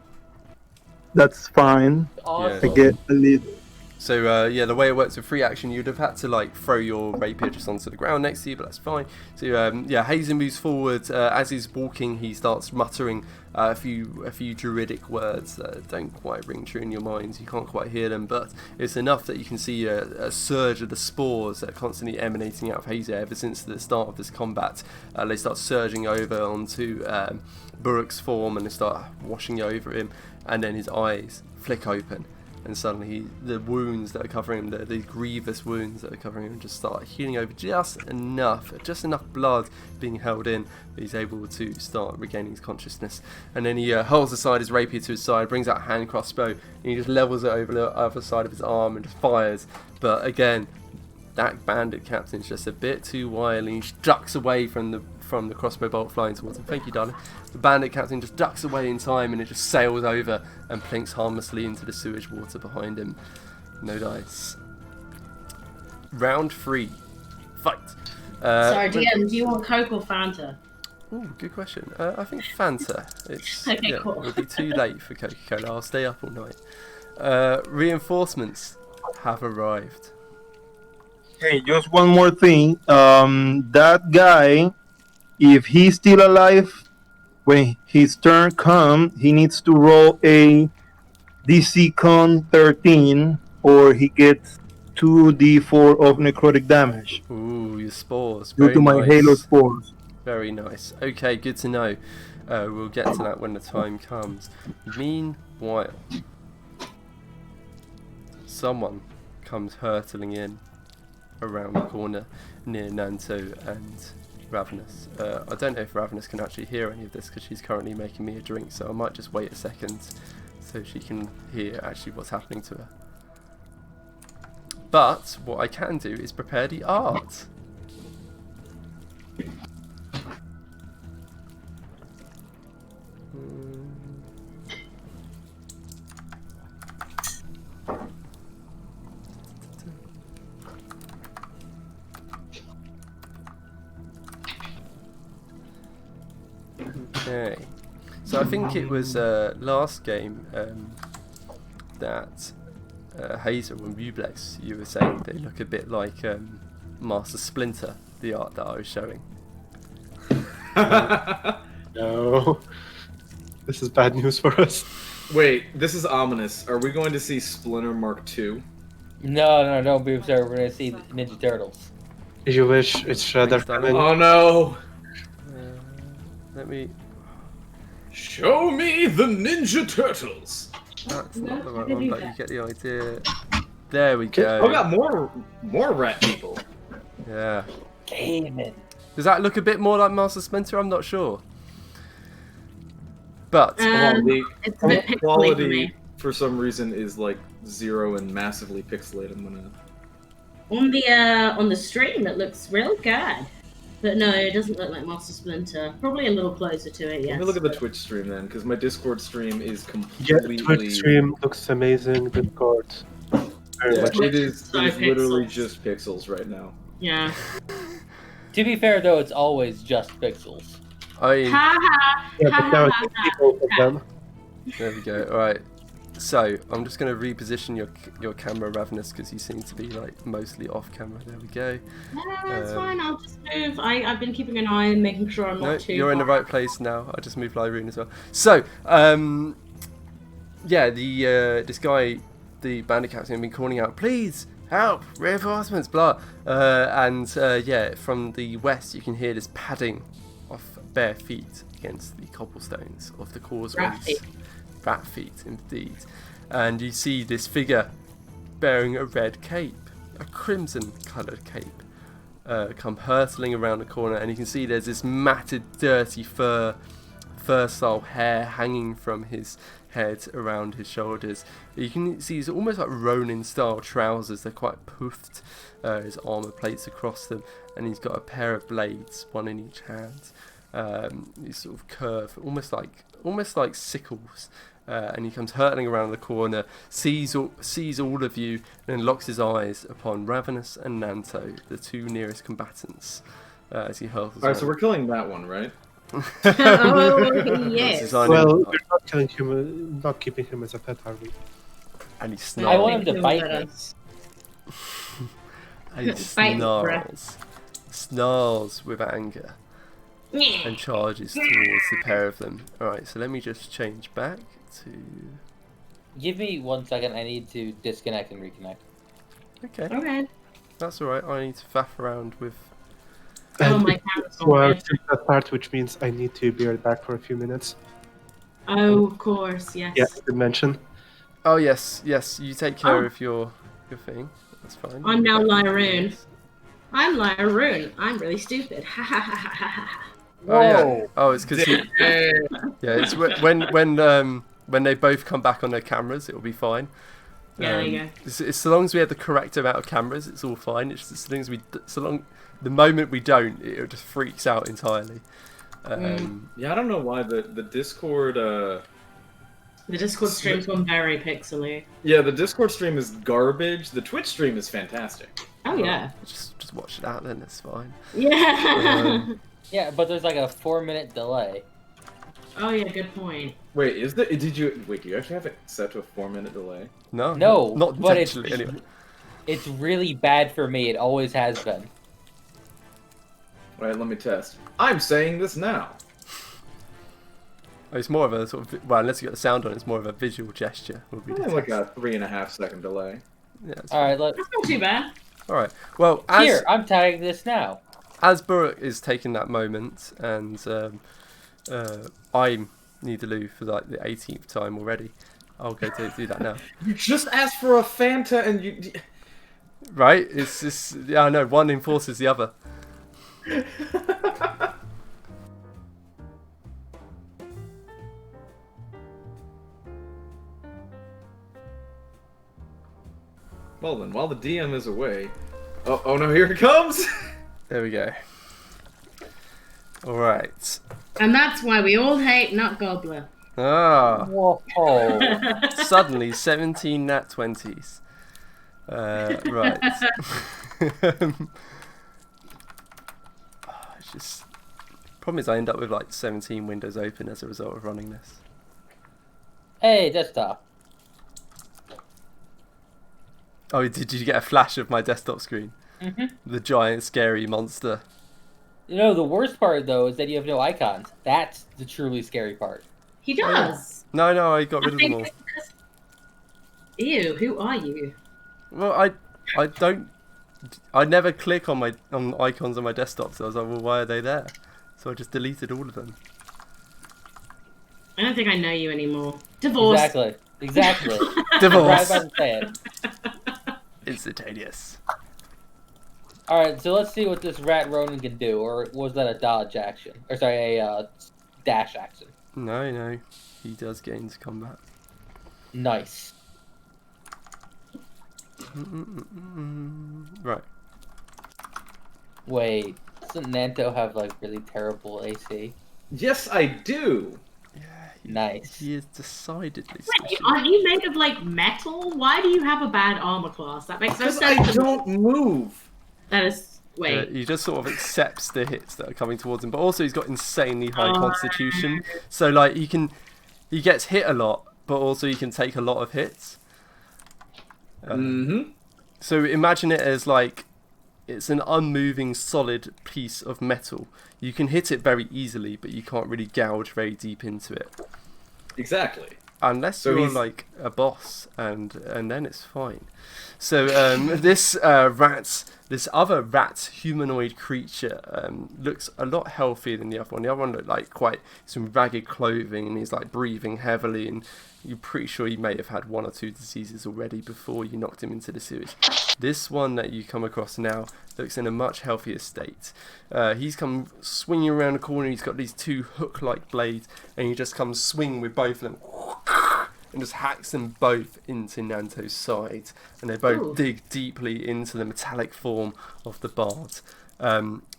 that's fine. Awesome. I get a lead. So yeah, the way it works with free action, you'd have had to like throw your rapier just onto the ground next to you, but that's fine. So yeah, Hazen moves forward. As he's walking, he starts muttering a few druidic words that don't quite ring true in your minds. You can't quite hear them, but it's enough that you can see a surge of the spores that are constantly emanating out of Hazer ever since the start of this combat. They start surging over onto Buruk's form and they start washing over him, and then his eyes flick open. And suddenly the wounds that are covering him, the grievous wounds that are covering him, just start healing over just enough blood being held in that he's able to start regaining his consciousness. And then he hurls aside his rapier to his side, brings out a hand crossbow, and he just levels it over the other side of his arm and just fires. But again, that bandit captain's just a bit too wily. He ducks away from the crossbow bolt flying towards him. Thank you, darling. The bandit captain just ducks away in time and it just sails over and plinks harmlessly into the sewage water behind him. No dice. Round 3. Fight. Sorry, DM, do you want Coke or Fanta? Ooh, good question. I think Fanta. It's Okay, cool. It'll be too late for Coca-Cola. I'll stay up all night. Reinforcements have arrived. Hey, just one more thing. That guy If he's still alive, when his turn comes, he needs to roll a DC Con 13, or he gets 2d4 of necrotic damage Ooh, your spores. due Very to my Halo nice. spores. Very nice. Okay, good to know. We'll get to that when the time comes. Meanwhile, someone comes hurtling in around the corner near Nanto and Ravenous. I don't know if Ravenous can actually hear any of this because she's currently making me a drink, so I might just wait a second so she can hear actually what's happening to her. But what I can do is prepare the art. Okay, so I think it was last game that Hazel and Rublex, you were saying they look a bit like Master Splinter, the art that I was showing. No. This is bad news for us. Wait, this is ominous. Are we going to see Splinter Mark II? No, don't be absurd. We're gonna see Ninja Turtles. You wish it's Shredder Thanks, Danny. coming. Oh no! Let me... Show me the Ninja Turtles! That's No, not the I right didn't one, do but that. you get the idea. There we Oh, we go. got more rat people. Yeah. Damon. Does that look a bit more like Master Splinter? I'm not sure. But The It's a bit pixely for quality, me. for some reason, is like 0 and massively pixelated. I'm gonna... On the stream, it looks real good. But no, it doesn't look like Master Splinter. Probably a little closer to it, yes. Let me look at the Twitch stream then, because my Discord stream is Yeah, completely... the Twitch stream looks amazing. Discord. Very Yeah, much. it is So literally pixels. just pixels right now. Yeah. To be fair, though, it's always just pixels. I mean, Ha ha! Yeah, ha, but now ha, it's ha, people of ha. them. there we go. All right. So I'm just going to reposition your camera, Ravenous, because you seem to be like mostly off camera. There we go. No, it's Um, fine. I'll just move. I've been keeping an eye and making sure I'm No, not too. you're in the far. right place now. I just moved Lyroon as well. So, yeah, the this guy, the bandit captain, had been calling out, "Please help, reinforcements!" Blah, yeah, from the west you can hear this padding of bare feet against the cobblestones of the causeways. Rat feet. Rat feet, indeed. And you see this figure bearing a red cape, a crimson-coloured cape, come hurtling around the corner, and you can see there's this matted, dirty fur-style hair hanging from his head around his shoulders. You can see he's almost like Ronin-style trousers. They're quite puffed. His armor plates across them, and he's got a pair of blades, one in each hand. These sort of curve, almost like sickles. And he comes hurtling around the corner, sees all of you, and then locks his eyes upon Ravenous and Nanto, the two nearest combatants, as he hurtles. Alright, so we're killing that one, right? Oh That's yes. designing- Well, we're not killing him, not keeping him as a pet, are we? and he I snarls. want him to bite me. And he Bite me, snarls with anger, and charges towards the pair of them. Alright, so let me just change back to... Give me 1 second. I need to disconnect and reconnect. Okay, Okay. that's alright. I need to faff around with... Oh, And my camera's so I'll on. take that part, which means I need to be right back for a few minutes. Oh, of course, yes. Yeah, I did mention. Oh yes, you take care Oh. of your thing. That's fine. I'm now Back to Lyroon. yours. I'm Lyroon. I'm really stupid. Ha ha ha ha ha ha. Oh yeah. Whoa. Oh, it's because it's when they both come back on their cameras, it'll be fine. Yeah, there you go. It's so long as we have the correct amount of cameras, it's all fine. It's just the moment we don't, it just freaks out entirely. Yeah, I don't know why the Discord. The Discord stream's gone very pixely. Yeah, the Discord stream is garbage. The Twitch stream is fantastic. Oh yeah. Just watch it out then. It's fine. Yeah. Yeah, but there's like a 4-minute delay. Oh yeah, good point. Wait, do you actually have it set to a 4-minute delay? No, No, not but it's intentionally. Anyway. it's really bad for me. It always has been. Right, let me test. I'm saying this now. Oh, it's more of a sort of, well, unless you got the sound on, it's more of a visual gesture. Would be the Like test. a 3.5 second delay. Yeah, it's All right, That's not too bad. all right. Well, as here, I'm tagging this now. as Buruk is taking that moment, and I need to lose for like the 18th time already. I'll go to do that now. You just asked for a Fanta and you... Right? It's just, yeah, I know, one enforces the other. Well then, while the DM is away... Oh no, here it comes! There we go. Alright. And that's why we all hate Nut Gobbler. Ah, Whoa. suddenly 17 nat 20s. Right. It's just... Problem is I end up with like 17 windows open as a result of running this. Hey, desktop. Oh, did you get a flash of my desktop screen? Mm-hmm. The giant scary monster. You know, the worst part, though, is that you have no icons. That's the truly scary part. He does. No, I got rid of them all. Ew, who are you? Well, I never click on icons on my desktop, so I was like, well, why are they there? So I just deleted all of them. I don't think I know you anymore. Divorce. Exactly. Divorce. Right about to say it. Instantaneous. Alright, so let's see what this Rat Ronin can do. Or was that a dodge action? Or sorry, a dash action. No, he does get into combat. Nice. Right. Wait, doesn't Nanto have, like, really terrible AC? Yes, I do! Nice. He is decidedly Wait, squishy. aren't you made of like metal? Why do you have a bad armor class? That makes no Because sense. I don't move! That is wait. He just sort of accepts the hits that are coming towards him, but also he's got insanely high constitution. So like he gets hit a lot, but also he can take a lot of hits. So imagine it as like it's an unmoving, solid piece of metal. You can hit it very easily, but you can't really gouge very deep into it. Exactly. Unless So you're he's- like a boss, and then it's fine. So this other rat humanoid creature looks a lot healthier than the other one. The other one looked like quite some ragged clothing, and he's like breathing heavily, and you're pretty sure he may have had 1 or 2 diseases already before you knocked him into the sewage. This one that you come across now looks in a much healthier state. He's come swinging around the corner. He's got these 2 hook-like blades, and he just comes swinging with both of them and just hacks them both into Nanto's side, and they both Ooh. dig deeply into the metallic form of the bard.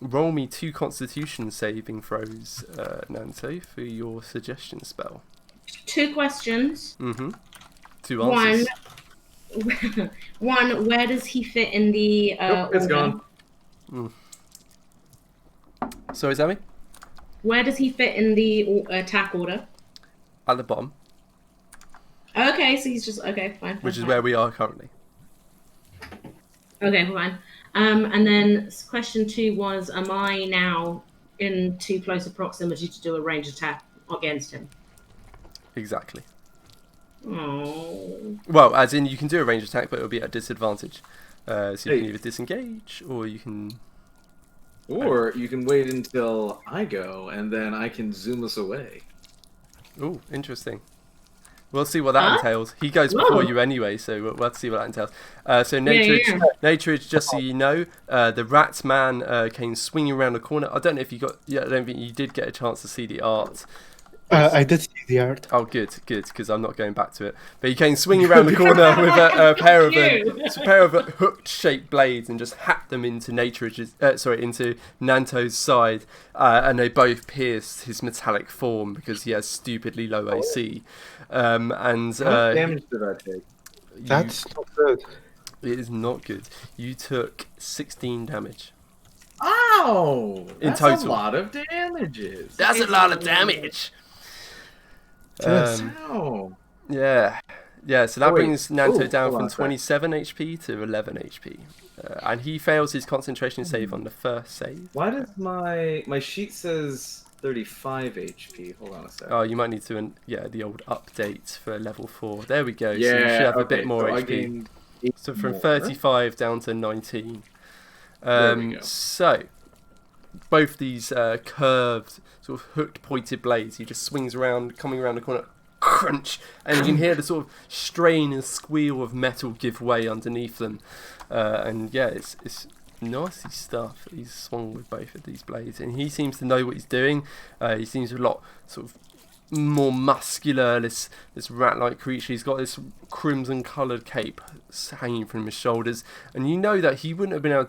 Roll me 2 Constitution saving throws, Nanto, for your suggestion spell. 2 questions. 2 answers. One, where does he fit in the Nope, it's order? gone. Sorry, Sammy? Where does he fit in the attack order? At the bottom, Okay, so he's just okay, fine. which is fine. where we are currently. Okay, fine. And then question 2 was, am I now in too close a proximity to do a range attack against him? Exactly. Oh. Well, as in you can do a range attack, but it'll be at a disadvantage. So you Hey. can either disengage, or you can... Or you can wait until I go, and then I can zoom us away. Ooh, interesting. We'll see what that Huh? entails. He goes before Whoa. you anyway, so we'll have to see what that entails. So yeah. Natrage, just so you know, the rat man came swinging around the corner. I don't know if you got... Yeah, I don't think you did get a chance to see the art. I did see the art. Oh, good, because I'm not going back to it. But he came swinging around the corner with a pair of hooked-shaped blades and just hacked them into into Nanto's side, and they both pierced his metallic form because he has stupidly low AC. How much damage did I take? That's not good. It is not good. You took 16 damage. Ow! That's total. a lot of damages. That's a lot of damage. Yes. Ow. Yeah, Yeah, so that Oh, wait. brings Nanto Ooh, down hold from on a sec. 27 HP to 11 HP. And he fails his concentration save on the first save. Why does my sheet says 35 HP? Hold on a sec. Oh, you might need to, the old update for level 4. There we go. yeah, so you should have a okay, bit more so I HP. gained 8 So from more. 35 down to 19. There we go. So, both these curved, sort of hooked, pointed blades, he just swings around, coming around the corner, crunch, and you can hear the sort of strain and squeal of metal give way underneath them. And yeah, it's nasty stuff. He's swung with both of these blades, and he seems to know what he's doing. He seems a lot sort of more muscular, this rat-like creature. He's got this crimson-coloured cape hanging from his shoulders, and you know that he wouldn't have been able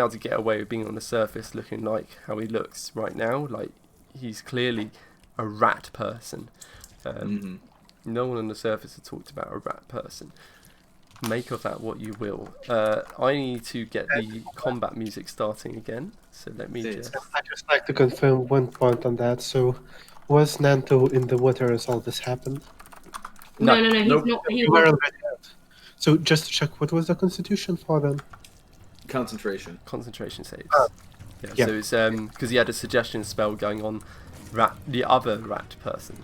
to get away with being on the surface looking like how he looks right now. Like, he's clearly a rat person. No one on the surface had talked about a rat person. Make of that what you will. I need to get the combat music starting again, so let me just... I'd just like to confirm one point on that. So, was Nanto in the water as all this happened? No, No, he's nope. not. He You were was already out. So, just to check, what was the constitution for then? Concentration. Concentration saves. yeah. So it's because he had a suggestion spell going on the other rat person.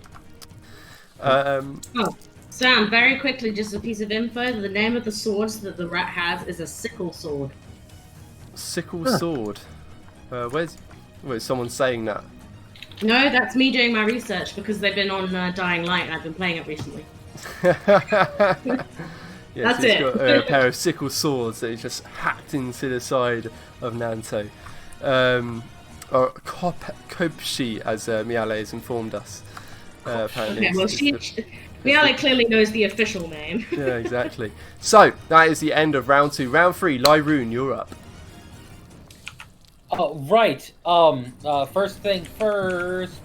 Sam, very quickly, just a piece of info. The name of the swords that the rat has is a sickle sword. Sickle sword. Where's someone saying that? No, that's me doing my research because they've been on Dying Light and I've been playing it recently. Yes, That's he's it. got a pair of sickle swords that he just hacked into the side of Nanto. Or Kopshi, as Miale has informed us. Apparently. Okay, well, Miale clearly knows the official name. Yeah, exactly. So, that is the end of round 2. Round 3, Lyroon, you're up. Right. First thing first.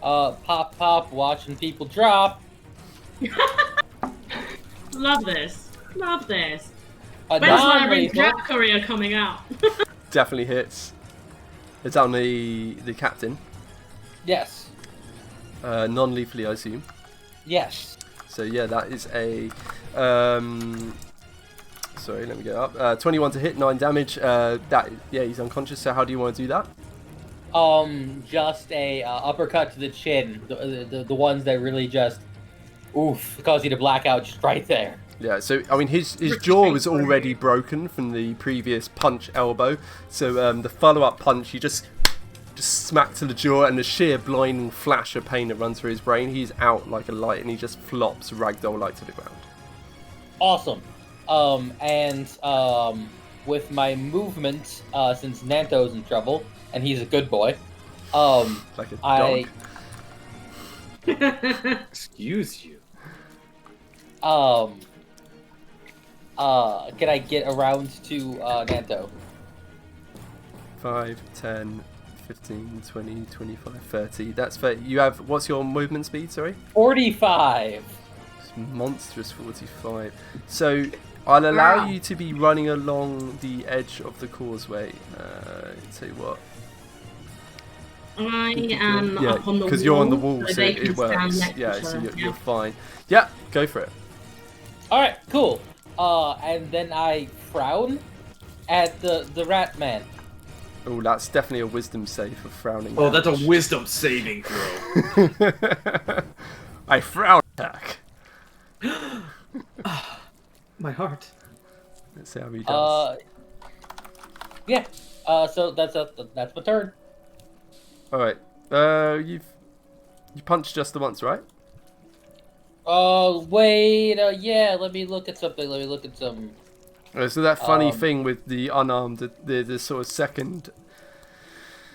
Pop, watching people drop. Love this. When's A my non-lethal. draft career coming out? Definitely hits. It's on the captain. Yes. Non-lethally, I assume. Yes. So yeah, that is a sorry, let me get up. 21 to hit, 9 damage. He's unconscious. So how do you want to do that? Just a uppercut to the chin. The ones that really just cause you to black out just right there. Yeah. So I mean, his jaw was already broken from the previous punch elbow. So the follow-up punch, he just smack to the jaw, and the sheer blinding flash of pain that runs through his brain, he's out like a light, and he just flops ragdoll-like to the ground. Awesome. With my movement, since Nanto's in trouble, and he's a good boy, Like a dog. Excuse you. Can I get around to Nanto? 5, 10, 15, 20, 25, 30. That's fair. You have, what's your movement speed, sorry? 45. It's monstrous 45. So I'll allow you to be running along the edge of the causeway. Tell you what. I am up on the wall. Because you're on the wall, so so they can it works. stand next to Yeah, each so other. you're fine. Yeah, go for it. Alright, cool. And then I frown at the rat man. Oh, that's definitely a wisdom save for frowning. Oh, that's damage. a wisdom saving throw. I frown attack. My heart. Let's see how he does. Yeah. So that's my turn. All right. You punched just the once, right? Wait. Yeah. Let me look at something. So that funny thing with the unarmed, the sort of second.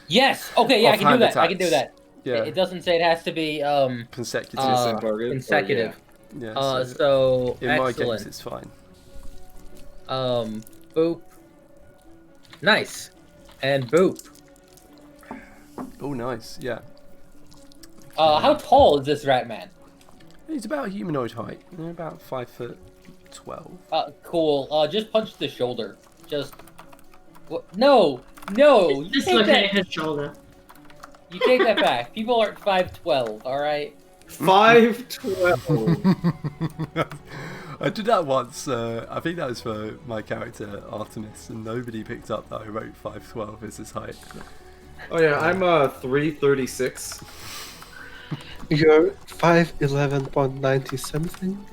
Yes. Okay. Yeah, I can do offhand that. I can do attacks. that. Yeah. It doesn't say it has to be Consecutive. consecutive. Yeah. So in my excellent. case, it's fine. Boop. Nice. And boop. Oh, nice. Yeah. How tall is this rat man? He's about humanoid height. About 5'12". Cool. Just punch the shoulder. Just. What? No. You Just take look that. at his shoulder. You take that back. People aren't 5'12". All right. 512. I did that once. I think that was for my character Artemis, and nobody picked up that I wrote 5'12" as his height. Oh yeah, I'm 336. You're 5'11.90 something.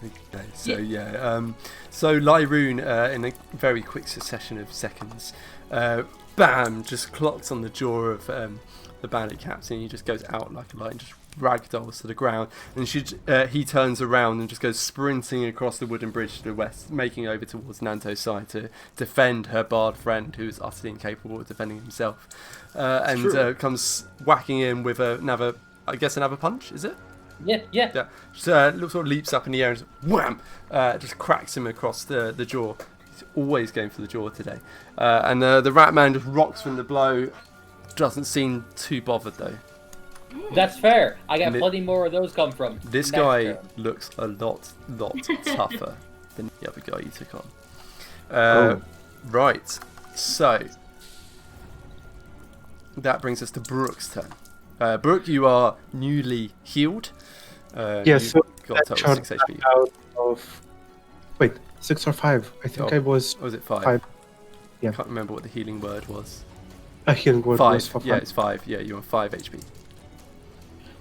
Okay, so so Lyroon, in a very quick succession of seconds, bam, just clocks on the jaw of the bandit captain. He just goes out like a light and just ragdolls to the ground, and he turns around and just goes sprinting across the wooden bridge to the west, making over towards Nanto's side to defend her bard friend, who is utterly incapable of defending himself, and comes whacking in with another punch, is it? Yeah. Just, sort of leaps up in the air and just wham! Just cracks him across the jaw. He's always going for the jaw today, and the rat man just rocks from the blow. Doesn't seem too bothered though. That's fair. I got plenty more where those come from. This guy looks a lot tougher than the other guy you took on. Right, so that brings us to Brooke's turn. Brooke, you are newly healed. So got a total of 6 HP. Out of... Wait, 6 or 5? I think I was... Was it 5? 5. Yeah. I can't remember what the healing word was. A healing word 5. was for 5. Yeah, it's 5. Yeah, you're on 5 HP.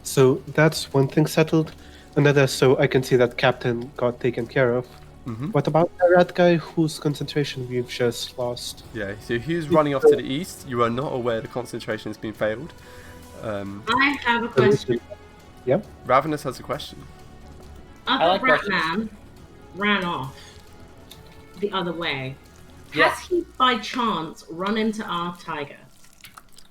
So that's one thing settled. Another, so I can see that Captain got taken care of. Mm-hmm. What about the rat guy whose concentration we've just lost? Yeah, so he's running off to the east. You are not aware the concentration has been failed. I have a question. Yep. Ravenous has a question. Other rat man ran off the other way. Has he by chance run into our tiger?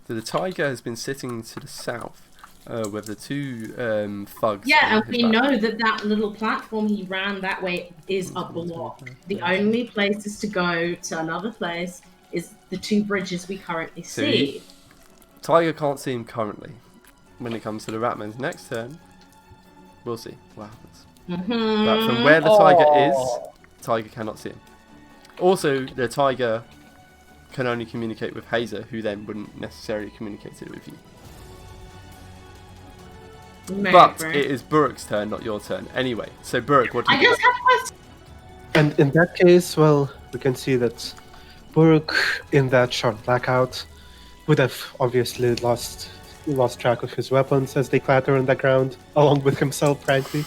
So the tiger has been sitting to the south with the two thugs. Yeah, and we know that little platform he ran that way is a block. The only places to go to another place is the 2 bridges we currently see. Tiger can't see him currently. When it comes to the Ratman's next turn, we'll see what happens. Mm-hmm. But from where the tiger is, Tiger cannot see him. Also, the tiger can only communicate with Hazer, who then wouldn't necessarily communicate it with you. But it is Buruk's turn, not your turn. Anyway, so Buruk, what do you I just have a question. And in that case, well, we can see that Buruk, in that short blackout, would have obviously lost track of his weapons as they clatter on the ground, along with himself, frankly.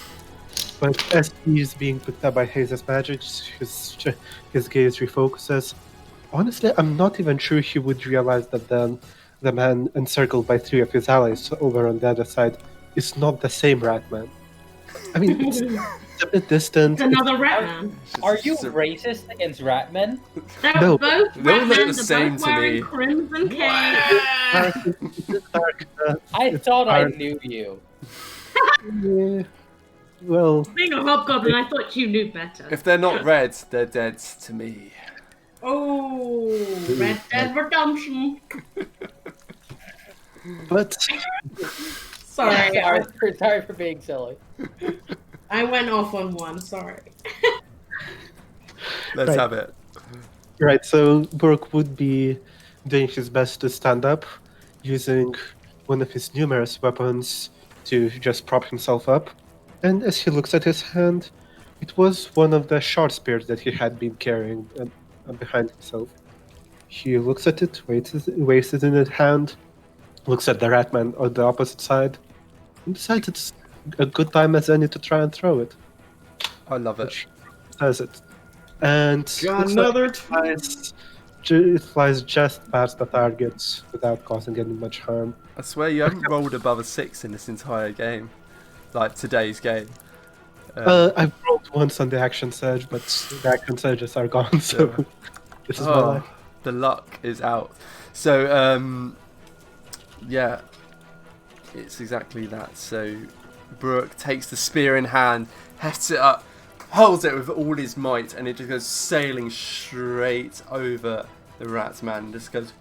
But as he's being picked up by Hazer's magic, his gaze refocuses. Honestly, I'm not even sure he would realize that the man encircled by 3 of his allies over on the other side is not the same rat man. I mean, it's a bit distant. It's another rat man. Are you racist against rat men? They're No. both They rat all look men. the They're same both to wearing me. crimson cape. I thought I knew you. Yeah, well, Being a hobgoblin, I thought you knew better. If they're not red, they're dead to me. Oh, Red Dead Redemption. but Sorry, Sorry for being silly. I went off on one. Sorry. Let's Right. have it. right, so Burke would be doing his best to stand up, using one of his numerous weapons to just prop himself up. And as he looks at his hand, it was one of the short spears that he had been carrying behind himself. He looks at it, weighs it in his hand, looks at the ratman on the opposite side, and decides it's a good time as any to try and throw it. I love it. Which does it. And Got looks like another it flies just past the targets without causing any much harm. I swear you haven't rolled above a 6 in this entire game. Like today's game. I've rolled once on the action surge, but the action surges are gone, so this is my life. The luck is out. So, yeah, it's exactly that. So, Brooke takes the spear in hand, hefts it up, holds it with all his might, and it just goes sailing straight over the rat man. Just goes.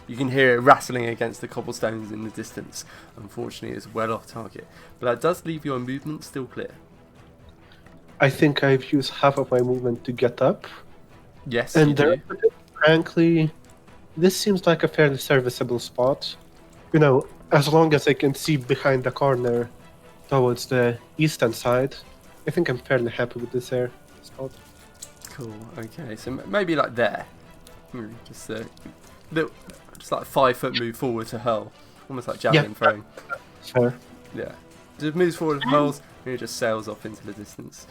You can hear it rattling against the cobblestones in the distance. Unfortunately, it's well off target, but that does leave your movement still clear. I think I've used half of my movement to get up, Yes, and you do. frankly, this seems like a fairly serviceable spot. as long as I can see behind the corner towards the eastern side, I think I'm fairly happy with this air spot. Cool. Okay, so maybe like there. Just little, just like 5 foot move forward to hurl, almost like javelin throwing. Sure. Yeah. Just moves forward and hurls, and it just sails off into the distance.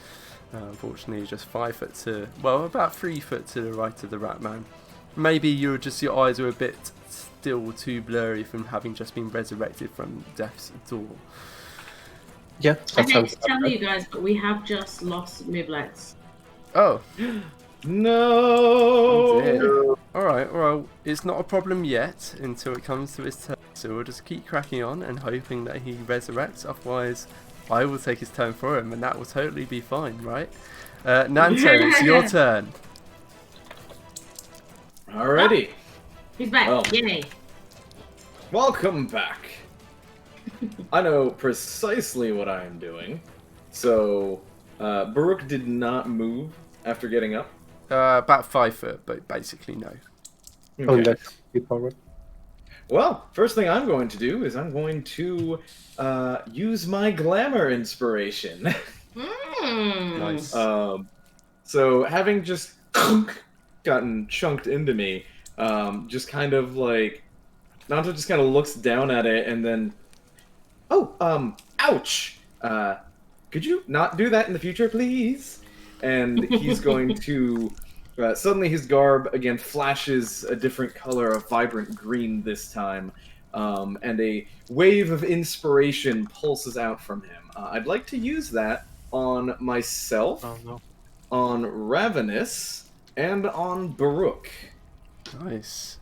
Unfortunately, just 5 foot to, well, about 3 foot to the right of the rat man. Maybe your eyes are a bit still too blurry from having just been resurrected from death's door. Yeah, I that hate sounds to tell you guys, but we have just lost Mublex. Oh. No. Dear. Alright, well, it's not a problem yet until it comes to his turn. So we'll just keep cracking on and hoping that he resurrects. Otherwise, I will take his turn for him, and that will totally be fine, right? Nanto, it's your turn. Alrighty. He's back. Oh. Yay. Welcome back. I know precisely what I am doing. So, Baruch did not move after getting up. About 5 foot, but basically no. Oh, Okay. that's good forward. Well, first thing I'm going to do is I'm going to use my glamour inspiration. Nice. So having just gotten chunked into me, just kind of like Nanto just kind of looks down at it and then, ouch! Could you not do that in the future, please? And he's going to. Suddenly his garb again flashes a different color, a vibrant green this time, and a wave of inspiration pulses out from him. I'd like to use that on myself, Oh no. on Ravenous, and on Baruch. Nice.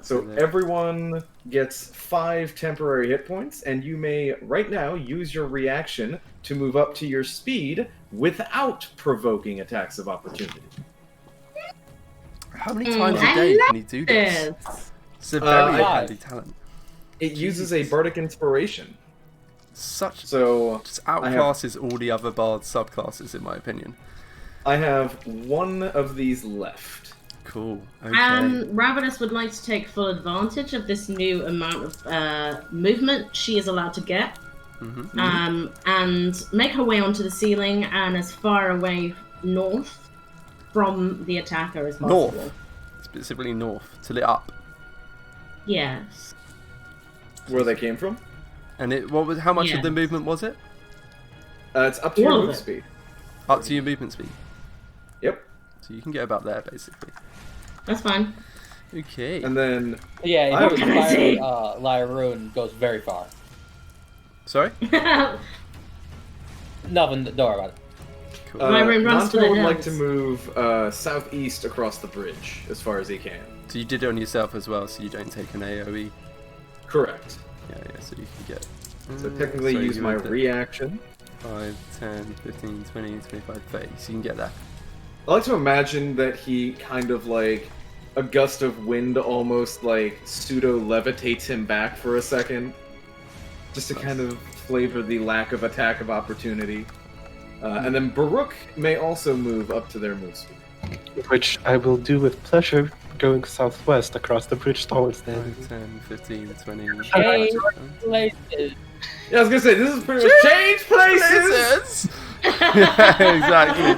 So everyone gets 5 temporary hit points, and you may right now use your reaction to move up to your speed without provoking attacks of opportunity. How many times a day can he do this? It's a very handy talent. It uses a bardic inspiration. Just So outclasses all the other bard subclasses, in my opinion. I have 1 of these left. Cool. Okay. Ravenous would like to take full advantage of this new amount of movement she is allowed to get, and make her way onto the ceiling and as far away north from the attacker as possible. North. Specifically north. To lit up. Yes. Where they came from? And how much Yeah. of the movement was it? It's up to All your of move it. speed. Up to your movement speed. Yep. So you can get about there, basically. That's fine. Okay. And then Yeah, I if it can I say? was Lyra goes very far. Sorry? Nothing, don't worry about it. Cool. My room runs Nanto to the would like hills. to move southeast across the bridge as far as he can. So you did it on yourself as well, so you don't take an AoE. Correct. Yeah, so you can get... So technically so use you my would- reaction. 5, 10, 15, 20, 25, 30. So you can get that. I like to imagine that he kind of like a gust of wind almost like pseudo levitates him back for a second, just to kind of flavor the lack of attack of opportunity. And then Baruch may also move up to their move speed. Which I will do with pleasure, going southwest across the bridge towards them. 5, 10, 15, 20... Change places. Yeah, I was gonna say this is pretty much change places. Yeah, exactly.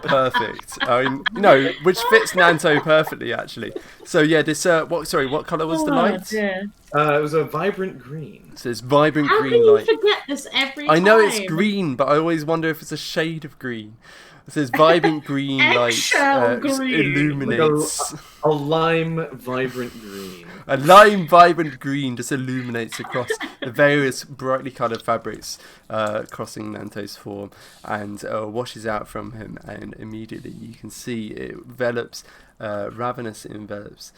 Perfect. I mean, which fits Nanto perfectly, actually. So yeah, this what colour was the light? Dear. It was a vibrant green. So it's vibrant How can green you light. forget this every time? I know it's green, but I always wonder if it's a shade of green. It says vibrant green light Eggshell green. illuminates. A lime vibrant green. A lime vibrant green just illuminates across the various brightly coloured fabrics crossing Nanto's form and washes out from him, and immediately you can see it envelops, Ravenous envelops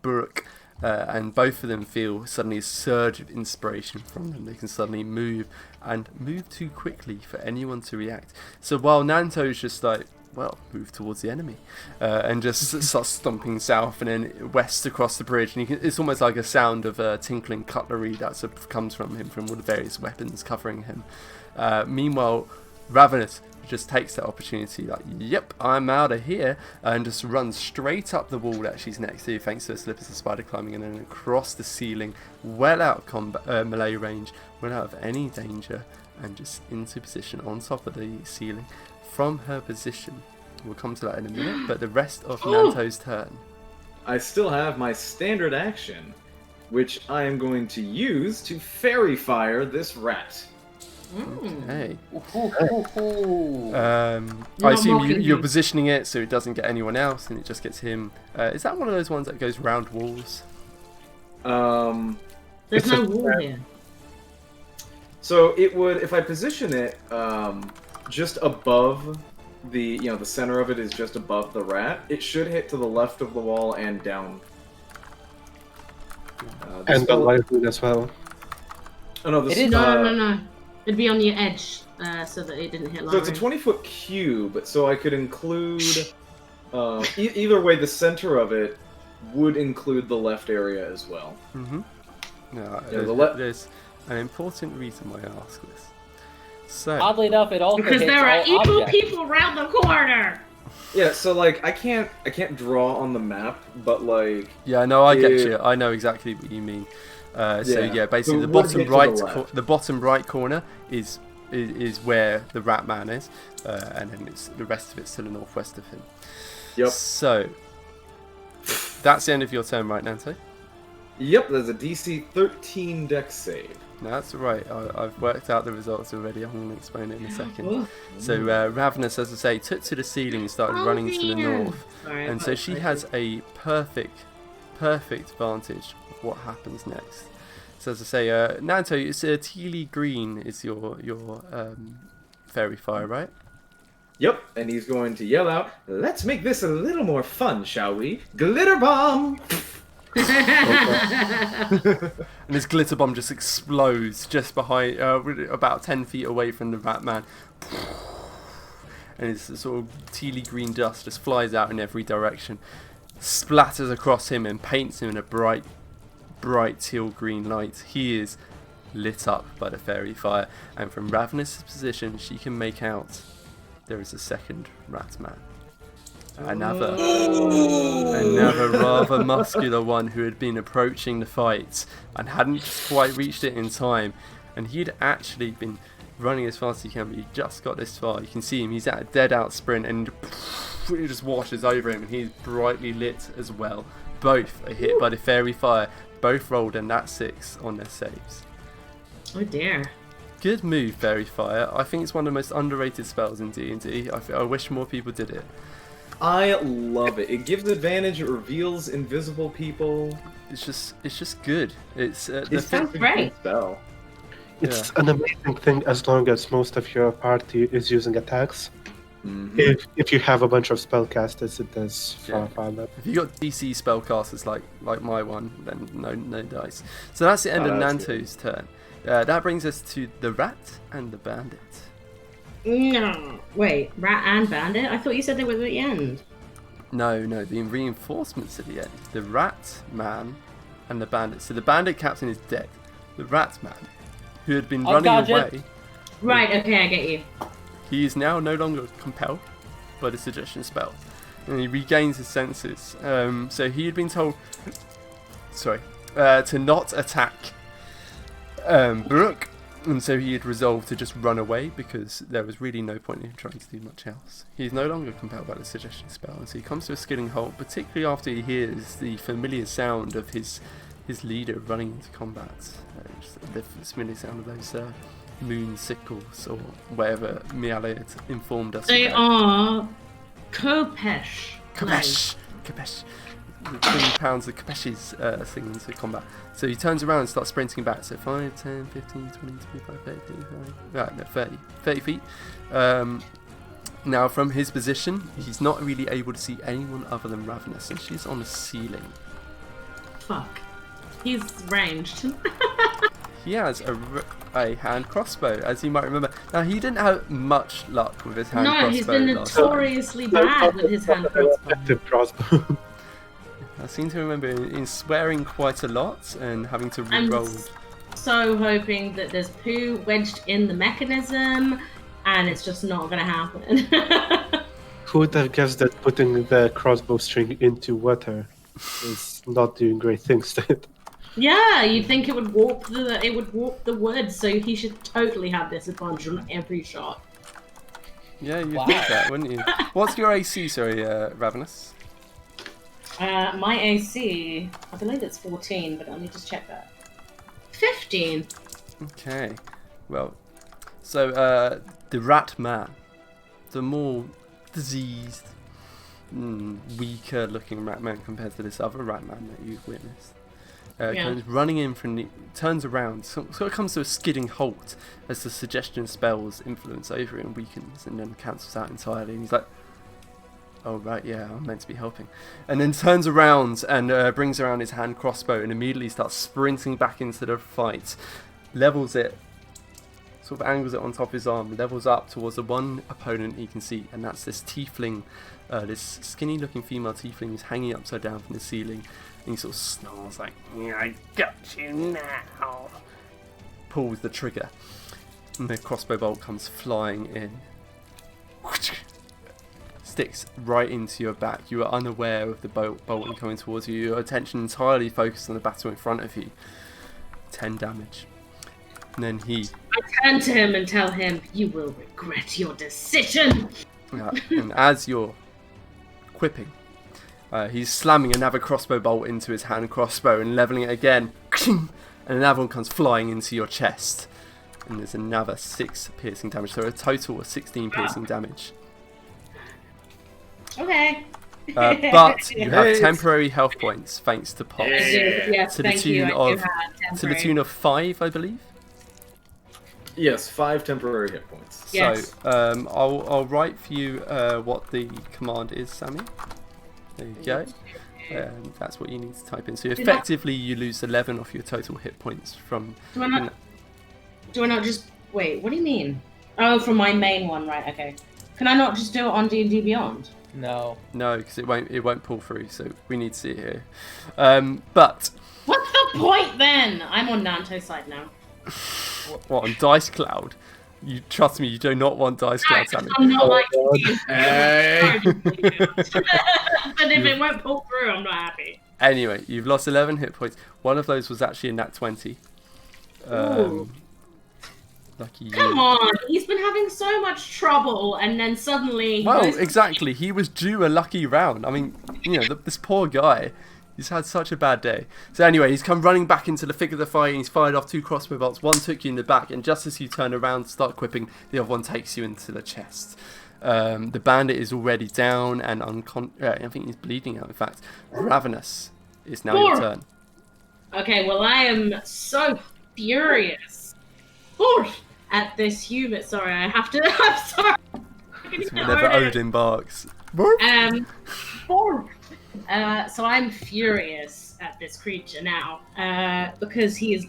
Baruch, and both of them feel suddenly a surge of inspiration from them. They can suddenly move too quickly for anyone to react. So while Nanto's just like, move towards the enemy, and just starts stomping south and then west across the bridge, and it's almost like a sound of tinkling cutlery that comes from him, from all the various weapons covering him. Meanwhile, Ravenous just takes that opportunity, like, yep, I'm out of here, and just runs straight up the wall that she's next to, thanks to her slippers of spider climbing, and then across the ceiling, well out of combat, melee range, well out of any danger, and just into position on top of the ceiling. From her position, we'll come to that in a minute, but the rest of Nanto's turn. I still have my standard action, which I am going to use to fairy fire this rat. Okay. Not I assume mocking you're him. positioning it so it doesn't get anyone else and it just gets him. Is that one of those ones that goes round walls? There's It's no a- wall here. So it would, if I position it just above the, the center of it is just above the rat, it should hit to the left of the wall and down. And the livelihood as well. Oh no, this It is- No. It'd be on your edge, so that it didn't hit So it's a Lauren. 20-foot cube, so I could include. Either way, the center of it would include the left area as well. Mm-hmm. No, Yeah, there's an important reason why I ask this. So, Oddly enough, it also Because hits there are all evil objects. people around the corner. Yeah, so like I can't draw on the map, but like yeah, no, I get Yeah. you. I know exactly what you mean. So Yeah. yeah, basically So the would bottom hit to right, the left. the bottom right corner is where the rat man is, and then the rest of it's to the northwest of him. Yep. So that's the end of your turn, right, Nanto? Yep, there's a DC 13 dex save. No, that's right. I've worked out the results already. I'm going to explain it in a second. Oh, So Ravenous, as I say, took to the ceiling and started running to the dear. north. Sorry, And so she has a perfect vantage of what happens next. So as I say, Nanto, it's a tealy green is your fairy fire, right? Yep, and he's going to yell out, "Let's make this a little more fun, shall we? Glitter bomb!" And this glitter bomb just explodes just behind, about 10 feet away from the rat man. And it's sort of tealy green dust just flies out in every direction, splatters across him and paints him in a bright teal green light. He is lit up by the fairy fire, and from Ravenous' position she can make out there is a second rat man. Another rather muscular one who had been approaching the fight and hadn't quite reached it in time, and he'd actually been running as fast as he can, but he just got this far. You can see him, he's at a dead out sprint, and it just washes over him, and he's brightly lit as well. Both are hit by the fairy fire. Both rolled a nat 6 on their saves. Oh dear. Good move, fairy fire. I think it's one of the most underrated spells in D&D. I wish more people did it. I love it. It gives advantage. It reveals invisible people. It's just good. It's It sounds great. Spell. It's an amazing thing as long as most of your party is using attacks. Mhm. If you have a bunch of spellcasters, it does Yeah. far better. If you got DC spellcasters like my one, then no dice. So that's the end of That's Nanto's turn. That brings us to the rat and the bandit. No. Wait, rat and bandit? I thought you said they were at the end. No, the reinforcements at the end. The rat man and the bandit. So the bandit captain is dead. The rat man, who had been I'll running dodge it. away, Right, okay, I get you. he is now no longer compelled by the suggestion spell, and he regains his senses. So he had been told, to not attack Brooke, and so he had resolved to just run away because there was really no point in him trying to do much else. He is no longer compelled by the suggestion spell, and so he comes to a skidding halt, particularly after he hears the familiar sound of his leader running into combat. The familiar sound of those moon sickles, or whatever Miale had informed us They about. are Kopesh. Kapesh! Kapesh! The 20 pounds of Kapesh's singing into combat. So he turns around and starts sprinting back. So 5, 10, 15, 20, 25, 30, 35. Right, no, 30 feet. Now, from his position, he's not really able to see anyone other than Ravenous, and she's on the ceiling. Fuck. He's ranged. He has a hand crossbow, as you might remember. Now, he didn't have much luck with his hand No, crossbow he's been last time. notoriously bad with his hand crossbow. Effective crossbow. I seem to remember in swearing quite a lot and having to I'm re-roll. so hoping that there's poo wedged in the mechanism and it's just not going to happen. Who would have guessed that putting the crossbow string into water is not doing great things to it? Yeah, you'd think it would warp the wood, so he should totally have disadvantage on every shot. Yeah, you'd think that, wouldn't you? What's your AC, sorry, Ravenous? My AC, I believe it's 14, but let me just check that. 15. Okay. Well, so the rat man, the more diseased, weaker looking rat man compared to this other rat man that you've witnessed, comes running in from the, turns around, sort of comes to a skidding halt as the suggestion spell's influence over it and weakens, and then cancels out entirely. And he's like, "Oh right, yeah, I'm meant to be helping," and then turns around and brings around his hand crossbow and immediately starts sprinting back into the fight, levels it, sort of angles it on top of his arm, levels up towards the one opponent he can see, and that's this tiefling, this skinny looking female tiefling who's hanging upside down from the ceiling, and he sort of snarls like, "I got you now," pulls the trigger, and the crossbow bolt comes flying in, sticks right into your back. You are unaware of the bolt coming towards you, your attention entirely focused on the battle in front of you. 10 damage. And then I turn to him and tell him, "You will regret your decision." And as you're quipping, he's slamming another crossbow bolt into his hand crossbow and leveling it again. And another one comes flying into your chest. And there's another 6 piercing damage. So a total of 16 piercing damage. Okay. But you have temporary health points thanks to Pops. Yes, To the thank you. tune I of do have to the tune of 5, I believe. Yes, 5 temporary hit points. Yes. So I'll write for you what the command is, Sammy. There you go. That's what you need to type in. So effectively, you lose 11 off your total hit points from. Do I not just wait? What do you mean? Oh, from my main one, right? Okay. Can I not just do it on D&D Beyond? No. No, because it won't pull through. So we need to see it here. But What's the point then? I'm on Nanto's side now. what on Dice Cloud? You trust me, you do not want Dice Cloud, Sammy. I'm not like Hey. But if it won't pull through, I'm not happy. Anyway, you've lost 11 hit points. One of those was actually a nat 20. Ooh. Lucky you. Come on, he's been having so much trouble, and then suddenly. he Well, goes- exactly. He was due a lucky round. I mean, you know, this poor guy. He's had such a bad day. So anyway, he's come running back into the thick of the fight, and he's fired off 2 crossbow bolts. One took you in the back, and just as you turn around to start quipping, the other one takes you into the chest. The bandit is already down and I think he's bleeding out, in fact. Ravenous, it's now your turn. Okay, well, I am so furious at this human. Sorry, I have to. I'm sorry. It's whenever Odin barks. So I'm furious at this creature now because he's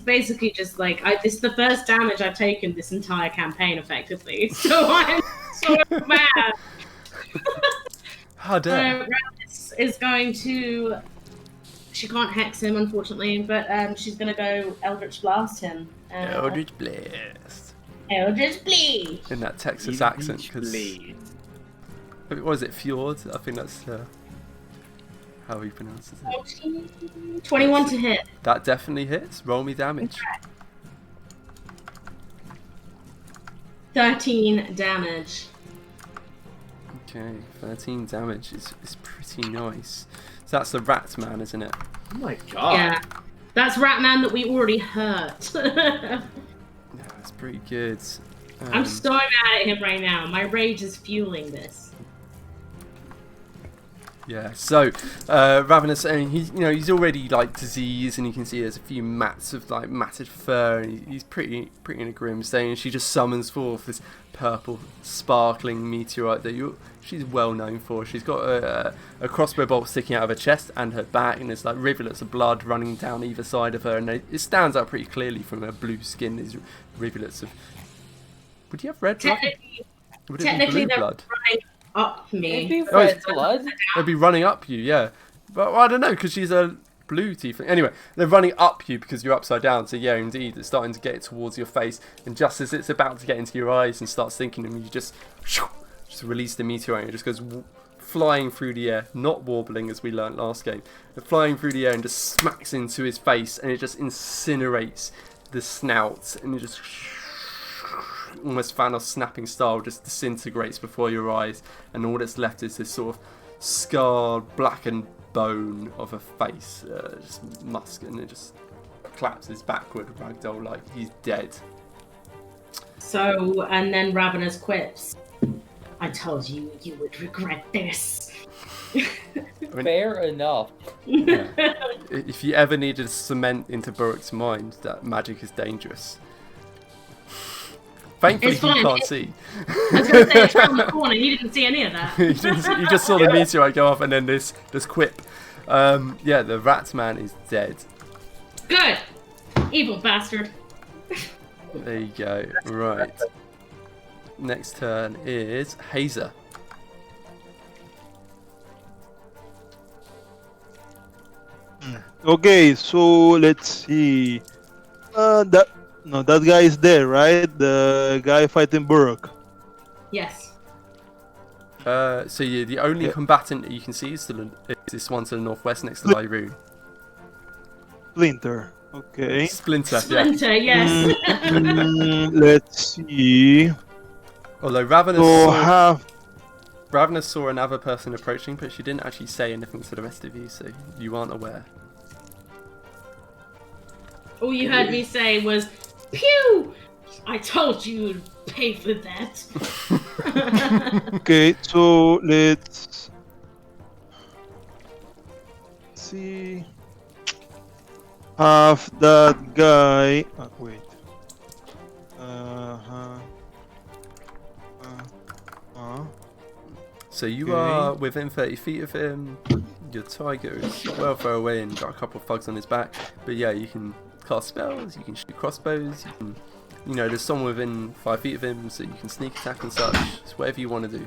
basically just like this is the first damage I've taken this entire campaign effectively. So I'm so mad. How dare! Rabbit is going to. She can't hex him, unfortunately, but she's gonna go Eldritch Blast him. Eldritch Blast. Eldritch Blast. In that Texas accent, because what is it, Fjord? I think that's how he pronounces it. 21 to hit. That definitely hits. Roll me damage. 13 damage. Okay, 13 damage is pretty nice. So that's the rat man, isn't it? Oh my god. Yeah. That's Ratman that we already hurt. Yeah, that's pretty good. I'm so mad at him right now. My rage is fueling this. Yeah, so Ravenous, and he's already like diseased, and you can see there's a few mats of like matted fur, and he's pretty in a grim state. And she just summons forth this purple, sparkling meteorite that she's well known for. She's got a crossbow bolt sticking out of her chest and her back, and there's like rivulets of blood running down either side of her, and it stands out pretty clearly from her blue skin. These rivulets of. Would you have red blood? Would it be blue they're blood? running up me. It'd be red blood. They'd be running up you, yeah. But I don't know, because she's a blue tiefling. Anyway, they're running up you because you're upside down. So yeah, indeed, it's starting to get towards your face. And just as it's about to get into your eyes and starts thinking, and you just release the meteorite. And it just goes flying through the air, not warbling as we learnt last game, but flying through the air and just smacks into his face, and it just incinerates the snout, and it just almost Thanos snapping style just disintegrates before your eyes, and all that's left is this sort of scarred, blackened bone of a face, just musk, and it just collapses backward, ragdoll like he's dead. So, and then Ravenous quips, I told you you would regret this. Fair enough. Yeah. If you ever needed to cement into Burrock's mind that magic is dangerous. Thankfully, It's you fine. can't see. I was going to say it's around the corner. You didn't see any of that. You just saw the meteorite go off, and then this quip. Yeah, the rat man is dead. Good. Evil bastard. There you go. Right. Next turn is Hazer. Okay, so let's see. That guy is there, right? The guy fighting Burrock. Yes. So yeah, the only combatant that you can see is this one to the northwest next to Lyroon. Splinter. Okay. Splinter, yeah. Splinter, yes. Let's see. Although Ravenous saw another person approaching, but she didn't actually say anything to the rest of you, so you aren't aware. All you heard me say was, pew! I told you you'd pay for that. Okay, so let's see. Have that guy. Wait. So you Okay. are within 30 feet of him. Your tiger is well far away and got a couple of thugs on his back. But yeah, you can cast spells, you can shoot crossbows, you can, there's someone within 5 feet of him, so you can sneak attack and such. It's whatever you want to do.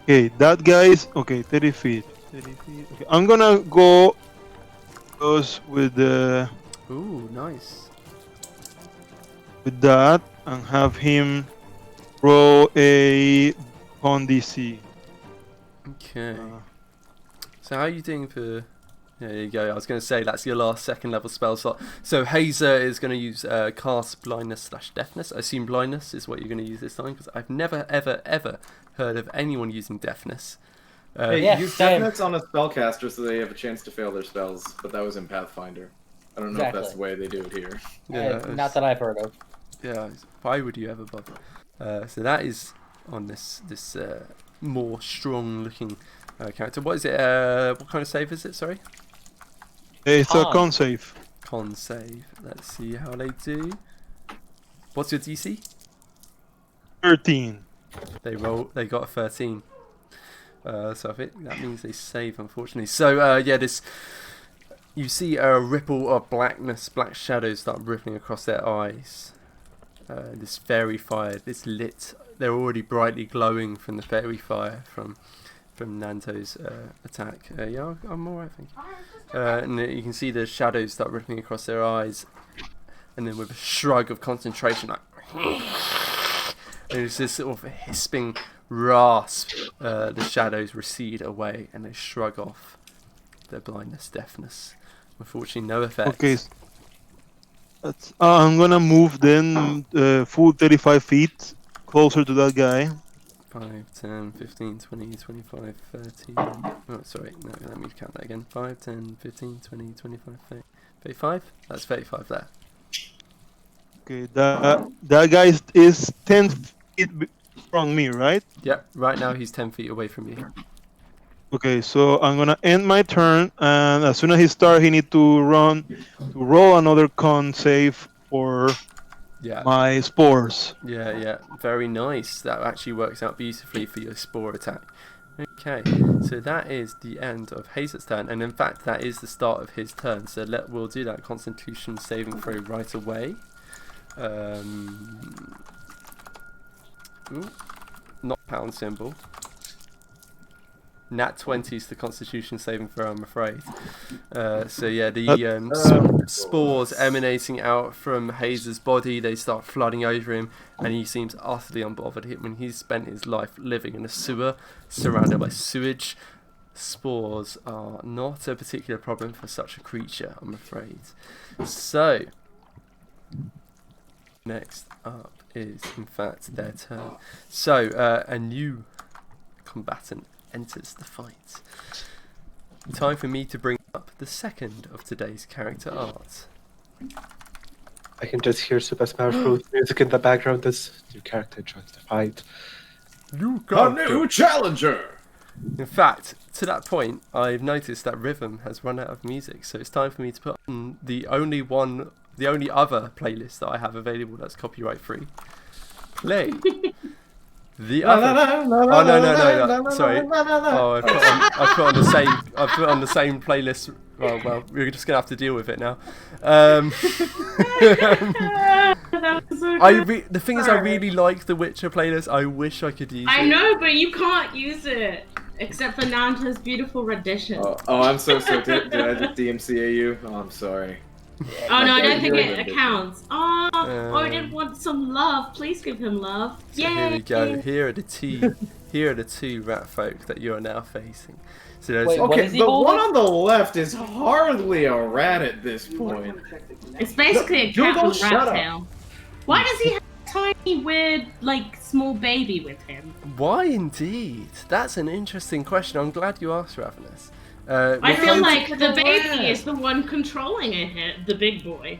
Okay, that guy is 30 feet. 30 feet. Okay, I'm gonna go close with Ooh, nice. with that and have him roll a con DC. Okay. So how are you doing for... Yeah, there you go. I was going to say that's your last second level spell slot. So Hazer is going to use cast blindness / deafness. I assume blindness is what you're going to use this time, because I've never ever heard of anyone using deafness. Yeah, Use same. deafness on a spellcaster so they have a chance to fail their spells, but that was in Pathfinder. I don't know if that's the way they do it here. Yeah, Not that I've heard of. Yeah, why would you ever bother? So that is on this more strong looking character. What is it? What kind of save is it? Sorry. It's a Con. con save. Con save. Let's see how they do. What's your DC? 13. They got a 13. So I think that means they save, unfortunately. So yeah, you see a ripple of blackness, black shadows start rippling across their eyes. This fairy fire, this lit. They're already brightly glowing from the fairy fire from Nanto's attack. Yeah, I'm alright, thank you. And you can see the shadows start rippling across their eyes, and then with a shrug of concentration, like, and it's this sort of hisping rasp. The shadows recede away, and they shrug off their blindness, deafness. Unfortunately, no effect. Okay. I'm gonna move then full 35 feet closer to that guy. 5, 10, 15, 20, 25, 30. Oh, sorry, no, let me count that again. 5, 10, 15, 20, 25, 30. 35? That's 35 there. Okay, that guy is 10 feet from me, right? Yep, right now he's 10 feet away from you. Okay, so I'm gonna end my turn, and as soon as he starts, he need to roll another con save for Yeah. my spores. Yeah, very nice. That actually works out beautifully for your spore attack. Okay, so that is the end of Hazer's turn, and in fact that is the start of his turn. So we'll do that Constitution saving throw right away. Ooh, not pound symbol. Nat 20s to Constitution saving throw, I'm afraid. So yeah, the spores emanating out from Hayes' body, they start flooding over him, and he seems utterly unbothered. When he's spent his life living in a sewer, surrounded by sewage, spores are not a particular problem for such a creature, I'm afraid. So, next up is, in fact, their turn. So, a new combatant enters the fight. Time for me to bring up the second of today's character art. I can just hear Super Smash Bros. Music in the background as new character joins the fight. A new challenger! In fact, to that point, I've noticed that Rhythm has run out of music, so it's time for me to put on the only other playlist that I have available that's copyright free. Play. The other. Oh no! Sorry. Oh, I put on the same playlist. Well, we're just gonna have to deal with it now. The thing is, I really like the Witcher playlist. I wish I could use it. I know, but you can't use it. Except for Nanta's beautiful rendition. Oh, I'm so sorry. Did I just DMCA you? Oh, I'm sorry. Oh no, I don't think it accounts. Oh, I didn't want some love. Please give him love. So Yay! here we go. Here are the two rat folk that you are now facing. So there's Wait, Okay, the one on the left is hardly a rat at this point. It's basically a You're cat gonna with a shut rat tail. Why does he have a tiny, weird, like, small baby with him? Why indeed? That's an interesting question. I'm glad you asked, Ravenous. I feel like the baby is the one controlling it, the big boy.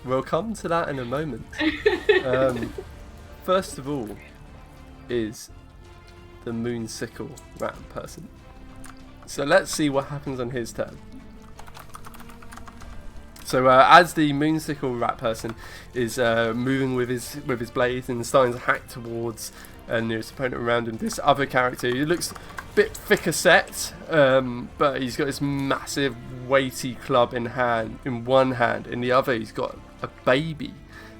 We'll come to that in a moment. First of all, is the Moonsicle rat person. So let's see what happens on his turn. So as the Moonsicle rat person is moving with his blades and starting to hack towards a nearest opponent around him, this other character, he looks a bit thicker set, but he's got this massive weighty club in one hand. In the other, he's got a baby,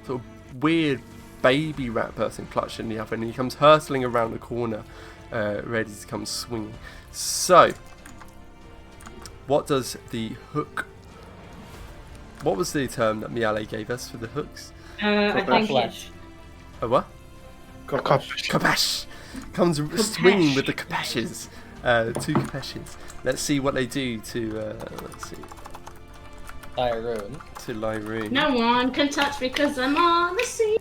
sort of weird baby rat person clutched in the other, and he comes hurtling around the corner, ready to come swinging. So, what does the hook? What was the term that Miale gave us for the hooks? I think it's... A what? Kapash! Comes swinging with the kapashes. 2 kapashes. Let's see what they do to, let's see. Lyroon. No one can touch me because I'm on the ceiling.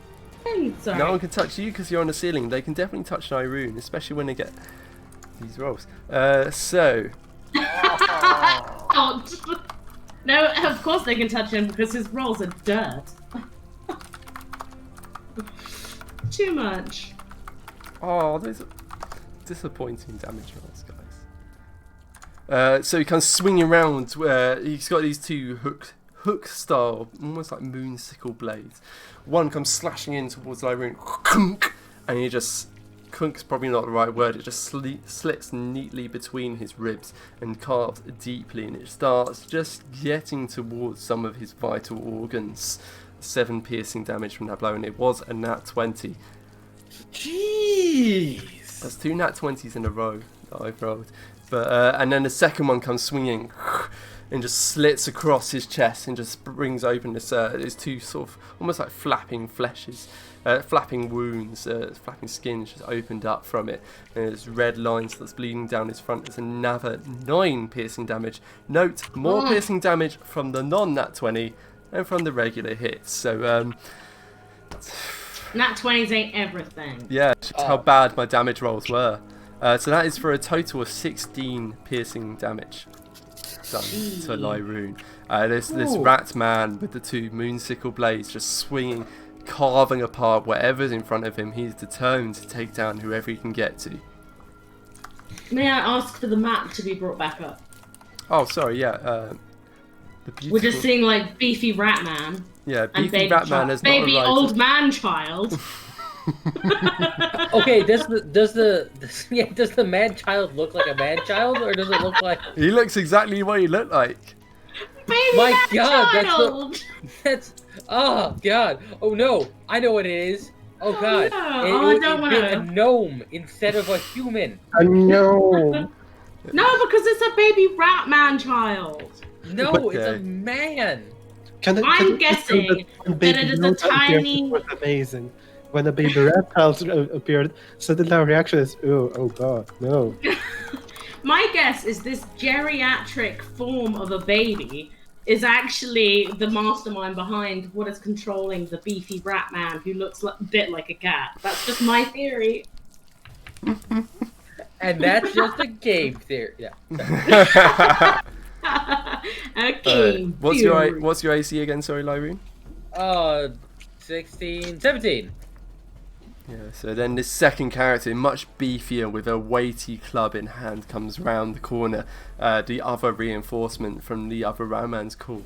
Sorry. No one can touch you because you're on the ceiling. They can definitely touch Lyroon, especially when they get these rolls. So. No, of course they can touch him because his rolls are dirt. Too much. Oh, those are disappointing damage rolls, guys. So he comes swinging around. He's got these 2 hook style, almost like moonsicle blades. One comes slashing in towards Lyroon, and he just... Kunk's probably not the right word. It just slits neatly between his ribs and carves deeply, and it starts just getting towards some of his vital organs. 7 piercing damage from that blow, and it was a nat 20. Jeez! That's 2 nat 20s in a row that I've rolled. But and then the second one comes swinging and just slits across his chest and just brings open this 2 sort of almost like flapping fleshes. Flapping wounds, flapping skin just opened up from it, and there's red lines that's bleeding down his front. There's another 9 piercing damage. Note, more piercing damage from the non-nat 20 than from the regular hits. So, Nat 20s ain't everything. yeah, just how bad my damage rolls were. So that is for a total of 16 piercing damage done to Lyroon. This rat man with the 2 moonsicle blades just swinging, carving apart whatever's in front of him. He's determined to take down whoever he can get to. May I ask for the map to be brought back up? Oh, sorry, yeah. The beautiful... We're just seeing like beefy rat man. Yeah, and beefy rat man has not baby arrived. old man child. Okay, does the man child look like a man child, or does it look like? He looks exactly what he looked like. Baby My man God, child. that's oh God, oh no, I know what it is. Oh god! no. It Don't bit a want to. gnome instead of a human. I know. No, because it's a baby rat man child. No, it's a Okay. man. I'm guessing that it is a tiny. It was amazing. When a baby rat child appeared, suddenly our reaction is, oh god, no. My guess is this geriatric form of a baby is actually the mastermind behind what is controlling the beefy rat man who looks a bit like a cat. That's just my theory. And that's just a game theory. Yeah. Okay. What's your AC again? Sorry, Lyroon. 16, 17. Yeah, so then this second character, much beefier with a weighty club in hand, comes round the corner. The other reinforcement from the other Roman's call,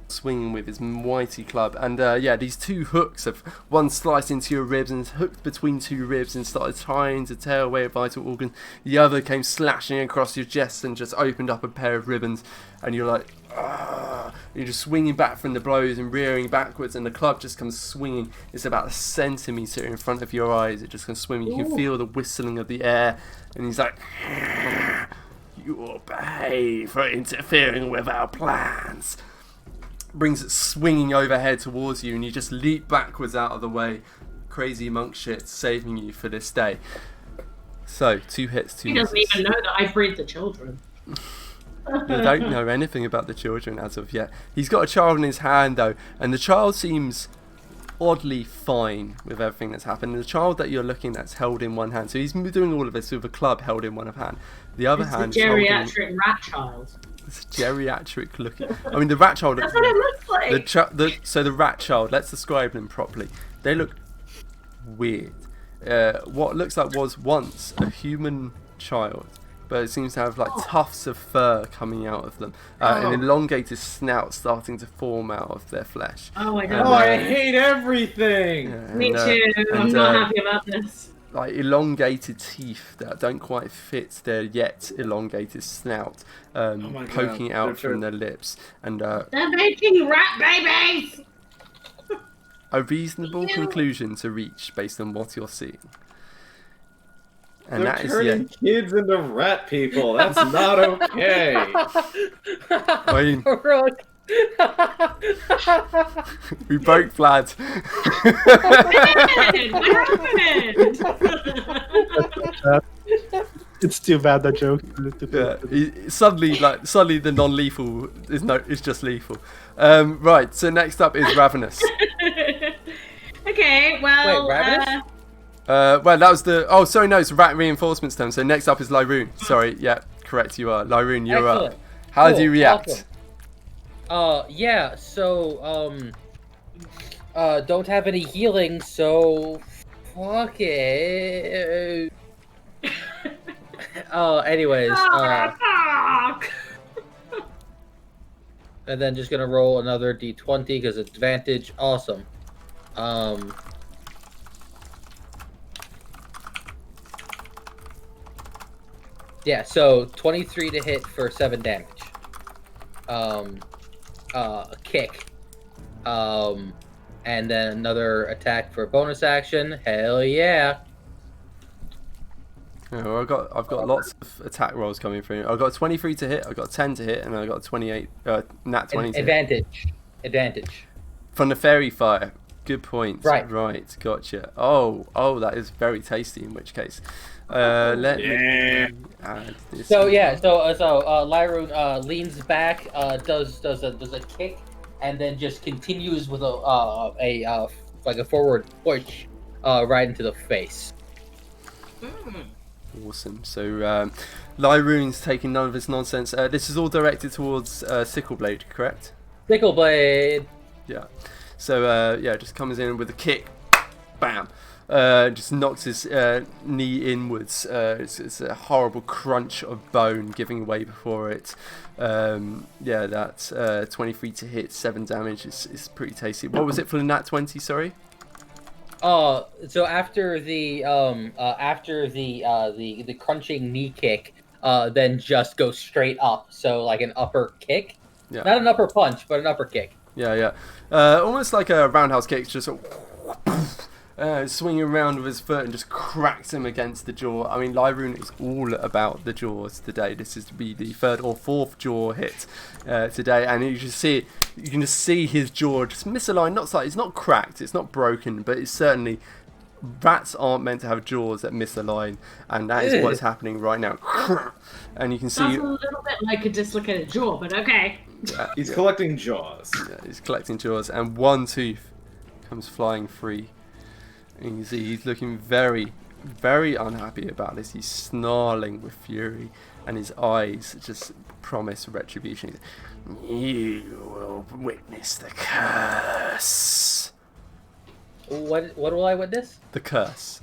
swinging with his mighty club. And these two hooks have one sliced into your ribs and hooked between two ribs and started trying to tear away a vital organ. The other came slashing across your chest and just opened up a pair of ribbons. And you're like, ah! You're just swinging back from the blows and rearing backwards, and the club just comes swinging. It's about a centimetre in front of your eyes. It just comes swinging. You can feel the whistling of the air, and he's like, you will pay for interfering with our plans. Brings it swinging overhead towards you, and you just leap backwards out of the way. Crazy monk shit saving you for this day. So, 2 hits, 2 He misses. doesn't even know that I breed the children. They don't know anything about the children as of yet. He's got a child in his hand though, and the child seems oddly fine with everything that's happened. The child that you're looking at's held in one hand, so he's doing all of this with a club held in one hand. The other It's hand a holding geriatric rat child. this geriatric looking. I mean, the rat child. That's what it looks like. So the rat child. Let's describe them properly. They look weird. What looks like was once a human child, but it seems to have like tufts of fur coming out of them, an elongated snout starting to form out of their flesh. Oh, I And, don't Oh, know. I hate everything. Me too. I'm not happy about this. Like elongated teeth that don't quite fit their yet elongated snout, my God. poking out They're from their lips, and They're making rat babies! a reasonable Ew. conclusion to reach based on what you're seeing. And They're that is the turning end. kids into rat people. That's not okay. I mean, Heroic. we broke Vlad. What happened? It's too bad that joke. Yeah, suddenly the non-lethal is just lethal. Right, so next up is Ravenous. Okay, well, Wait, rabbits? Well, that was the. Oh, sorry, no, it's rat reinforcements term. So next up is Lyroon. Sorry, yeah, correct. You are Lyroon. You're Excellent. up. How do Cool, you react? awesome. Yeah, so, don't have any healing, so fuck it. Anyways, Fuck! and then just gonna roll another d20 because it's advantage. Awesome. Yeah, so 23 to hit for 7 damage. A kick. And then another attack for a bonus action. Hell yeah. Yeah, well, I've got lots of attack rolls coming through. I've got 23 to hit, I've got 10 to hit, and I've got 28 nat 20 to hit. Advantage. From the fairy fire. Good point. Right. Right, gotcha. Oh, that is very tasty in which case. Let me add this. So yeah, so Lyroon leans back, does a kick, and then just continues with a forward push right into the face. Awesome. So Lyroon's taking none of this nonsense. This is all directed towards Sickle Blade, correct? Sickle blade. Yeah. So just comes in with a kick, bam. Just knocks his knee inwards. It's a horrible crunch of bone giving way before it. That's 23 to hit, 7 damage. It's pretty tasty. What was it for the nat 20? Sorry. So after the crunching knee kick, then just go straight up. So like an upper kick, Yeah. not an upper punch, but an upper kick. Yeah. Almost like a roundhouse kick, just swinging around with his foot and just cracks him against the jaw. I mean, Lyroon is all about the jaws today. This is to be the 3rd or 4th jaw hit today, and you can just see his jaw just misaligned. Not slightly, it's not cracked, it's not broken, but it's certainly. Rats aren't meant to have jaws that misalign, and that is what's happening right now. And you can see. Sounds a little bit like a dislocated jaw, but okay. He's collecting jaws. Yeah, he's collecting jaws, and one tooth comes flying free. And you can see he's looking very, very unhappy about this. He's snarling with fury, and his eyes just promise retribution. You will witness the curse. What will I witness? The curse.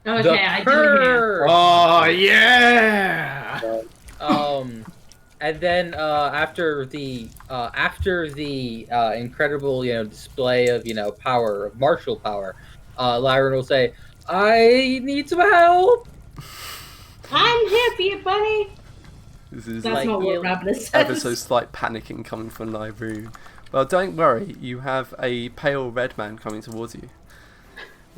Okay, I do hear. Oh yeah! And then after the incredible display of power, of martial power, Lyron will say, "I need some help." I'm here for you, buddy. This is That's like not what Rabla says. ever so slight panicking coming from Lyroon. Well, don't worry, you have a pale red man coming towards you.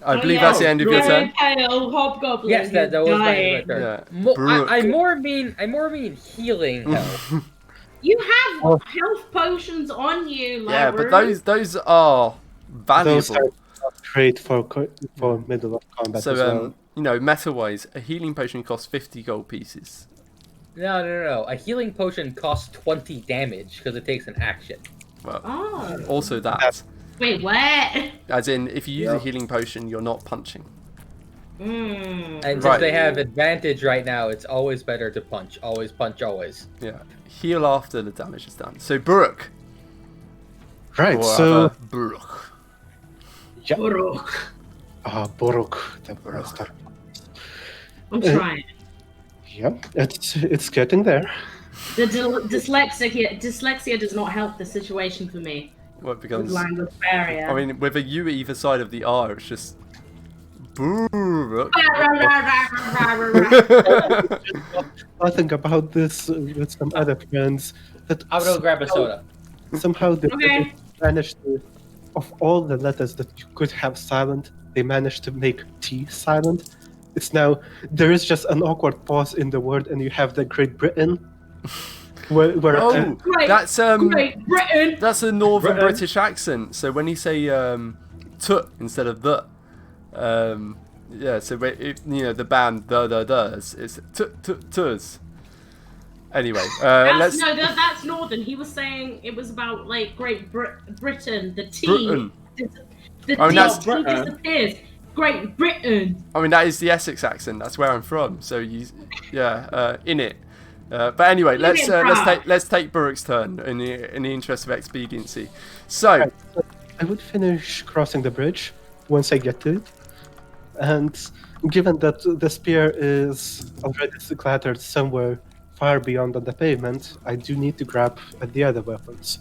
I believe that's the end of your turn. Pale hobgoblin. Yes, that was my turn. Yeah. I more mean healing help. You have health potions on you, Yeah, Lyra. but those are valuable. Those are great for middle of combat So, as well. meta-wise, a healing potion costs 50 gold pieces. No. A healing potion costs 20 damage because it takes an action. Well, Oh. also that. Wait, what? As in, if you use a healing potion, you're not punching. Mm. And since Right. they have advantage right now, it's always better to punch. Always punch, always. Yeah. Heal after the damage is done. So, Buruk. Right, Or so rather, Buruk. yeah, Borok. Borok, the master. I'm trying. Yeah, it's getting there. The dyslexia does not help the situation for me. What becomes... Language barrier. I mean, with a U either side of the R, it's just... Buruk. Nothing about this with some other friends that I'm gonna grab a soda. somehow they Okay. managed to, of all the letters that you could have silent, they managed to make T silent. It's now there is just an awkward pause in the word, and you have the Great Britain. Where Oh, Great- that's Great Britain. that's a Northern Britain. British accent. So when you say "t" instead of "the," yeah. So the band the it's "t's." Anyway, let's That's Northern. He was saying it was about like Great Britain. The T. Britain. The I mean, that's- T disappears. Great Britain. I mean, that is the Essex accent. That's where I'm from. So in it. But anyway, let's take Buruk's turn in the interest of expediency. So, I would finish crossing the bridge once I get to it, and given that the spear is already clattered somewhere far beyond on the pavement, I do need to grab at the other weapons.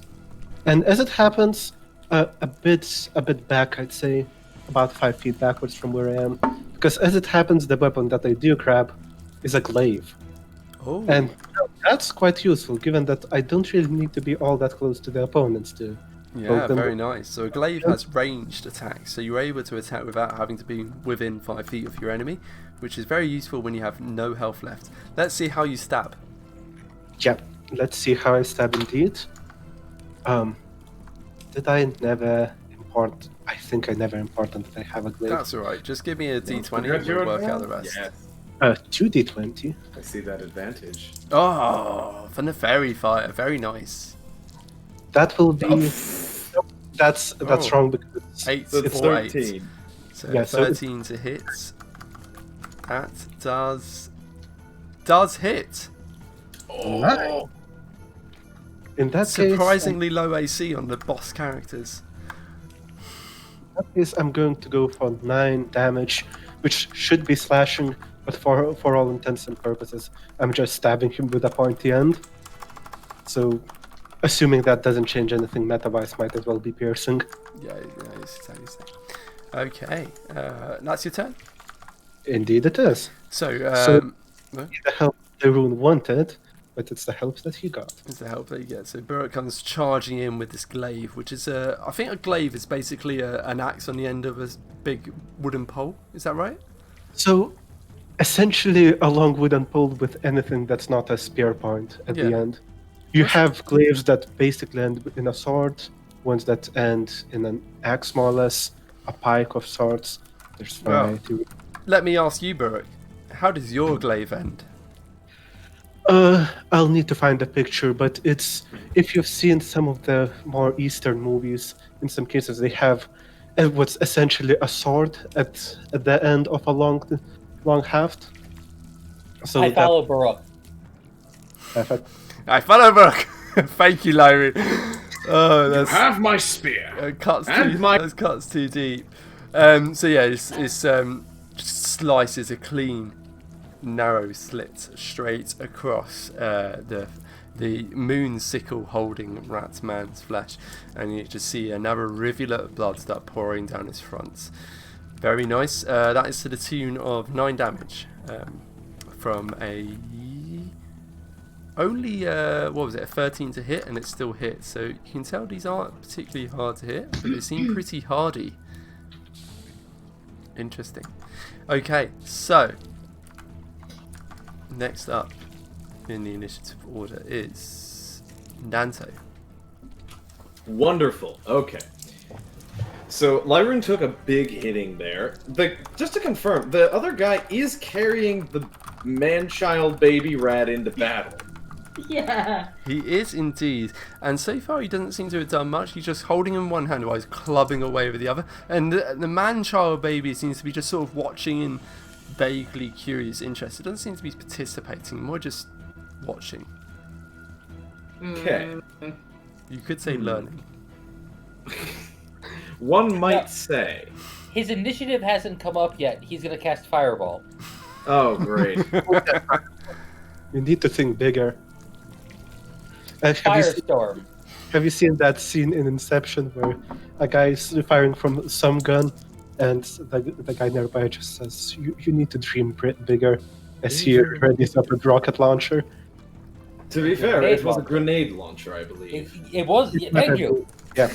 And as it happens, a bit back, I'd say, about 5 feet backwards from where I am, because as it happens, the weapon that I do grab is a glaive. oh, And that's quite useful, given that I don't really need to be all that close to the opponents to. yeah, very nice. So a glaive has ranged attacks, so you're able to attack without having to be within 5 feet of your enemy, which is very useful when you have no health left. Let's see how you stab. Yeah, let's see how I stab indeed. Did I never import? I think I never imported that I have a glaive. That's alright, just give me a d20 You got and your we'll work out the advantage? rest. Yes, 2d20. I see that advantage. Oh, from the fairy fire, very nice. That will be. Nope, that's Oh. wrong because 8 So It's or 8. 13. So Yeah, so- 13 to hit. That does hit. Oh, in that Surprisingly low AC on the boss characters. case, I'm going to go for 9 damage, which should be slashing, but for all intents and purposes, I'm just stabbing him with a pointy end. So, assuming that doesn't change anything meta-wise, might as well be piercing. Yeah, it's exactly the same. Okay, that's your turn. Indeed, it is. So, So- The help the rune wanted, but it's the help that he got. It's the help that you get. So Burrock comes charging in with this glaive, which is I think a glaive is basically an axe on the end of a big wooden pole. Is that right? So, essentially, a long wooden pole with anything that's not a spear point at the Yeah. end. You have glaives that basically end in a sword, ones that end in an axe, more or less, a pike of sorts. There's Wow. variety. Let me ask you, Burrock, how does your glaive end? I'll need to find a picture, but it's if you've seen some of the more Eastern movies, in some cases they have what's essentially a sword at the end of a long haft. So I follow Baruch. Perfect. I follow Burrock. Thank you, Larry. Oh, You that's have my spear. cuts And too. my- Those cuts too deep. So yeah, it's slices a clean, narrow slit straight across the moon sickle holding Ratman's flesh, and you just see another rivulet of blood start pouring down his front. Very nice. That is to the tune of 9 damage from a only what was it, a 13 to hit, and it still hits. So you can tell these aren't particularly hard to hit, but they seem pretty hardy. Interesting. Okay, so next up in the initiative order is Nanto. Wonderful. Okay. So Lyron took a big hitting there. Just to confirm, the other guy is carrying the man-child baby rat into battle. Yeah. He is indeed, and so far he doesn't seem to have done much. He's just holding in one hand while he's clubbing away with the other, and the man-child baby seems to be just sort of watching in vaguely curious interest. It doesn't seem to be participating, more just watching. Okay. You could say learning. One might Yeah. say. His initiative hasn't come up yet. He's gonna cast Fireball. Oh, great. You need to think bigger. Firestorm. Have you seen that scene in Inception where a guy is firing from some gun, and the guy nearby just says, "You need to dream bigger," as he readies up a rocket launcher. To be fair, Grenade it was a launcher. grenade launcher, I believe. It was. Thank you. Yeah,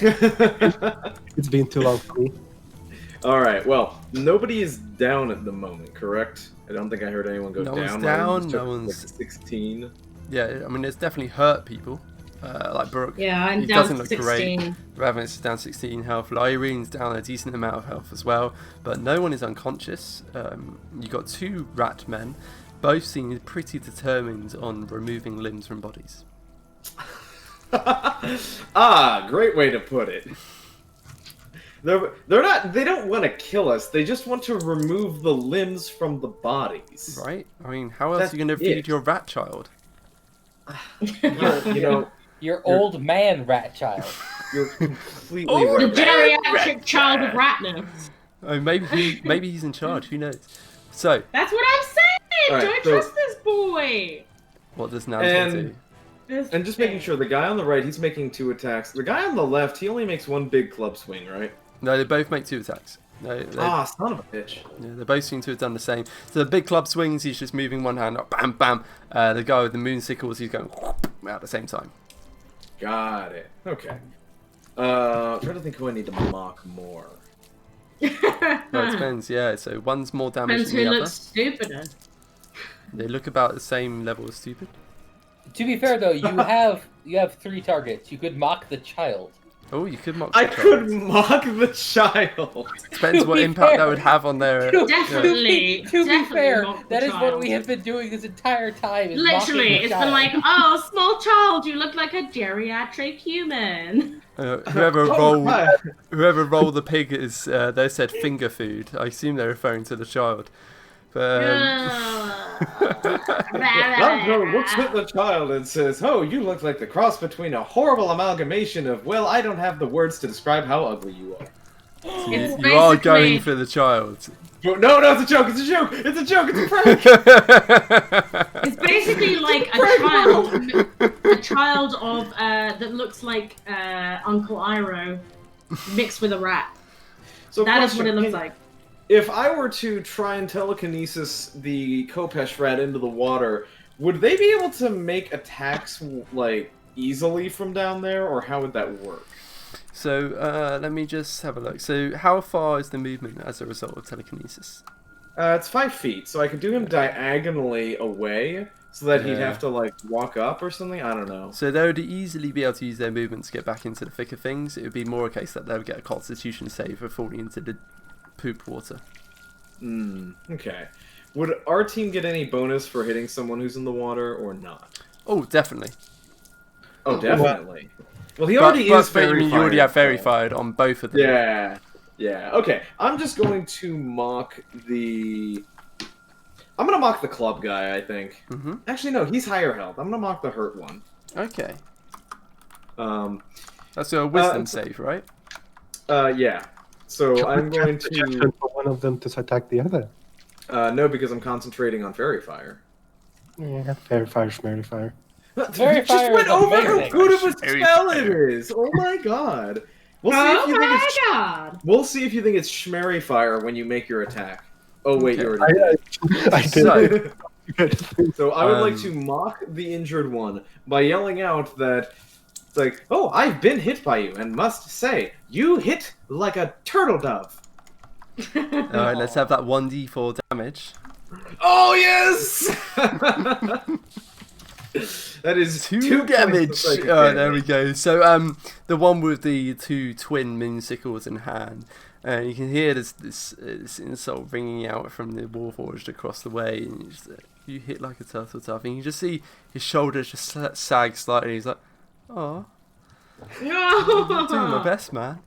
it's been too long for me. All right. Well, nobody is down at the moment, correct? I don't think I heard anyone go No down. one's Lyron down, just no took, one's- like, 16. Yeah, I mean, it's definitely hurt people. Like Brooke, Yeah, I'm he down doesn't to look 16. great. Ravenous is down 16 health. Lyrene's down a decent amount of health as well, but no one is unconscious. You got 2 rat men, both seem pretty determined on removing limbs from bodies. Ah, great way to put it. They're not. They don't want to kill us. They just want to remove the limbs from the bodies. Right? I mean, how else That's are you going to it. feed your rat child? You know, Your old man rat child. you're completely Oh, The right. geriatric child of ratness. Oh, maybe he's in charge. Who knows? So, That's what I'm saying! Alright, Don't so- trust this boy! what does Nanto And- do? This And just making thing. sure, the guy on the right, he's making 2 attacks. The guy on the left, he only makes 1 big club swing, right? No, they both make 2 attacks. No, Ah, son of a bitch. yeah, they both seem to have done the same. So the big club swings, he's just moving one hand up, bam, bam. The guy with the moon sickles, he's going out at the same time. Got it. Okay. I'm trying to think who I need to mock more. No, it depends, yeah. So one's more damage Depends than who the other. looks stupider. They look about the same level as stupid. To be fair though, you have 3 targets. You could mock the child. Oh, you could mock I the could child. mock the child. Depends To what be impact that fair. would have on their... Definitely. To be definitely fair, mock the that is what child. we have been doing this entire time. Is Literally, mocking the it's been child. like, oh, small child, you look like a geriatric human. whoever rolled the pig is, they said finger food. I assume they're referring to the child. But, Nanto looks at the child and says, "Oh, you look like the cross between a horrible amalgamation of, well, I don't have the words to describe how ugly you are." so It's you are basically- going for the child. No, it's a joke, it's a joke, it's a joke, it's a prank! It's basically like a child of that looks like Uncle Iroh mixed with a rat. So That is what question, it looks like. If I were to try and telekinesis the Kopesh rat into the water, Would they be able to make attacks like easily from down there, or how would that work? So let me just have a look. So how far is the movement as a result of telekinesis? It's 5 feet, so I could do him diagonally away, so that he'd have to like walk up or something. I don't know. So they would easily be able to use their movement to get back into the thick of things. It would be more a case that they would get a Constitution save for falling into the poop water. Okay. Would our team get any bonus for hitting someone who's in the water or not? Oh, definitely. Oh, definitely. Well, he already is but fairy you already fired, have fairy so- fired on both of them. Yeah. Yeah. Okay. I'm just going to mock the. I'm gonna mock the club guy. I think. Mm-hmm. Actually, no. He's higher health. I'm gonna mock the hurt one. Okay. Um. That's a wisdom save, right? Yeah. So I'm going to. Suggestion for one of them to attack the other. No, because I'm concentrating on fairy fire. Yeah, fairy fire, schmairy fire. Fairy You just fire went is over how amazing. good of a Fairy spell fire. it is. Oh my god. We'll see Oh if you think my it's. god! We'll see if you think it's Schmerry fire when you make your attack. Oh wait, Okay. you already did. I did. So, So I would like Um, to mock the injured one by yelling out that it's like, "Oh, I've been hit by you, and must say, you hit like a turtle dove." alright, let's have that 1d4 damage. Oh yes! That is 2 damage. points of psychic Oh, there damage. we go. So the one with the 2 twin moonsicles in hand, you can hear this insult ringing out from the Warforged across the way, and you hit like a turtle dove, and you just see his shoulders just sag slightly. He's like, "Oh, I'm doing my best, man."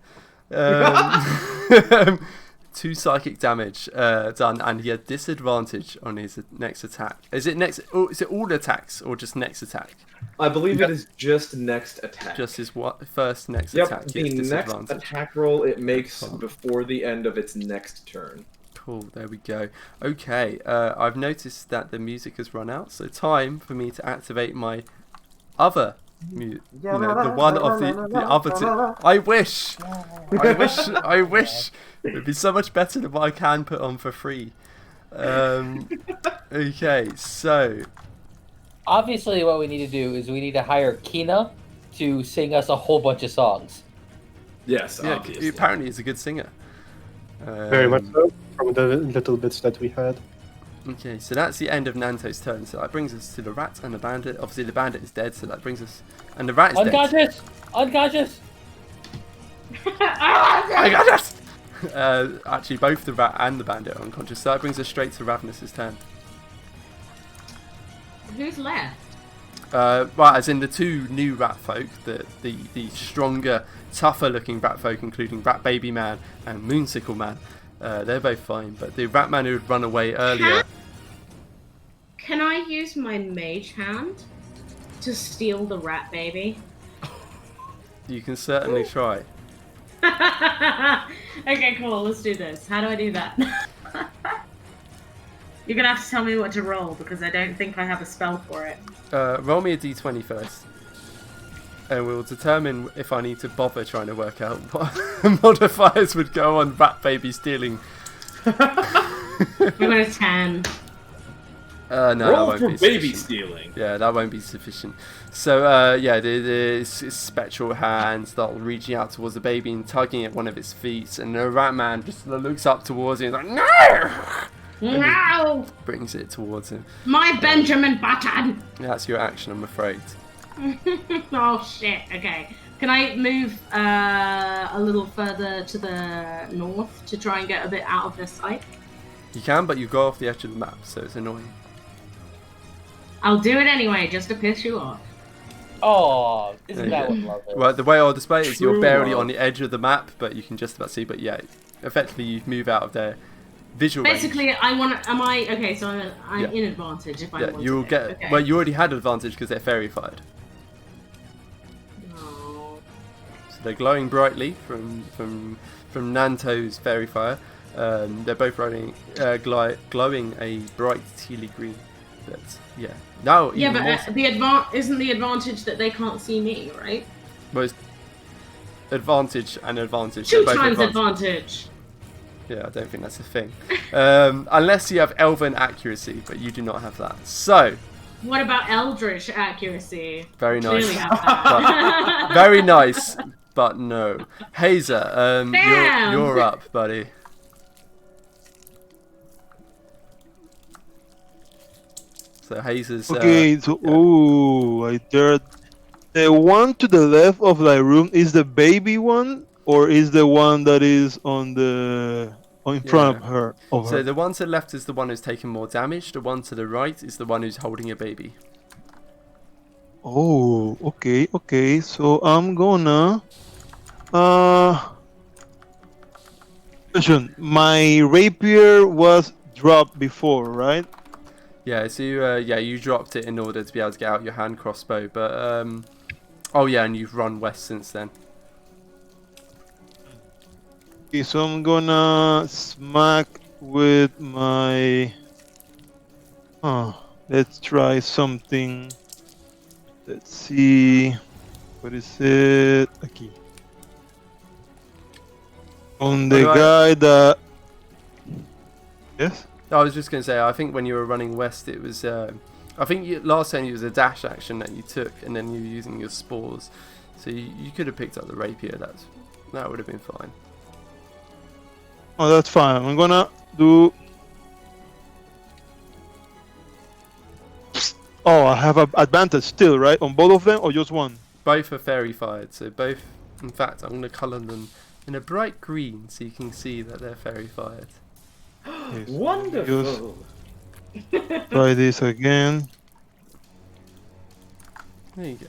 2 psychic damage done, and he had disadvantage on his next attack. Is it next? Oh, is it all attacks or just next attack? I believe it is just next attack. Just his first next Yep, attack. the He has next disadvantage. attack roll it makes Cool. before the end of its next turn. Cool. There we go. Okay. I've noticed that the music has run out, so time for me to activate my other. The one of the other two. I wish. I wish. It'd be so much better than what I can put on for free. Okay, so Obviously, what we need to do is we need to hire Kina to sing us a whole bunch of songs. Yes, yeah, obviously. apparently he's a good singer. Very much so, from the little bits that we had. Okay, so that's the end of Nanto's turn. So that brings us to the rat and the bandit. Obviously, the bandit is dead, so that brings us, and the rat is dead. Unconscious! Unconscious! I got it! Actually, both the rat and the bandit are unconscious. So that brings us straight to Ravenous's turn. Who's left? Right, as in the 2 new rat folk, the stronger, tougher looking rat folk, including Rat Baby Man and Moonsicle Man. They're both fine, but the rat man who had run away earlier. Can I use my mage hand to steal the rat baby? You can certainly try. Okay, cool. Let's do this. How do I do that? You're gonna have to tell me what to roll because I don't think I have a spell for it. Roll me a d20 first. And we'll determine if I need to bother trying to work out what modifiers would go on Rat Baby stealing. I got a 10. No, that Roll won't for be baby sufficient. stealing. Yeah, that won't be sufficient. So, yeah, the spectral hand start reaching out towards the baby and tugging at one of its feet, and the rat man just looks up towards it and is like, no! No! Brings it towards him. My Benjamin Button! That's your action, I'm afraid. Oh shit, okay. Can I move a little further to the north to try and get a bit out of their sight? You can, but you go off the edge of the map, so it's annoying. I'll do it anyway, just to piss you off. Oh, isn't There that you what love is? Well, the way I'll display it is you're True barely love. on the edge of the map, but you can just about see. But yeah, effectively you move out of their visual range. Basically, I want to. Am I okay? So I'm Yeah. in advantage if I Yeah, want you'll to. get. Okay. Well, you already had advantage because they're fairy fired. Oh. So they're glowing brightly from Nanto's fairy fire. They're both running, glowing a bright tealy green. But yeah, now Yeah, even more. but isn't the advantage that they can't see me, right? Well, it's advantage and advantage. 2 They're both times advantage. advantage. Yeah, I don't think that's a thing. Unless you have elven accuracy, but you do not have that. So, What about Eldritch accuracy? Very Clearly nice. have that. Very nice, but no. Hazer, Damn! you're up, buddy. So Hazer's. Okay, so yeah. ooh, I dared. The one to the left of the room is the baby one, or is the one that is on the in front of Yeah. her? So the one to the left is the one who's taking more damage. The one to the right is the one who's holding a baby. Oh, okay, okay. So I'm gonna question. My rapier was dropped before, right? Yeah. So you dropped it in order to be able to get out your hand crossbow, but oh yeah, and you've run west since then. Okay, so I'm gonna smack with my. Let's try something. Let's see. What is it? Okay. On the Alright. guy that. Yes? I was just gonna say, I think when you were running west, it was. I think last time it was a dash action that you took, and then you were using your spores. So you could have picked up the rapier. That would have been fine. Oh, that's fine. I'm gonna do. Oh, I have an advantage still, right? On both of them, or just one? Both are fairy fired, so both. In fact, I'm gonna colour them in a bright green so you can see that they're fairy fired. Yes. Wonderful. Try this again. There you go.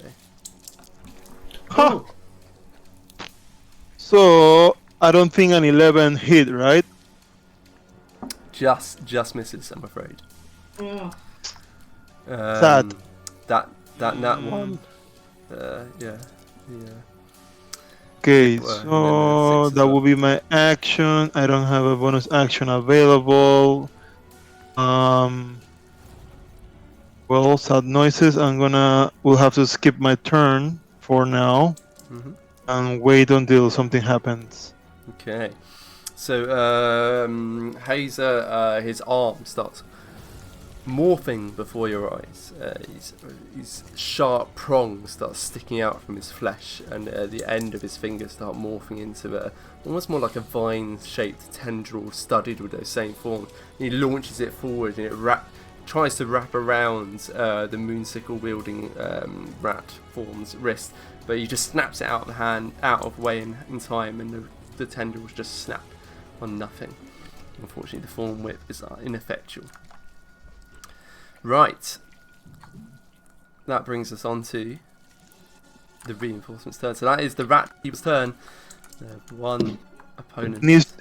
Huh. So I don't think an 11 hit, right? Just misses, I'm afraid. Oh. Sad. That nat one. Yeah. Okay, Well, and then so the 6 as that well. will be my action. I don't have a bonus action available. Well, sad noises. We'll have to skip my turn for now Mhm. and wait until something happens. Okay. So Hazer, his arm starts morphing before your eyes. His sharp prongs start sticking out from his flesh, and the end of his fingers start morphing into almost more like a vine-shaped tendril studded with those same forms. He launches it forward, and it tries to wrap around the moonsickle-wielding rat form's wrist, but he just snaps it out of the hand, out of way in time, and the tendrils just snap on nothing. Unfortunately, the form whip is ineffectual. Right. That brings us on to the reinforcements turn. So that is the rat people's turn. One opponent. If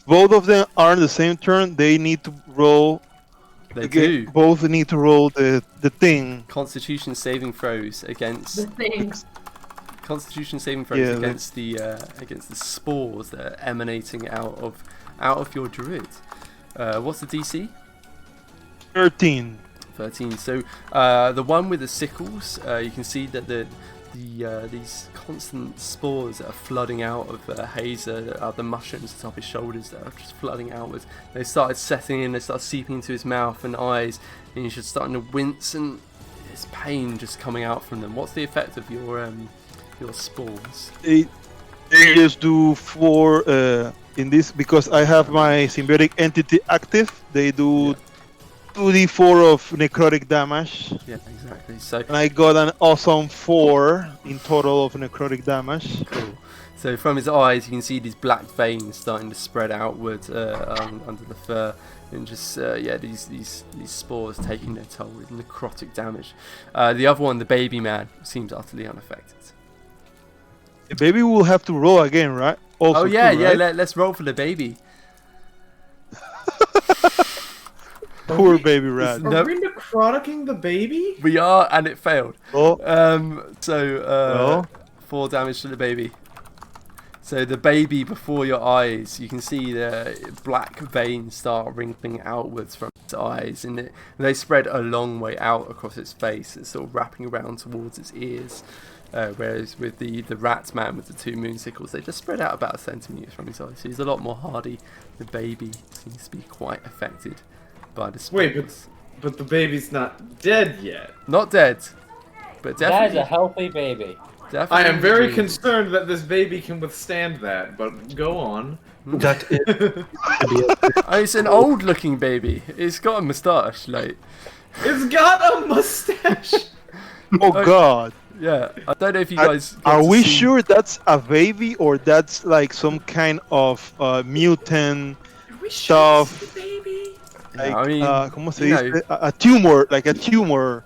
both of them are in the same turn, they need to roll. They do. Both need to roll the thing. Constitution saving throws against The thing. Constitution saving throws Yeah, against the spores that are emanating out of your druid. What's the DC? 13. 13. So the one with the sickles, you can see that these constant spores that are flooding out of Hazer, that are the mushrooms atop his shoulders that are just flooding outwards. They started setting in, they started seeping into his mouth and eyes, and he's just starting to wince, and there's pain just coming out from them. What's the effect of your spores? They just do 4 in this because I have my symbiotic entity active. They do 2d4 of necrotic damage, Yeah, exactly. So and I got an awesome 4 in total of necrotic damage. cool. So from his eyes, you can see these black veins starting to spread outward under the fur, and just these spores taking their toll with necrotic damage. The other one, the baby man, seems utterly unaffected. The baby will have to roll again, right? Also Oh yeah, too, right? let's roll for the baby. Poor baby rat. No. Are we necroticing the baby? We are, and it failed. Oh, 4 damage to the baby. So the baby before your eyes, you can see the black veins start wrinkling outwards from its eyes, and they spread a long way out across its face. It's sort of wrapping around towards its ears. Whereas with the rat man with the 2 moon sickles, they just spread out about a centimetre from his eyes. So he's a lot more hardy. The baby seems to be quite affected by the spores. Wait, but But the baby's not dead yet. Not dead, but That is definitely. a healthy baby. definitely I am very breathing. concerned that this baby can withstand that, but go on. That is Oh, it's an old-looking baby. It's got a moustache, like. It's got a mustache! Oh God. Yeah, I don't know if you guys. got Are to we see- sure that's a baby or that's like some kind of mutant stuff? Baby? Yeah, Like, I mean, ¿cómo se you dice? A tumor, like a tumor.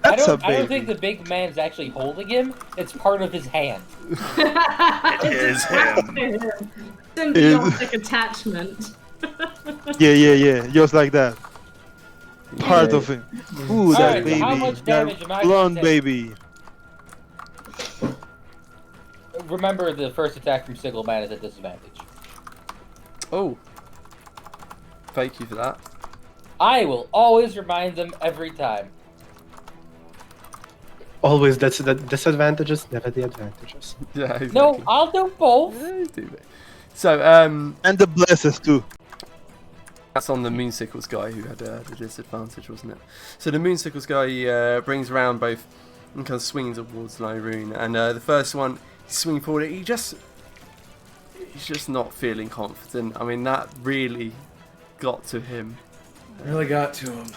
I That's a don't think baby. the big man's actually holding him. It's part of his hand. It's him. Symbiotic attachment. Yeah. Just like that. Part Yeah. of him. Ooh, All that right, baby. how much damage am I That blonde gonna take? baby. Remember, the first attack from Sigil Man is at disadvantage. Oh, thank you for that. I will always remind them every time. always that's the disadvantages, never the advantages. Yeah, exactly. No, I'll do both. Yeah, you do, mate. So, And the blesses too. that's on the Moonsickles guy who had the disadvantage, wasn't it? So the Moonsickles guy brings around both and kind of swings towards Lyroon, and the first one, he's swinging forward. He's just not feeling confident. I mean, that really got to him. Really got to him.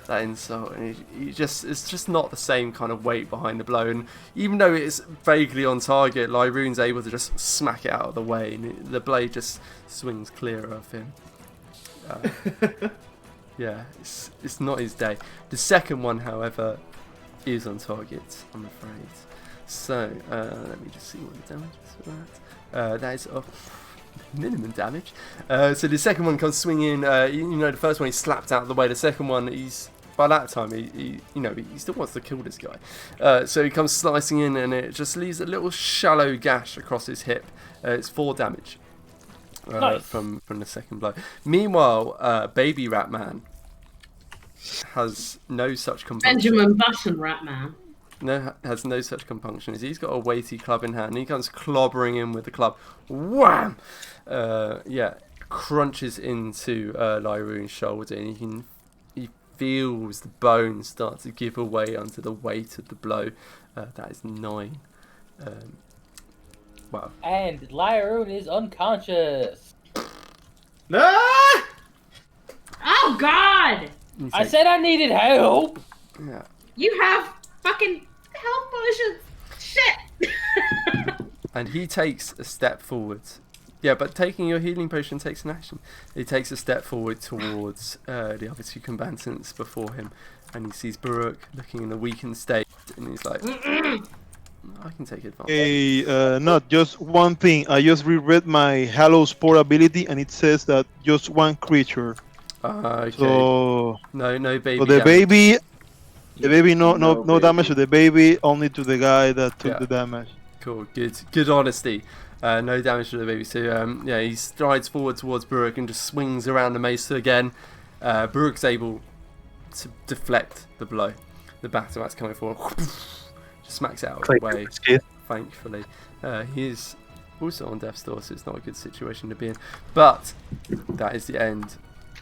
That insult, and it's just not the same kind of weight behind the blow. And even though it's vaguely on target, Lyroon's able to just smack it out of the way, and the blade just swings clear of him. Yeah, it's not his day. The second one, however, is on target, I'm afraid. So let me just see what the damage is for that. That is minimum damage. So the second one comes swinging. The first one he slapped out of the way. The second one, by that time he still wants to kill this guy. So he comes slicing in, and it just leaves a little shallow gash across his hip. It's 4 damage. Nice. From the second blow. Meanwhile, Baby Rat Man has no such compunction. Benjamin Button, Rat Man. Has no such compunctions. He's got a weighty club in hand. And he comes clobbering in with the club. Wham! Crunches into Lyroon's shoulder, and he feels the bones start to give away under the weight of the blow. That is 9. Wow. And Lyroon is unconscious. Ah! Oh God! You I take- said I needed help. yeah. You have fucking health potions. Shit. And he takes a step forward. Yeah, but taking your healing potion takes an action. He takes a step forward towards the other 2 combatants before him, and he sees Baruch looking in a weakened state, and he's like, I can take advantage. Not just one thing. I just reread my Halo Sport ability, and it says that just one creature. Okay. So, No baby. so the damage. baby, no No damage to the baby, only to the guy that took Yeah. the damage. Cool. Good honesty. No damage to the baby. So he strides forward towards Baruch and just swings around the mace again. Baruch's able to deflect the blow. The battle axe coming forward. Just smacks it out of the way. Thankfully, he is also on death's door, so it's not a good situation to be in. But that is the end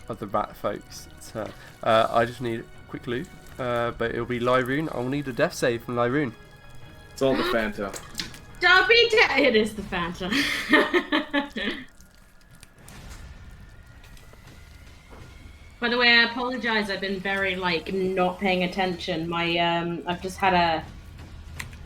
of the rat folks' turn. I just need a quick loot, but it'll be Lyroon. I'll need a death save from Lyroon. It's all the Fanta. Don't be it is the Phantom. By the way, I apologize. I've been very not paying attention. I've just had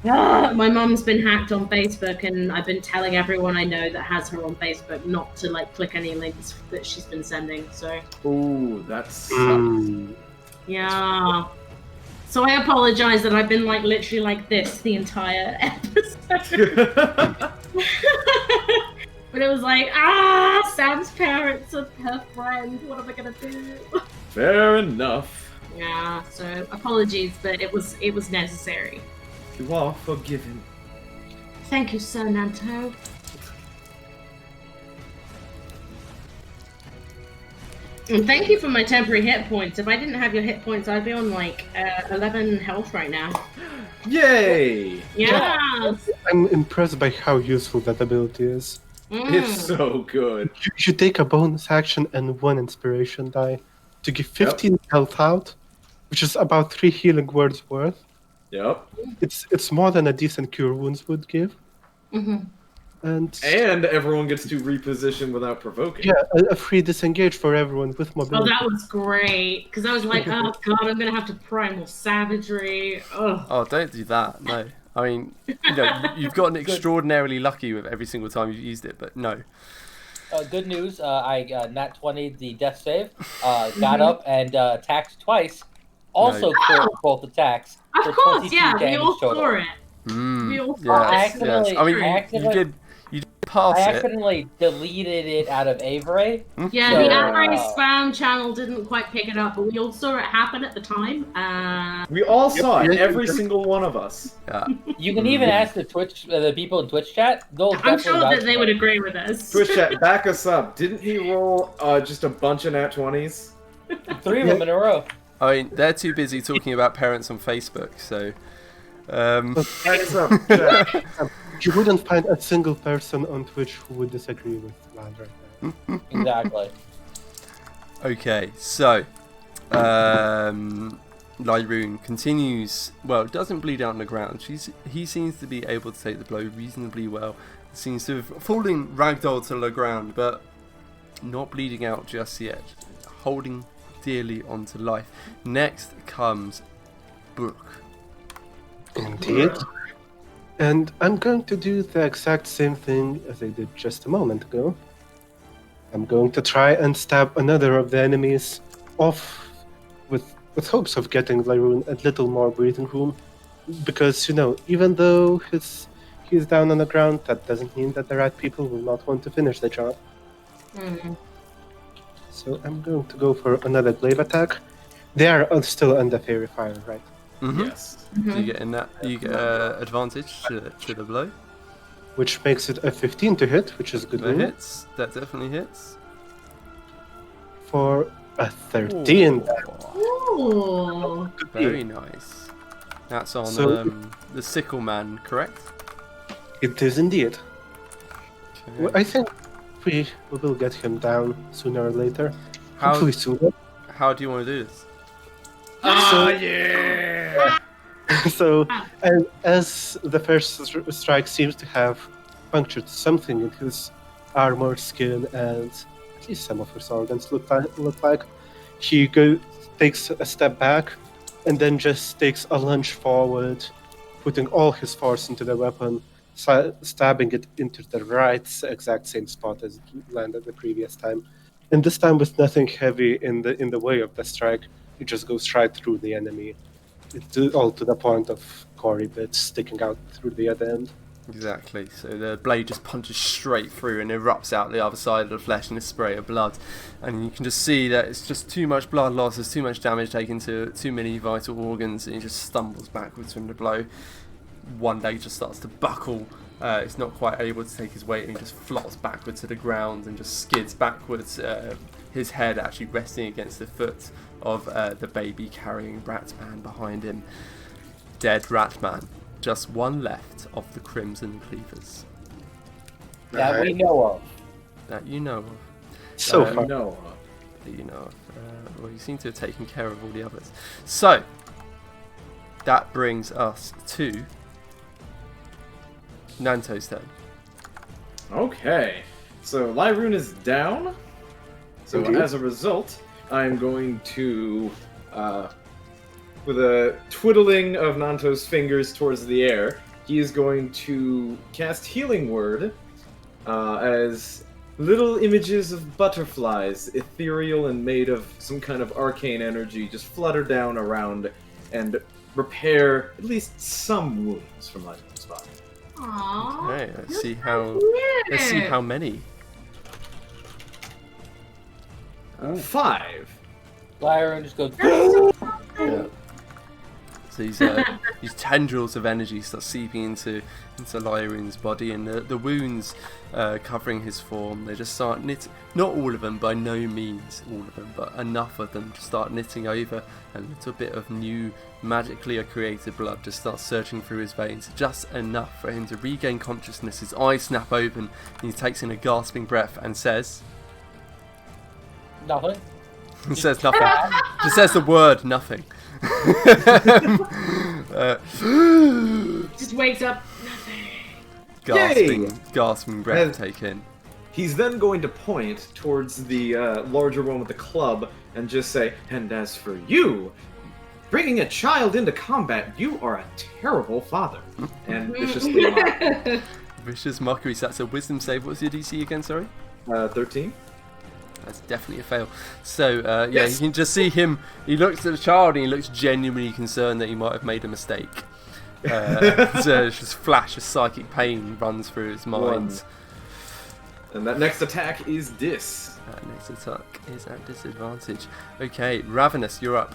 my mom's been hacked on Facebook, and I've been telling everyone I know that has her on Facebook not to click any links that she's been sending. So Ooh, that's. yeah. So I apologize that I've been literally this the entire episode. But it was Sam's parents are her friend. What am I gonna do? Fair enough. Yeah. So apologies, but it was necessary. You are forgiven. Thank you, Sir Nanto. And thank you for my temporary hit points. If I didn't have your hit points, I'd be on 11 health right now. Yay! Yeah. I'm impressed by how useful that ability is. It's so good. You take a bonus action and 1 inspiration die. to give 15 health out, which is about 3 healing words worth. Yep. It's more than a decent cure wounds would give. Mhm. And everyone gets to reposition without provoking. yeah, a free disengage for everyone with Oh, mobility. that was great. Because I was like, oh god, I'm gonna have to primal savagery. Oh. Oh, don't do that. No. I mean, you've gotten extraordinarily lucky with every single time you've used it, but no. Good news. I nat 20 the death save. Got up and attacked twice. Also crit both attacks. Of for course, 22 yeah, we damage all total. saw it. We all Yes, saw it. accidentally- yes. I mean, I accidentally- you did pass I it. accidentally deleted it out of Avery. Yeah, So, the Avery spam channel didn't quite pick it up, but we all saw it happen at the time. We all saw it, Yep. every single one of us. Yeah. You can even ask the the people in Twitch chat. They'll I'm definitely sure vouch that they for would it. agree with us. Twitch chat, back us up. Didn't he roll just a bunch of nat 20s? 3 of them in a row. I mean, they're too busy talking about parents on Facebook, so. Back us up, chat. You wouldn't find a single person on Twitch who would disagree with Vlad right now. Exactly. Okay, so. Lyroon continues. Well, doesn't bleed out on the ground. He seems to be able to take the blow reasonably well. Seems to have fallen ragdoll to the ground, but not bleeding out just yet. Holding dearly onto life. Next comes Brooke. Indeed. And I'm going to do the exact same thing as I did just a moment ago. I'm going to try and stab another of the enemies off with hopes of getting Lyroon a little more breathing room. Because, even though he's down on the ground, that doesn't mean that the right people will not want to finish the job. Mhm. So I'm going to go for another glaive attack. They are still under fairy fire, right? Mm-hmm. Yes. So you get advantage to the blow. Which makes it a 15 to hit, which is good That news. hits. That definitely hits. For a 13. Ooh. Very nice. That's on So- the sickle man, correct? It is indeed. Okay. Well, I think we will get him down sooner or later. How Hopefully sooner. how do you want to do this? Oh, yeah! So, and as the first strike seems to have punctured something in his armor, skin, and at least some of his organs look like, he takes a step back and then just takes a lunge forward, putting all his force into the weapon, stabbing it into the right exact same spot as it landed the previous time. And this time with nothing heavy in the way of the strike, it just goes right through the enemy. All to the point of gory bits sticking out through the other end. Exactly. So the blade just punches straight through and erupts out the other side of the flesh in a spray of blood. And you can just see that it's just too much blood loss, there's too much damage taken to too many vital organs, and he just stumbles backwards from the blow. One leg just starts to buckle. It's not quite able to take his weight, and he just flops backwards to the ground and just skids backwards, his head actually resting against the foot of the baby carrying Ratman behind him. Dead Ratman. Just one left of the Crimson Cleavers That we know of. that you know of. So Uh, far. No. That you know of. Well, you seem to have taken care of all the others. So that brings us to Nanto's turn. Okay. So Lyroon is down. So Indeed. as a result, I'm going to, with a twiddling of Nanto's fingers towards the air, he is going to cast Healing Word as little images of butterflies, ethereal and made of some kind of arcane energy, just flutter down around and repair at least some wounds from Lyroon's body. Aww. Okay, let's see how many. 5. Lyron just goes. Yeah. So these tendrils of energy start seeping into Lyron's body, and the wounds covering his form, they just start knitting. Not all of them, by no means all of them, but enough of them to start knitting over. A little bit of new, magically created blood just starts surging through his veins, just enough for him to regain consciousness. His eyes snap open, and he takes in a gasping breath and says, Nothing. It says nothing. Just says the word nothing. Just wakes up. Gasping breath take in. He's then going to point towards the larger one with the club and just say, "And as for you, bringing a child into combat, you are a terrible father." And viciously mock. Vicious mockery. So that's a wisdom save. What's your DC again? Sorry. 13. That's definitely a fail. So yeah, Yes. you can just see him. He looks at the child and he looks genuinely concerned that he might have made a mistake. So it's just flash of psychic pain runs through his mind. And that next attack is Dis. That next attack is at disadvantage. Okay, Ravenous, you're up.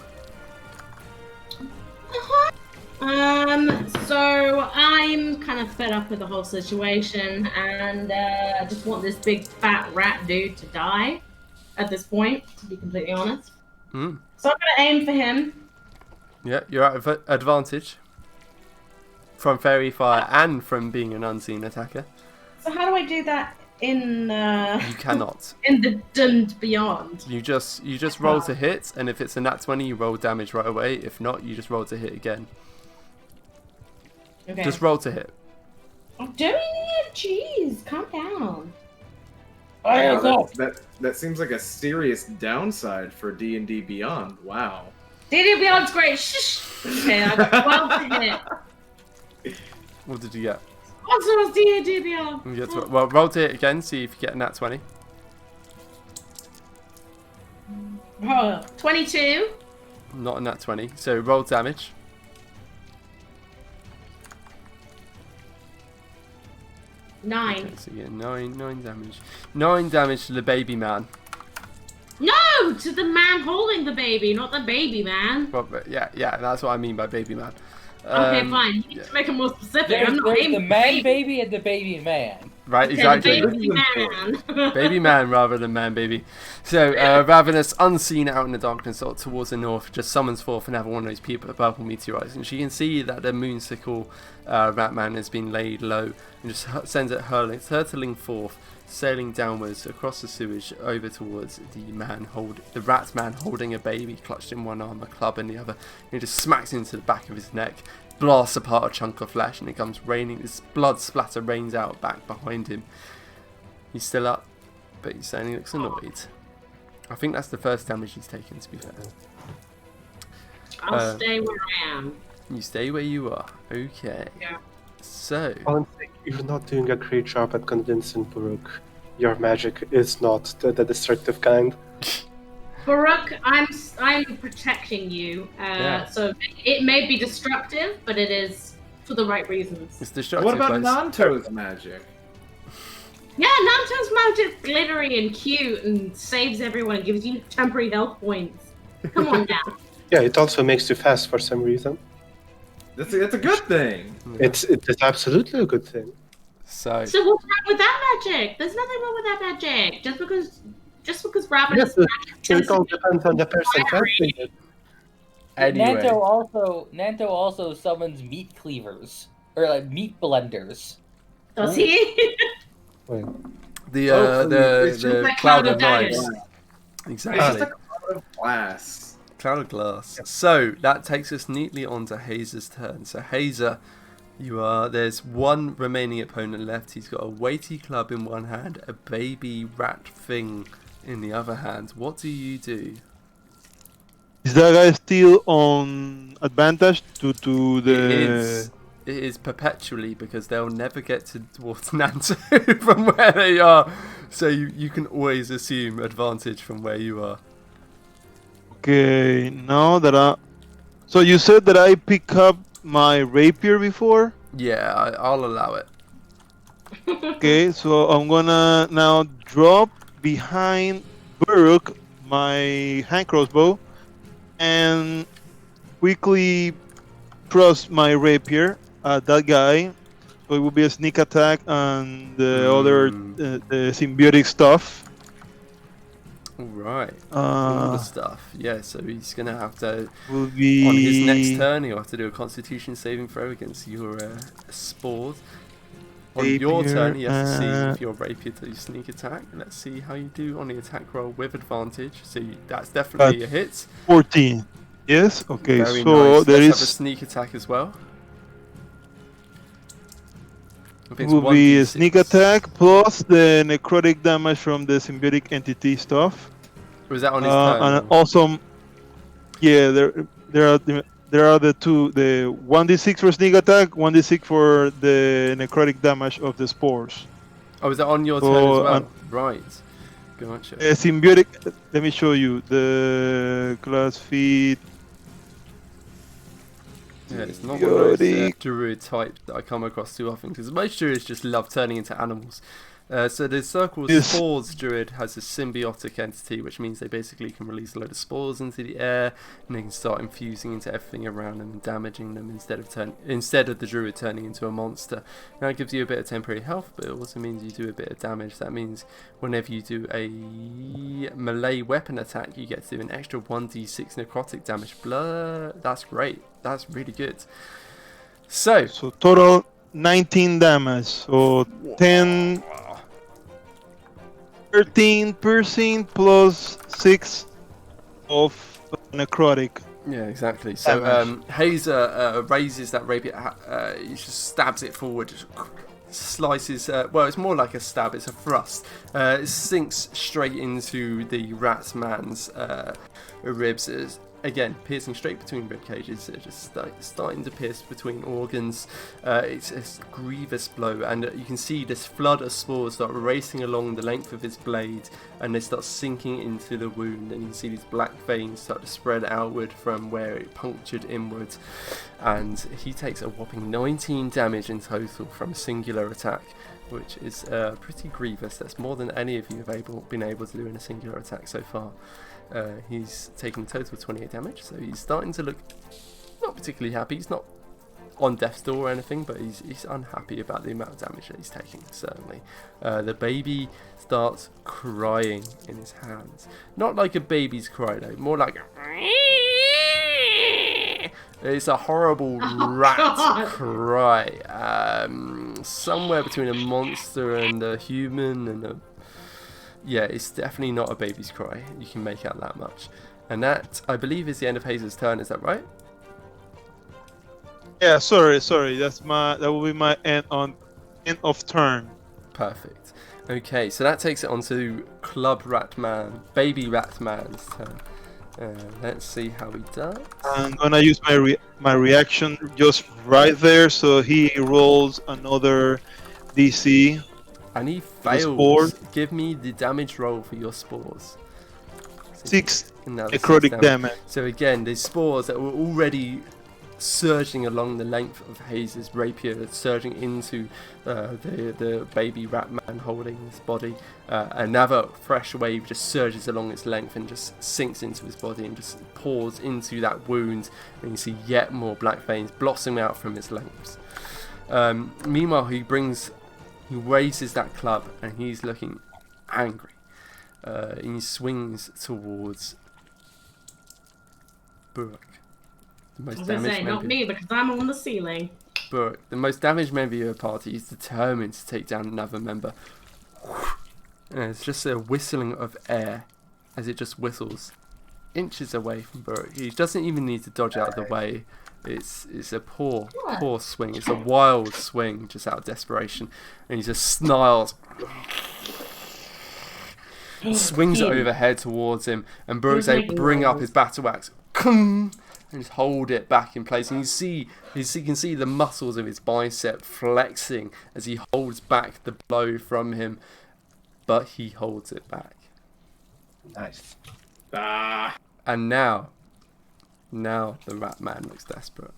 So I'm kind of fed up with the whole situation, and I just want this big fat rat dude to die at this point, to be completely honest. So I'm gonna aim for him. Yeah, you're at advantage from fairy fire and from being an unseen attacker. So how do I do that in You cannot. in the Dund Beyond? You just roll to hit, and if it's a nat 20, you roll damage right away. If not, you just roll to hit again. Okay. Just roll to hit. I'm doing it. Jeez, calm down. Wow, that seems like a serious downside for D&D Beyond. Wow. D&D Beyond's great. Shh. Okay, I got 12 to hit. What did you get? Also, it's D&D Beyond. You get well, roll to hit again. See if you get a nat 20. Oh, 22. Not a nat 20. So roll damage. 9. Okay, so yeah, 9 damage. 9 damage to the baby man. No, to the man holding the baby, not the baby man. Well, but yeah, that's what I mean by baby man. Okay, fine. You need to make it more specific. I'm not There's aiming the man baby and the baby man. Right, Okay, exactly. the baby man. Baby man rather than man baby. So Ravenous, unseen out in the darkness sort of towards the north, just summons forth another one of those purple meteorites, and she can see that the moonsicle Ratman has been laid low, and just sends it hurtling forth, sailing downwards across the sewage over towards the rat man holding a baby clutched in one arm, a club in the other, and he just smacks into the back of his neck, blasts apart a chunk of flesh, and it comes raining. This blood splatter rains out back behind him. He's still up, but he certainly looks annoyed. I think that's the first damage he's taken, to be fair. I'll stay where I am. You stay where you are. Okay. Yeah. So. Honestly, you're not doing a great job at convincing Baruch. Your magic is not the destructive kind. Baruch, I'm protecting you. Yeah. So it may be destructive, but it is for the right reasons. It's destructive. What about but Nanto's magic? Yeah, Nanto's magic glittery and cute and saves everyone, gives you temporary health points. Come on now. Yeah, it also makes you fast for some reason. That's a good thing. It's absolutely a good thing. So So what's wrong with that magic? There's nothing wrong with that magic. Just because Rabbit Yes, is magic. So it all depends on the person casting it. anyway, Nanto also summons meat cleavers or like meat blenders. Does he? Wait. the like cloud of Cloud of light. Daggers. It's just Exactly. a cloud of glass. Cloud of glass. So that takes us neatly on to Hazer's turn. So Hazer, there's one remaining opponent left. He's got a weighty club in one hand, a baby rat thing in the other hand. What do you do? Is that guy still on advantage to the? It is perpetually, because they'll never get towards Nanto from where they are. So you can always assume advantage from where you are. Okay, now that so you said that I pick up my rapier before? Yeah, I'll allow it. Okay, so I'm gonna now drop behind Burke my hand crossbow and quickly thrust my rapier at that guy. So it will be a sneak attack and the other the symbiotic stuff. Alright. All the stuff. Yeah, so he's going to have to, Will be on his next turn, he'll have to do a constitution saving throw against your spores. On your turn, he has to see Rapier, if your rapier does sneak attack. Let's see how you do on the attack roll with advantage. So that's definitely a hit. 14. Yes. Okay. Very so nice. there Let's have a is sneak attack as well. I think it's will be a 1d6. sneak attack plus the necrotic damage from the symbiotic entity stuff. Was that on his turn? And or- also, yeah, there are the two, the 1d6 for sneak attack, 1d6 for the necrotic damage of the spores. Oh, was that on your turn So, as well? and- Right. Gotcha. Symbiotic. Let me show you the class feat. Yeah, it's not one of those Symbiotic. druid types that I come across too often because most druids just love turning into animals. So the circle Yes. spores druid has a symbiotic entity, which means they basically can release a load of spores into the air, and they can start infusing into everything around them and damaging them instead of the druid turning into a monster. Now it gives you a bit of temporary health, but it also means you do a bit of damage. That means whenever you do a melee weapon attack, you get to do an extra 1d6 necrotic damage. Blah, that's great. That's really good. So So total 19 damage. So 10, 13 piercing plus 6 of necrotic. yeah, exactly. So Hazer raises that rapier, he just stabs it forward, just slices. Well, it's more like a stab; it's a thrust. It sinks straight into the rat man's ribs. Again, piercing straight between rib cages, just starting to pierce between organs. It's a grievous blow, and you can see this flood of spores start racing along the length of his blade, and they start sinking into the wound, and you can see these black veins start to spread outward from where it punctured inwards, and he takes a whopping 19 damage in total from a singular attack, which is pretty grievous. That's more than any of you have been able to do in a singular attack so far. He's taking a total of 28 damage, so he's starting to look not particularly happy. He's not on death's door or anything, but he's unhappy about the amount of damage that he's taking, certainly. The baby starts crying in his hands. Not like a baby's cry, though, more like it's a horrible rat God. cry. Somewhere between a monster and a human and a... Yeah, it's definitely not a baby's cry. You can make out that much. And that, I believe, is the end of Hazer's turn. Is that right? Yeah, sorry. That will be my end of turn. Perfect. Okay, so that takes it on to Club Ratman, Baby Ratman's turn. Let's see how he does. I'm gonna use my reaction just right there, so he rolls another DC. And he the spore. fails. Give me the damage roll for your spores. 6 Another 6 necrotic damage. So again, these spores that were already surging along the length of Hayes' rapier, surging into the baby rat man holding his body. Another fresh wave just surges along its length and just sinks into his body and just pours into that wound. And you see yet more black veins blossoming out from its lengths. Meanwhile, he raises that club and he's looking angry. He swings towards Burke. The most I was going to say, damaged not member. me, because I'm on the ceiling. Burke, the most damaged member of your party, is determined to take down another member. And it's just a whistling of air as it just whistles inches away from Burke. He doesn't even need to dodge out of the way. It's a poor swing. It's a wild swing just out of desperation. And he just snarls, swings it overhead towards him, and Burke's able to bring up his battle axe and just hold it back in place. And you can see the muscles of his bicep flexing as he holds back the blow from him, but he holds it back. Nice. And now the rat man looks desperate.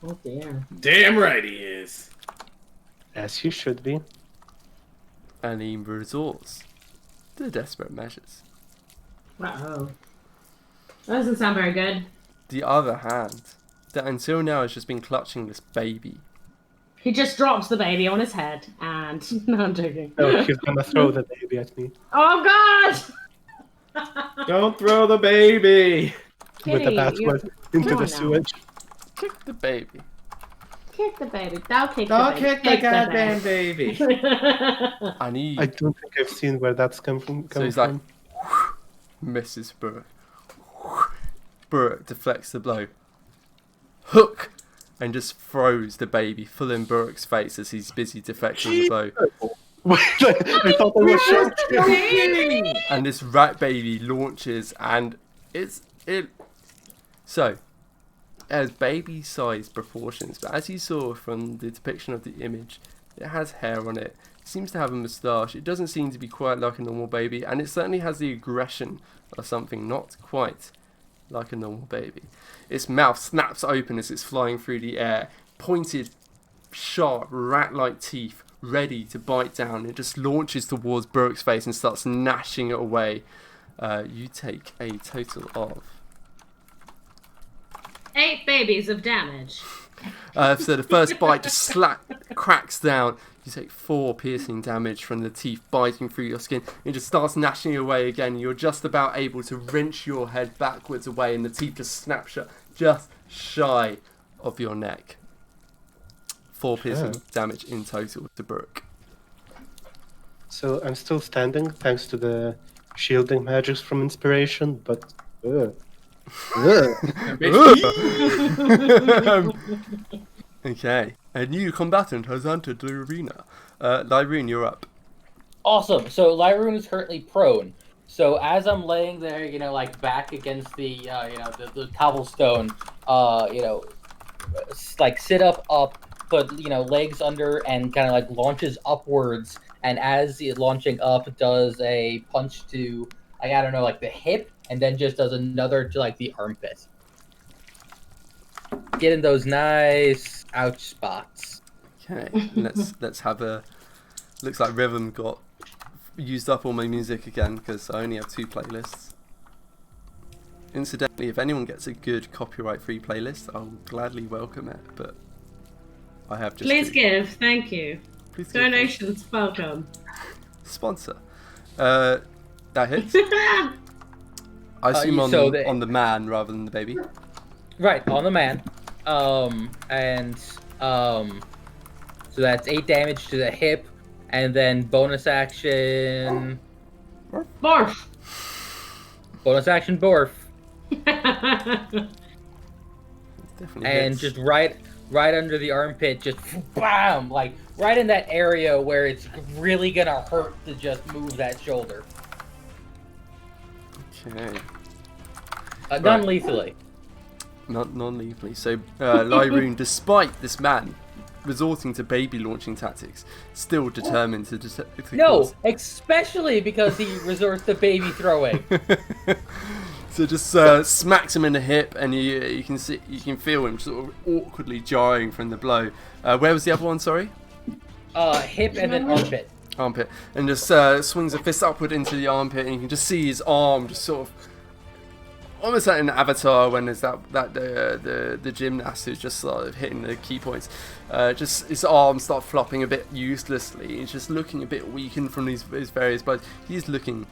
Oh dear. Damn right he is. As you should be. And he resorts to desperate measures. Uh-oh. That doesn't sound very good. The other hand, that until now has just been clutching this baby. He just drops the baby on his head and... No, I'm joking. Oh, he's gonna throw the baby at me. Oh, God! Don't throw the baby. With the Kitty, bat you're- went into Come the on now. sewage. Kick the baby. kick the baby. Don't kick Don't the baby. kick the goddamn baby. And he, I don't think I've seen where that's come from. so he's like, misses Burke. Burke deflects the blow. Hook! And just throws the baby full in Burke's face as he's busy deflecting the blow. Wait, I thought I was shot. And this rat baby launches, and so it has baby-sized proportions, but as you saw from the depiction of the image, it has hair on it. It seems to have a moustache. It doesn't seem to be quite like a normal baby, and it certainly has the aggression of something not quite like a normal baby. Its mouth snaps open as it's flying through the air, pointed, sharp, rat-like teeth ready to bite down. It just launches towards Burke's face and starts gnashing it away. You take a total of 8 babies of damage. so the first bite just cracks down. You take 4 piercing damage from the teeth biting through your skin. It just starts gnashing away again. You're just about able to wrench your head backwards away, and the teeth just snap shut just shy of your neck. 4 piercing damage in total to Brooke. So I'm still standing thanks to the shielding magics from inspiration, but Okay, a new combatant has entered the arena. Lyroon, you're up. Awesome. So Lyroon is currently prone. So as I'm laying there, like back against the, the cobblestone, like sit up, put, legs under and kind of like launches upwards. And as he's launching up, does a punch to, like the hip, and then just does another to like the armpit. Getting those nice ouch spots. Okay, let's have a. Looks like Rhythm got used up all my music again because I only have 2 playlists. Incidentally, if anyone gets a good copyright-free playlist, I'll gladly welcome it. But I have just. Please give, thank you. Please give. Donations welcome. Sponsor. That hits. I assume on the man rather than the baby. Right, on the man. So that's 8 damage to the hip, and then bonus action. Barf! Bonus action, Borf. Definitely And hits. just right under the armpit, just bam! Like, right in that area where it's really gonna hurt to just move that shoulder. Okay. Non-lethally. Non-lethally. So, Lyroon, despite this man resorting to baby launching tactics, still determined to No, especially because he resorts to baby throwing. So just smacks him in the hip, and you can feel him sort of awkwardly jarring from the blow. Where was the other one? Sorry. Hip and then armpit. Armpit, and just swings a fist upward into the armpit, and you can just see his arm just sort of. Almost like in Avatar when there's the gymnast who's just sort of hitting the key points. Just his arms start flopping a bit uselessly. He's just looking a bit weakened from his various blows. He's looking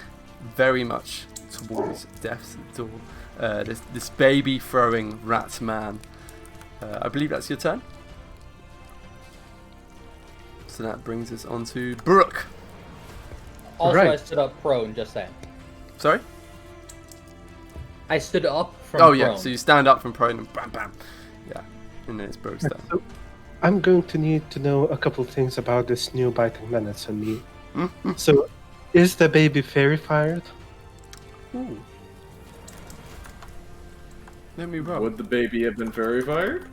very much towards death's door. This baby throwing rat man. I believe that's your turn. So that brings us on to Brooke. Also, Right. I stood up prone, just saying. Sorry? I stood up from Oh prone. yeah, so you stand up from prone and bam bam. Yeah, and then it's Brooke's turn. So I'm going to need to know a couple things about this new biting menace on me. So, is the baby fairy fired? Ooh. Let me roll. Would the baby have been fairy fired?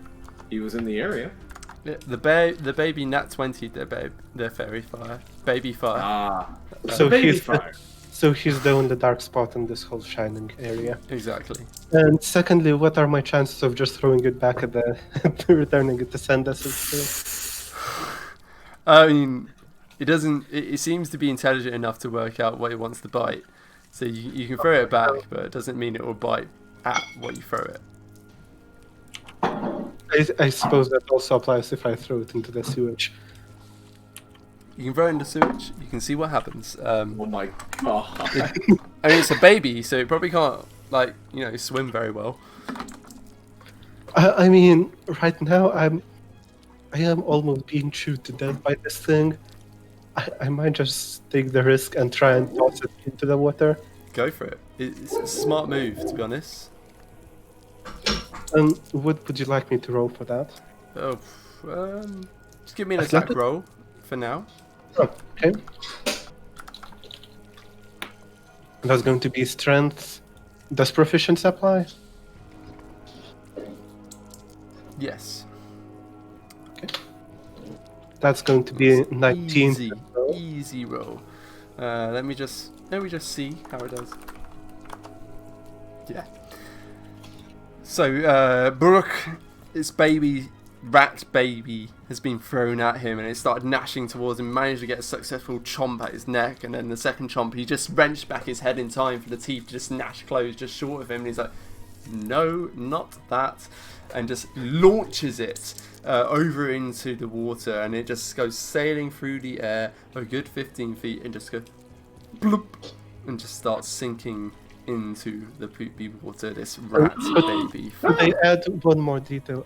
He was in the area. Yeah, the baby nat 20, the fairy fire. Baby fire. Ah. So baby he's fire. So he's the only dark spot in this whole shining area. Exactly. And secondly, what are my chances of just throwing it back at the returning it to send us? I mean, it doesn't. It seems to be intelligent enough to work out what it wants to bite. So you can throw it back, but it doesn't mean it will bite at what you throw it. I suppose that also applies if I throw it into the sewage. You can throw it in the sewage. You can see what happens. Oh my god. I mean, it's a baby, so it probably can't swim very well. I mean, right now I am almost being chewed to death by this thing. I might just take the risk and try and toss it into the water. Go for it. It's a smart move, to be honest. What would you like me to roll for that? Oh, just give me an attack roll for now. Oh, okay. That's going to be strength. Does proficiency apply? Yes. That's going to be 19. Easy roll. Let me just see how it does. Yeah. So Brooke, its rat baby has been thrown at him, and it started gnashing towards him. Managed to get a successful chomp at his neck, and then the second chomp, he just wrenched back his head in time for the teeth to just gnash close just short of him. And he's like, "No, not that," and just launches it over into the water, and it just goes sailing through the air a good 15 feet, and just goes bloop, and just starts sinking into the poopy water. This rat baby. I add one more detail.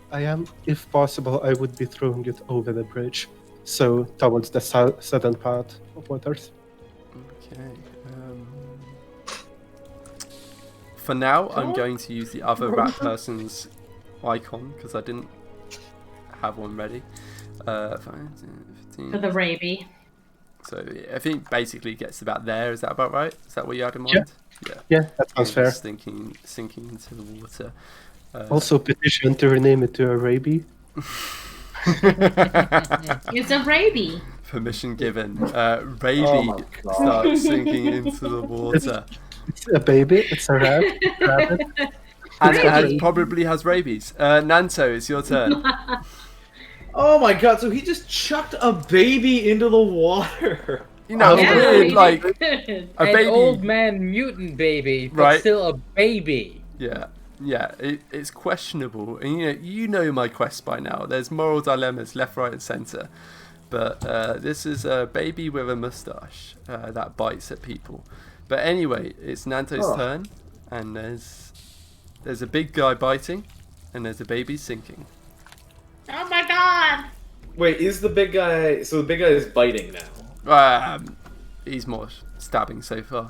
If possible, I would be throwing it over the bridge, so towards the southern part of waters. Okay. For now, I'm going to use the other rat person's icon because I didn't have one ready. 5, 10, 15. For the rabies. So yeah, I think basically it gets about there. Is that about right? Is that what you had in mind? Yeah, that sounds fair. Sinking into the water. Also, petition to rename it to a rabies. It's a rabies. Permission given. Rabies starts sinking into the water. It's a baby. It's a rabbit. And it probably has rabies. Nanto, it's your turn. Oh my god, so he just chucked a baby into the water. You know, weird, like a baby. Old man mutant baby, but Right. still a baby. Yeah, it's questionable. And you know my quest by now. There's moral dilemmas left, right, and centre. But this is a baby with a moustache that bites at people. But anyway, it's Nanto's turn, and there's a big guy biting, and there's a baby sinking. Oh my god! Wait, is the big guy... So the big guy is biting now? He's more stabbing so far.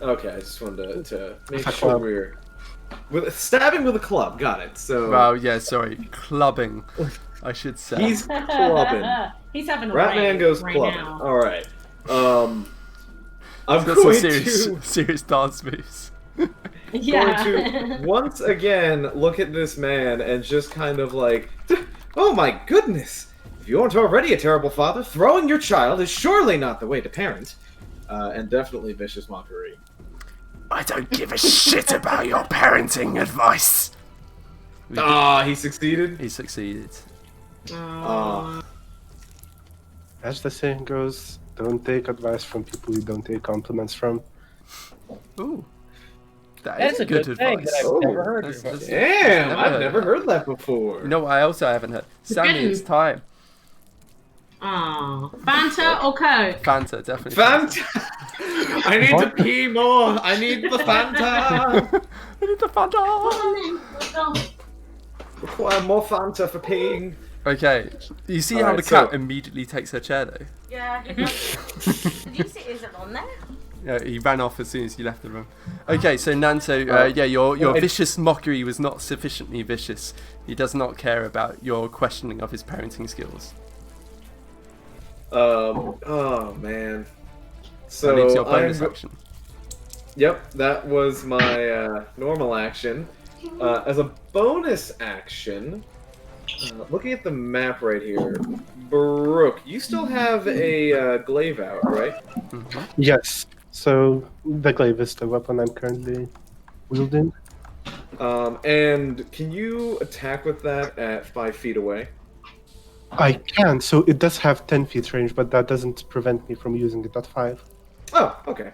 Okay, I just wanted to make sure we're... Stabbing with a club, got it. So Well, yeah, sorry, clubbing, I should say. he's clubbing. He's having a Ratman goes right clubbing. now. Alright. I'm Got some going serious dance moves. Yeah. going to once again look at this man and just kind of like, oh my goodness! If you aren't already a terrible father, throwing your child is surely not the way to parent. And definitely vicious mockery. I don't give a shit about your parenting advice. He succeeded? He succeeded. As the saying goes, don't take advice from people you don't take compliments from. Ooh. That's a good thing advice. that I've never heard That's- before. that's- Damn, I've never that. heard that before. You know what I also haven't heard? Sammy, it's time. Aw. Fanta or Coke? Fanta, definitely. Fanta! I need to pee more! I need the Fanta! I need the Fanta! Require more Fanta for peeing. Okay, you see how Alright, the cat so- immediately takes her chair though? Yeah. Did you see? Is it on there? Yeah, he ran off as soon as you left the room. Okay, so Nanto, your vicious mockery was not sufficiently vicious. He does not care about your questioning of his parenting skills. Oh man. That leaves So your bonus action. Yep, that was my normal action. As a bonus action, looking at the map right here, Brooke, you still have a glaive out, right? Yes. So the glaive is the weapon I'm currently wielding. And can you attack with that at 5 feet away? I can. So it does have 10 feet range, but that doesn't prevent me from using it at 5. Oh, okay.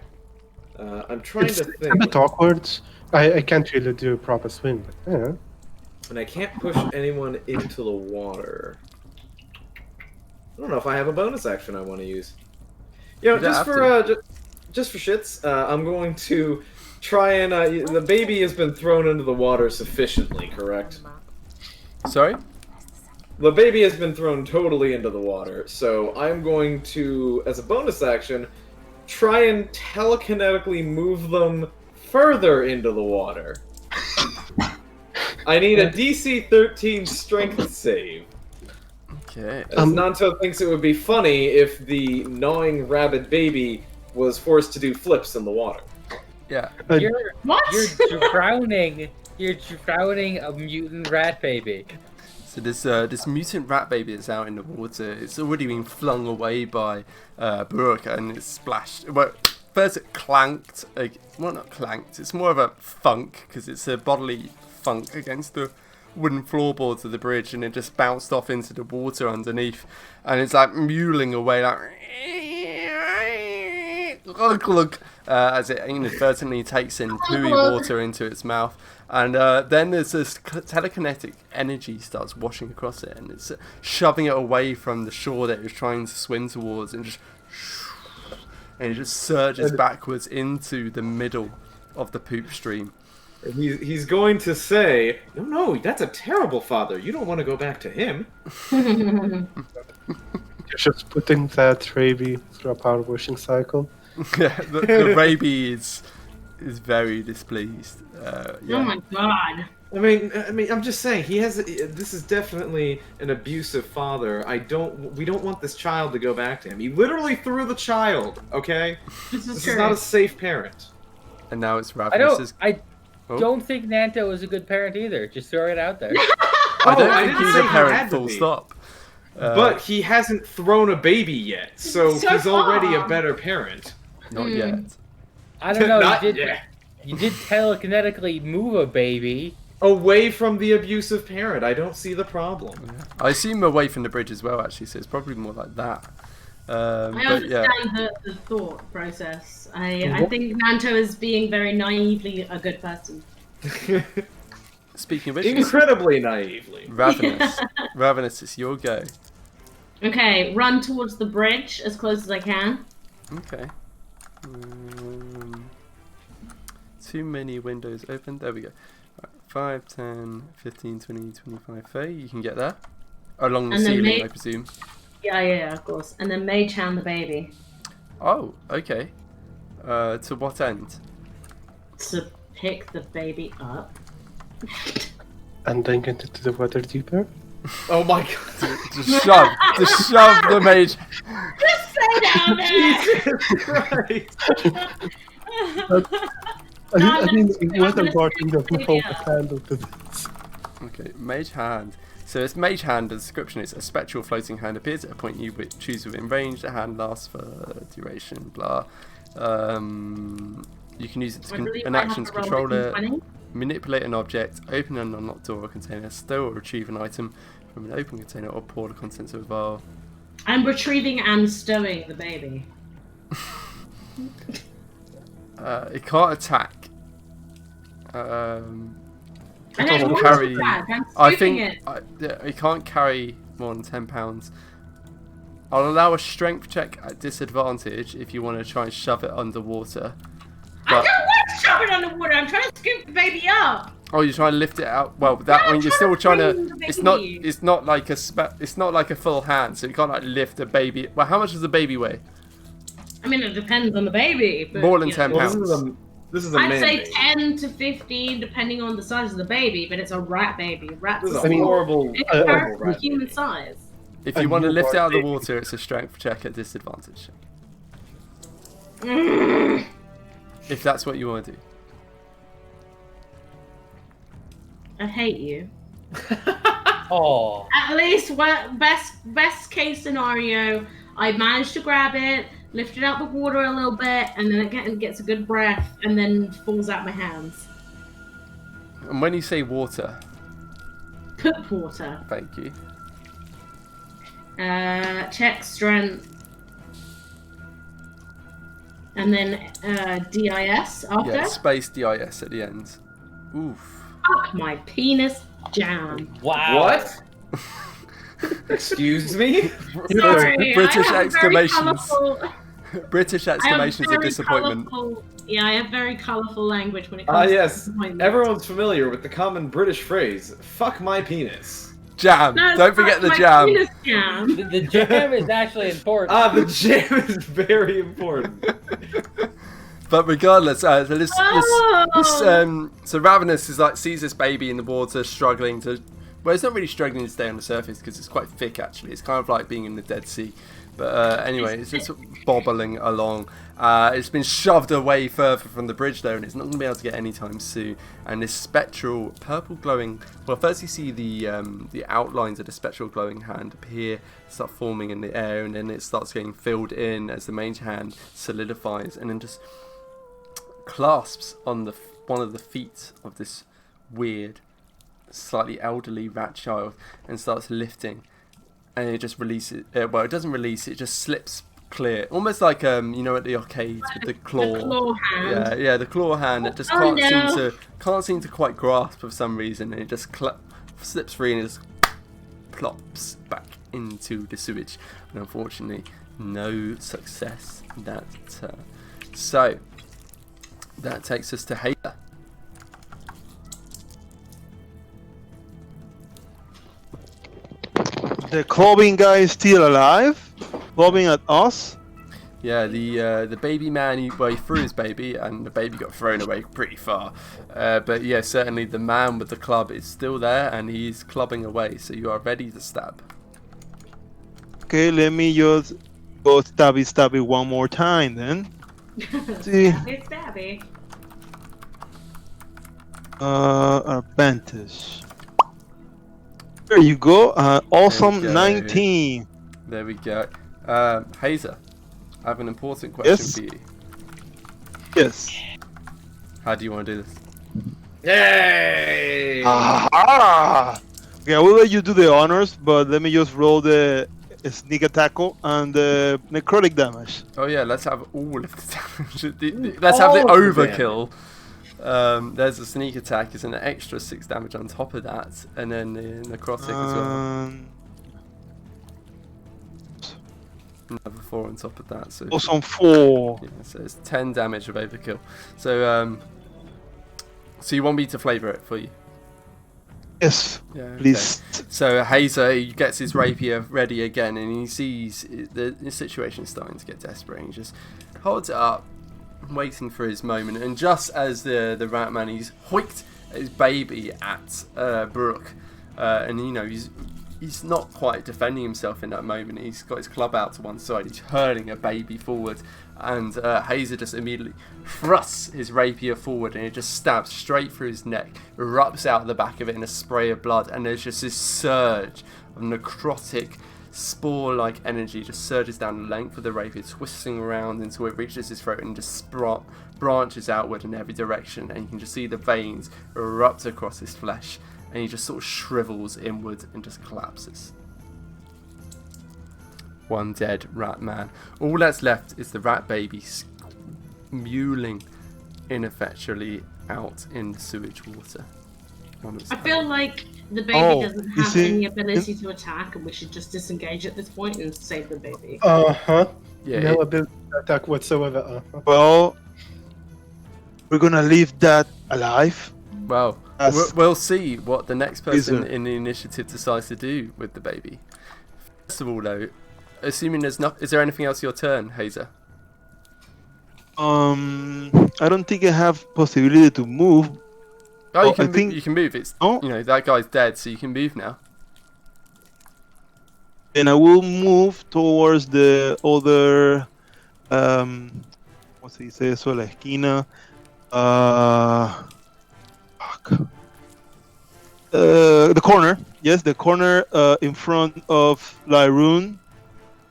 I'm trying It's to a think, bit awkward. I can't really do a proper swing, but yeah. and I can't push anyone into the water. I don't know if I have a bonus action I want to use. You know, You don't just have for just for shits, I'm going to try and the baby has been thrown into the water sufficiently, correct? Sorry? The baby has been thrown totally into the water, so I'm going to, as a bonus action, try and telekinetically move them further into the water. I need a DC 13 strength save. Okay. As Nanto thinks it would be funny if the gnawing rabid baby was forced to do flips in the water. Yeah. What? You're drowning. You're drowning a mutant rat baby. So this mutant rat baby is out in the water. It's already been flung away by Buruk, and it's splashed. Well, first it clanked. Well, not clanked. It's more of a thunk because it's a bodily thunk against the wooden floorboards of the bridge, and it just bounced off into the water underneath, and it's like mewling away like as it inadvertently takes in pooey water into its mouth. And then there's this telekinetic energy starts washing across it, and it's shoving it away from the shore that it was trying to swim towards, and it just surges backwards into the middle of the poop stream. He's going to say, no, that's a terrible father. You don't want to go back to him. You're just putting that raby through a power washing cycle. Yeah, the rabies is very displeased. Yeah. Oh my god. I mean, I'm just saying this is definitely an abusive father. We don't want this child to go back to him. He literally threw the child. Okay, this is not a safe parent. And now it's Ravenous. I don't think Nanto is a good parent either. Just throw it out there. I don't think he's a parent. Full stop. But he hasn't thrown a baby yet, so he's already a better parent. Not yet. I don't know. Not yet. You did telekinetically move a baby away from the abusive parent. I don't see the problem. I assume away from the bridge as well, actually, so it's probably more like that. I understand the thought process. I think Nanto is being very naively a good person. Speaking of which, incredibly naively. Ravenous, it's your go. Okay, run towards the bridge as close as I can. Okay. Too many windows open. There we go. Right, 5, 10, 15, 20, 25, 30. You can get there. Along the ceiling, I presume. Yeah, of course. And then Mage Hand the baby. Oh, okay. To what end? To pick the baby up. And then get into the water deeper? Oh my god. Just shove the mage. Just say down there! Jesus Christ. I mean, what important doesn't hold a candle to this? Okay, Mage Hand. So it's Mage Hand, the description is a spectral floating hand appears at a point you choose within range. The hand lasts for duration, blah. You can use it to an action to control it, manipulate an object, open an unlocked door or container, stow or retrieve an item from an open container, or pour the contents of a vial. I'm retrieving and stowing the baby. It can't attack. I think it can't carry more than £10. I'll allow a strength check at disadvantage if you want to try and shove it underwater. I don't want to shove it underwater. I'm trying to scoop the baby up. Oh, you're trying to lift it out. Well, that one you're still trying to. It's not like a full hand, so you can't like lift a baby. Well, how much does the baby weigh? I mean, it depends on the baby. But, more than £10. This is a I'd say 10 to 15, depending on the size of the baby, but it's a rat baby. Rats are horrible. It's human size. If you want to lift it out of the water, it's a strength check at disadvantage. If that's what you want to do. I hate you. Oh. At least, best case scenario, I managed to grab it, lift it out the water a little bit, and then it gets a good breath, and then falls out my hands. And when you say water, Poop water. thank you. Check strength. And then DIS after. Yeah, space DIS at the end. Oof. Fuck my penis jam. Wow. What? Excuse me? Sorry, British I have exclamations. British I have exclamations of very disappointment. Yeah, I have very colourful language when it comes to Yes. disappointment. Everyone's familiar with the common British phrase, fuck my penis. Jam. No, Don't forget the my jam. penis jam. The jam is actually important. The jam is very important. But regardless, so Oh. Ravenous is like sees this baby in the water, struggling to. Well, it's not really struggling to stay on the surface because it's quite thick. Actually, it's kind of like being in the Dead Sea. But anyway, it's just bobbling along. It's been shoved away further from the bridge though, and it's not going to be able to get anytime soon. And this spectral, purple glowing. Well, first you see the outlines of the spectral glowing hand appear, start forming in the air, and then it starts getting filled in as the mage hand solidifies, and then just clasps on one of the feet of this weird, slightly elderly rat child, and starts lifting. And it just releases. Well, it doesn't release. It just slips clear, almost like at the arcades with the claw. The claw hand. Yeah, the claw hand. It just Oh, can't seem to quite grasp for some reason, and it just slips free and it just plops back into the sewage. And unfortunately, no success that turn. So that takes us to Hater. The clubbing guy is still alive, clubbing at us. Yeah, the baby man, he threw his baby, and the baby got thrown away pretty far. But yeah, certainly the man with the club is still there, and he's clubbing away. So you are ready to stab. Okay, let me just go stabby one more time then. See. Stabby. Advantage. There you go. Awesome. There we go. 19. There we go. Hazer, I have an important question Yes. for you. Yes. How do you want to do this? Yay! Aha! Okay, I will let you do the honors, but let me just roll the sneak attack and the necrotic damage. Oh yeah, let's have all of the damage. Let's have the All of the overkill. There's a sneak attack. It's an extra 6 damage on top of that, and then the necrotic as well. Another 4 on top of that. So Awesome 4. yeah, so it's 10 damage of overkill. So so you want me to flavor it for you? Yes, Yeah. Okay. please. So Hazer, he gets his rapier ready again, and he sees the situation is starting to get desperate. And he just holds it up, waiting for his moment. And just as the rat man, he's hoiked his baby at Brooke, and he's not quite defending himself in that moment. He's got his club out to one side. He's hurling a baby forward, and Hazer just immediately thrusts his rapier forward, and it just stabs straight through his neck, erupts out the back of it in a spray of blood, and there's just this surge of necrotic, spore-like energy just surges down the length of the rapier, twisting around until it reaches his throat and just branches outward in every direction, and you can just see the veins erupt across his flesh, and he just sort of shrivels inward and just collapses. One dead rat man. All that's left is the rat baby mewling ineffectually out in the sewage water. I feel like the baby doesn't you have see- any ability to attack, and we should just disengage at this point and save the baby. Yeah, No ability to attack whatsoever. Well, we're gonna leave that alive. well, As- we'll see what the next person Isn't- in the initiative decides to do with the baby. First of all, though, assuming there's not, is there anything else your turn, Hazer? I don't think I have possibility to move. Oh, I think- you can move. It's Oh. that guy's dead, so you can move now. And I will move towards the other. ¿Cómo se dice eso? La esquina. Fuck. The corner. Yes, the corner in front of Lyroon.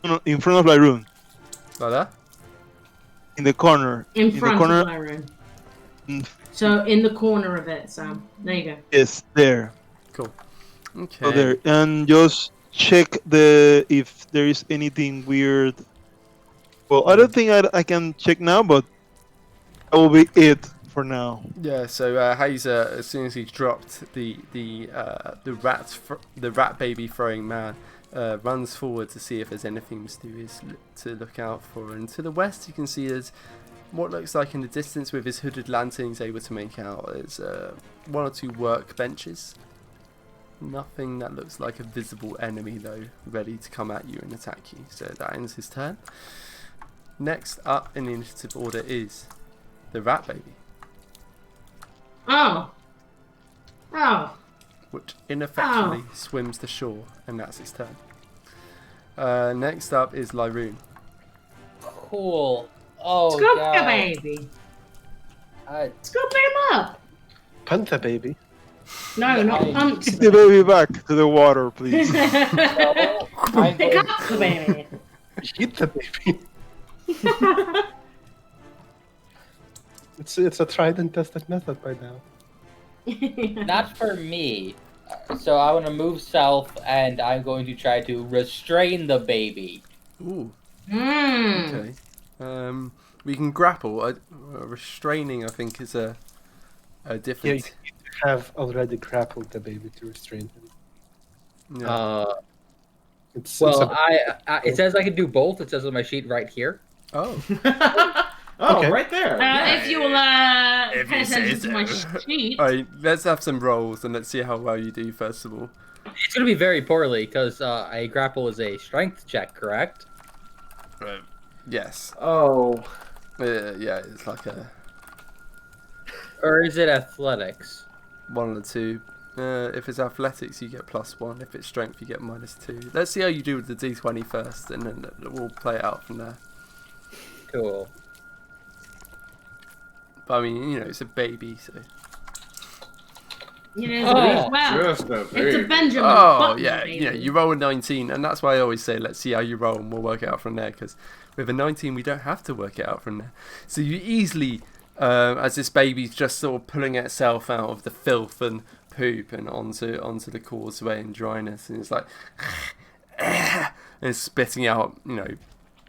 No, in front of Lyroon. Like that. In the corner. In the front corner. of my room. Mm. So in the corner of it, Sam. There you go. Yes, there. Cool. Okay. So there, and just check if there is anything weird. Well, I don't think I can check now, but that will be it for now. Yeah, so Hazer, as soon as he's dropped the rat baby throwing man, runs forward to see if there's anything mysterious to look out for. And to the west, you can see there's what looks like in the distance with his hooded lantern, he's able to make out there's 1 or 2 work benches. Nothing that looks like a visible enemy though, ready to come at you and attack you. So that ends his turn. Next up in the initiative order is the rat baby, Oh. which ineffectually swims to shore, and that's his turn. Next up is Lyroon. Cool. Oh, Scoop God. the baby. Scoop him up. Punt the baby. No, not I- punch. Take the baby back to the water, please. No, I'm Pick going up the baby. Hit the baby. It's a tried and tested method by now. Not for me. So I want to move south, and I'm going to try to restrain the baby. Ooh, Mm. okay. We can grapple. Restraining, I think, is a Yeah, different. you have already grappled the baby to restrain him. Yeah. It's Well, a- it says I can do both. It says on my sheet right here. Oh, Oh, Okay. right there. If you'll If pay you say attention to my so. sheet. alright. Let's have some rolls and let's see how well you do first of all. It's going to be very poorly because a grapple is a strength check, correct? Yes. Oh. Yeah, it's like a Or is it athletics? one or two. If it's athletics, you get +1. If it's strength, you get -2. Let's see how you do with the D20 first, and then we'll play it out from there. Cool. But I mean, it's a baby, so. Oh, Well, Just a it's a baby. Benjamin. Oh Button yeah, baby. you roll a 19, and that's why I always say let's see how you roll, and we'll work it out from there. Because with a 19, we don't have to work it out from there. So you easily, as this baby's just sort of pulling itself out of the filth and poop and onto the causeway and dryness, and it's like, and it's spitting out,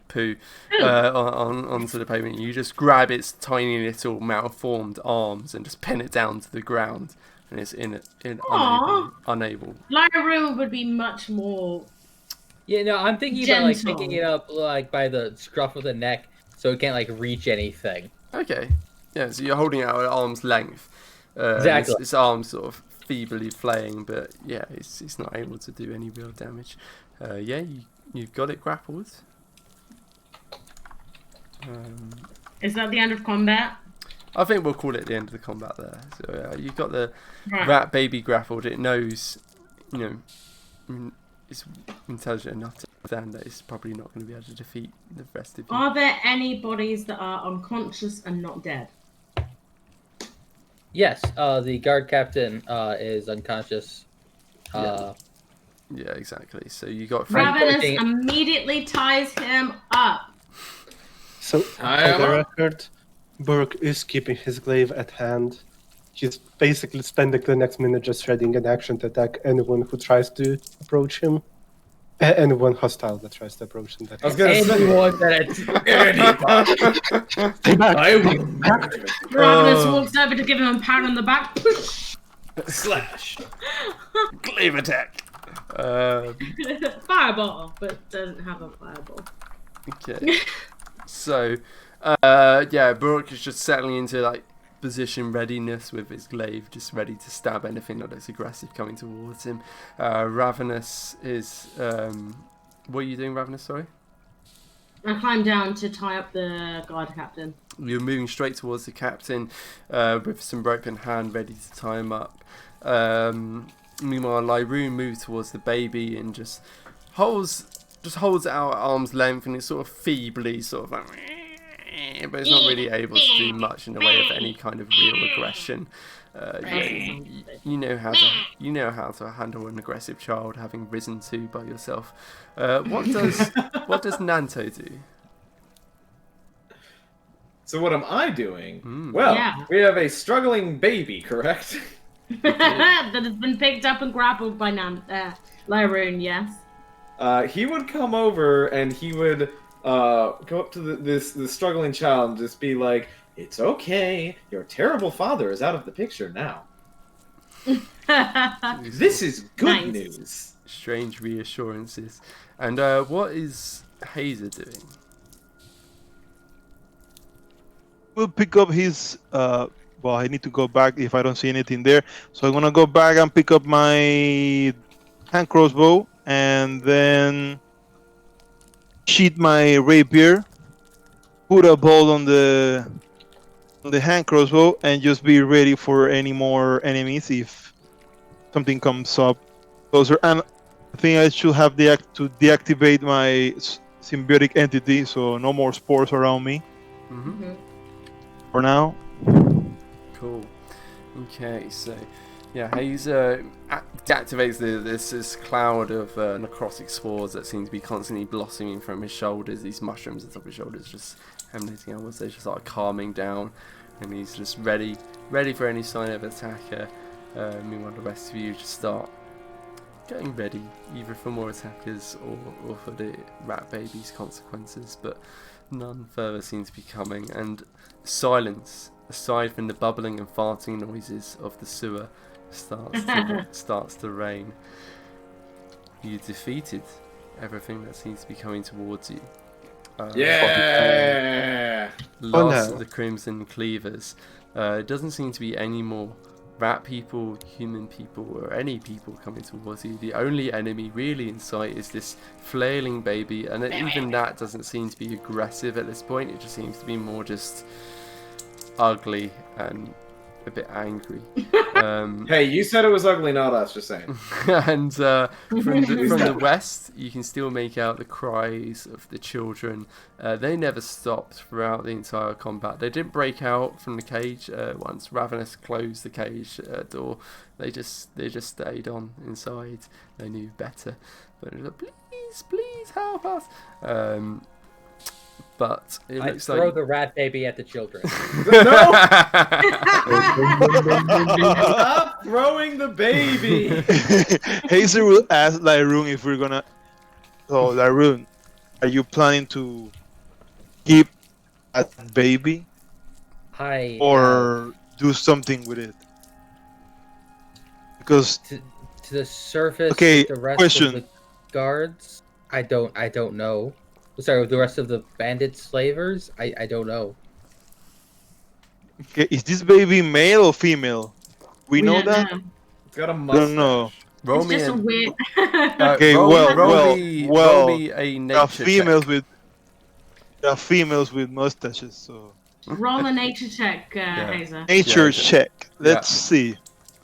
poo onto the pavement. You just grab its tiny little malformed arms and just pin it down to the ground. And it's unable. Lyra would be much more. Yeah, no, I'm thinking about like Gentle. picking it up like by the scruff of the neck so it can't like reach anything. Okay. Yeah, so you're holding it out at arm's length. Exactly. Its arms sort of feebly flaying, but yeah, it's not able to do any real damage. Yeah, you've got it grappled. Is that the end of combat? I think we'll call it the end of the combat there. So you've got the Right. rat baby grappled. It knows, it's intelligent enough to understand that it's probably not going to be able to defeat the rest of you. Are there any bodies that are unconscious and not dead? Yes, the guard captain is unconscious. Yeah. Yeah, exactly. So you got Right. three. Ravenous pointing- immediately ties him up. So, I for the am- record, Burke is keeping his glaive at hand. He's basically spending the next minute just readying an action to attack anyone who tries to approach him. Anyone hostile that tries to approach him. I was gonna say. Anyone that Stay back! I will Ravenous walks over to give him a pat on the back. Push. slash. Glaive attack. Fireball, but doesn't have a fireball. Okay. So, yeah, Burke is just settling into like position readiness with his glaive, just ready to stab anything that looks aggressive coming towards him. Ravenous is. What are you doing, Ravenous? Sorry. I climb down to tie up the guard captain. You're moving straight towards the captain with some rope in hand, ready to tie him up. Meanwhile, Lyroon moves towards the baby and just holds it out at arm's length, and it's sort of feebly, sort of like, but it's not really able to do much in the way of any kind of real aggression. You know how to handle an aggressive child, having risen to by yourself. What does Nanto do? So what am I doing? Mm. Well, Yeah. we have a struggling baby, correct? That has been picked up and grappled by Lyroon, yes. He would come over and he would go up to this struggling child and just be like, "It's okay. Your terrible father is out of the picture now. This is good Nice. news." Strange reassurances. And what is Hazer doing? We'll pick up his well, I need to go back if I don't see anything there. So I'm gonna go back and pick up my hand crossbow and then sheath my rapier, put a bolt on the hand crossbow, and just be ready for any more enemies if something comes up closer. And I think I should have to deactivate my symbiotic entity, so no more spores around me for now. Cool. Okay, so yeah, Hayes deactivates this cloud of necrotic spores that seem to be constantly blossoming from his shoulders. These mushrooms at the top of his shoulders just emanating outwards. They just start calming down, and he's just ready for any sign of attack. Meanwhile, the rest of you just start getting ready, either for more attackers or for the rat baby's consequences, but none further seem to be coming, and silence, aside from the bubbling and farting noises of the sewer, starts to reign. You defeated everything that seems to be coming towards you. Yeah! Lost no. the Crimson Cleavers. It doesn't seem to be any more rat people, human people, or any people coming towards you. The only enemy really in sight is this flailing baby, and even that doesn't seem to be aggressive at this point. It just seems to be more just ugly and a bit angry. Hey, you said it was ugly, not us, just saying. And from the west, you can still make out the cries of the children. They never stopped throughout the entire combat. They didn't break out from the cage once Ravenous closed the cage door. They just stayed on inside. They knew better. But they were like, please help us. But it I looks throw like the rat baby at the children. No! Stop throwing the baby! Hazer will ask Lyroon if we're gonna. So, Lyroon, are you planning to keep that baby or do something with it? Because to the surface. Okay, With the rest question. of the guards. I don't know. Sorry, with the rest of the bandit slavers, I don't know. okay, is this baby male or female? We know don't that. know. It's got a mustache. Don't know. roll It's me just a an- weird. Okay, roll well, me a There are nature females check. with mustaches. So Roll a nature check, Hazer. nature Yeah, check. Let's see.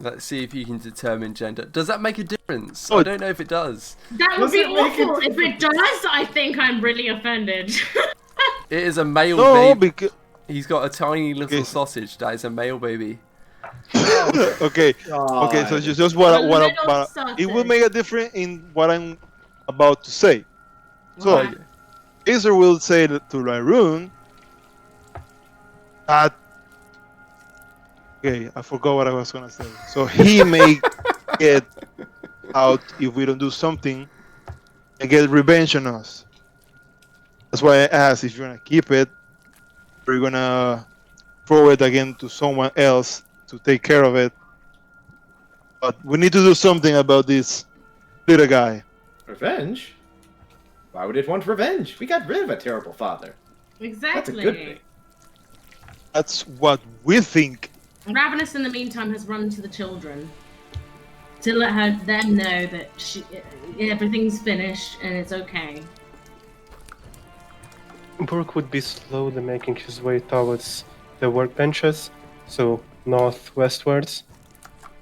Let's see if you can determine gender. Does that make a difference? Oh, I don't know if it does. That would Does be it make a awful. If it does, I think I'm really offended. It is a male No, baby. because He's got a tiny little Okay. sausage. That is a male baby. okay. Okay, so just what it will make a difference in what I'm about to say. So, Okay. Azer will say to Lyroon that. Okay, I forgot what I was gonna say. So he may get out if we don't do something and get revenge on us. That's why I asked if you're gonna keep it or you're gonna throw it again to someone else to take care of it. But we need to do something about this little guy. Revenge? Why would it want revenge? We got rid of a terrible father. Exactly. That's a good thing. That's what we think. Ravenous, in the meantime, has run to the children to let them know that everything's finished and it's okay. Brooke would be slowly making his way towards the workbenches, so northwestwards.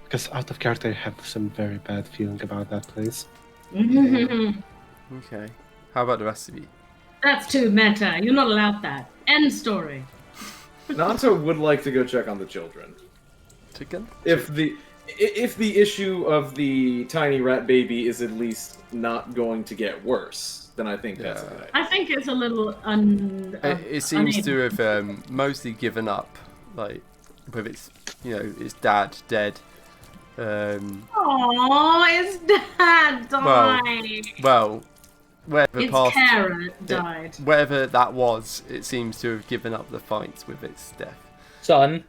Because out of character, I have some very bad feeling about that place. Okay. How about the rest of you? That's too meta. You're not allowed that. End story. Nanto would like to go check on the children. Chicken? If the issue of the tiny rat baby is at least not going to get worse, then I think that's a good idea. I think it's a little It seems to have mostly given up, like, with its, its dad dead. Oh, his dad died. Well, wherever Its past, carer died. wherever that was, it seems to have given up the fight with its death. Son.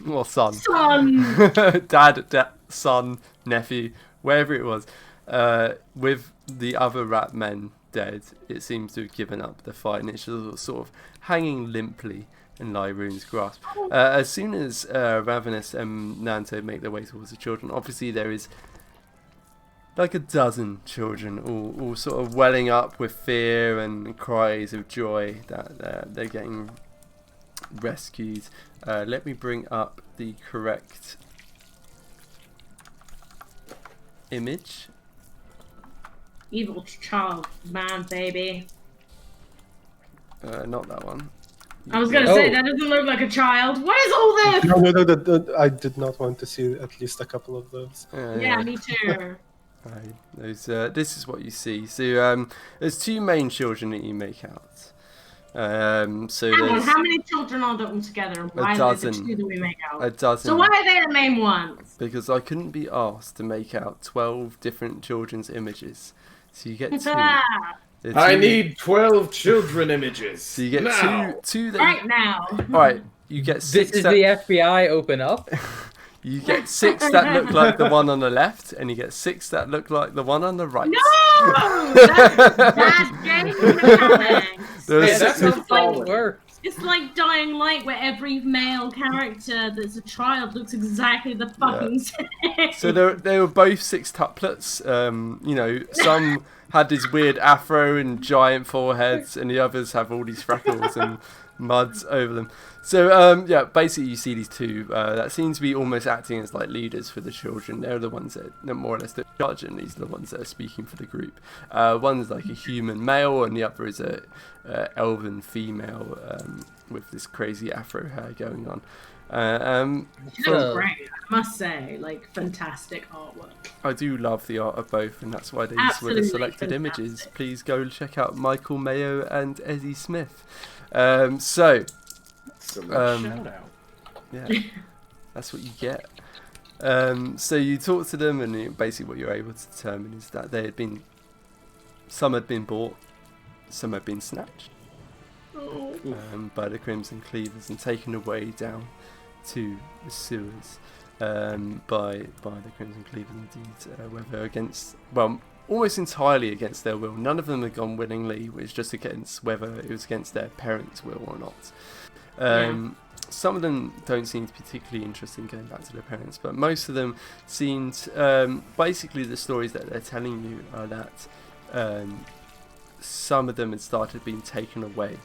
Well, son. Son. Dad, son, nephew, wherever it was. With the other rat men dead, it seems to have given up the fight, and it's just sort of hanging limply in Lyroon's grasp. As soon as Ravenous and Nanto make their way towards the children, obviously there is like a dozen children, all sort of welling up with fear and cries of joy that they're getting rescued. Let me bring up the correct image. Evil child, man, baby. Not that one. I was gonna say that doesn't look like a child. What is all this? No, I did not want to see at least a couple of those. Yeah, me too. Right. This is what you see. So there's two main children that you make out. So Hang on, how many children are there all together? And why are there the two that we make out? A dozen. So why are they the main ones? Because I couldn't be asked to make out 12 different children's images. So you get two. I need 12 children images. So you get two that right now. Alright, you get 6. This is the FBI. Open up. You get 6 that look like the one on the left, and you get 6 that look like the one on the right. No! That's genuine mechanics. That's how it works. It's like Dying Light, where every male character that's a child looks exactly the fucking same. So they were both 6-tuplets. You know, some had this weird afro and giant foreheads, and the others have all these freckles and muds over them. So yeah, basically you see these two that seem to be almost acting as like leaders for the children. They're the ones that more or less they're judging. These are the ones that are speaking for the group. One's like a human male, and the other is a elven female with this crazy afro hair going on. She looks great, I must say. Like, fantastic artwork. I do love the art of both, and that's why these were the selected images. Please go check out Michael Mayo and Eddie Smith. So shout out. Yeah, that's what you get. So you talk to them, and basically what you're able to determine is that some had been bought, some had been snatched by the Crimson Cleavers and taken away down to the sewers by the Crimson Cleavers. Indeed, whether against, well, almost entirely against their will. None of them had gone willingly, which just against whether it was against their parents' will or not. Some of them don't seem particularly interested in going back to their parents, but most of them seemed, basically the stories that they're telling you are that some of them had started being taken away.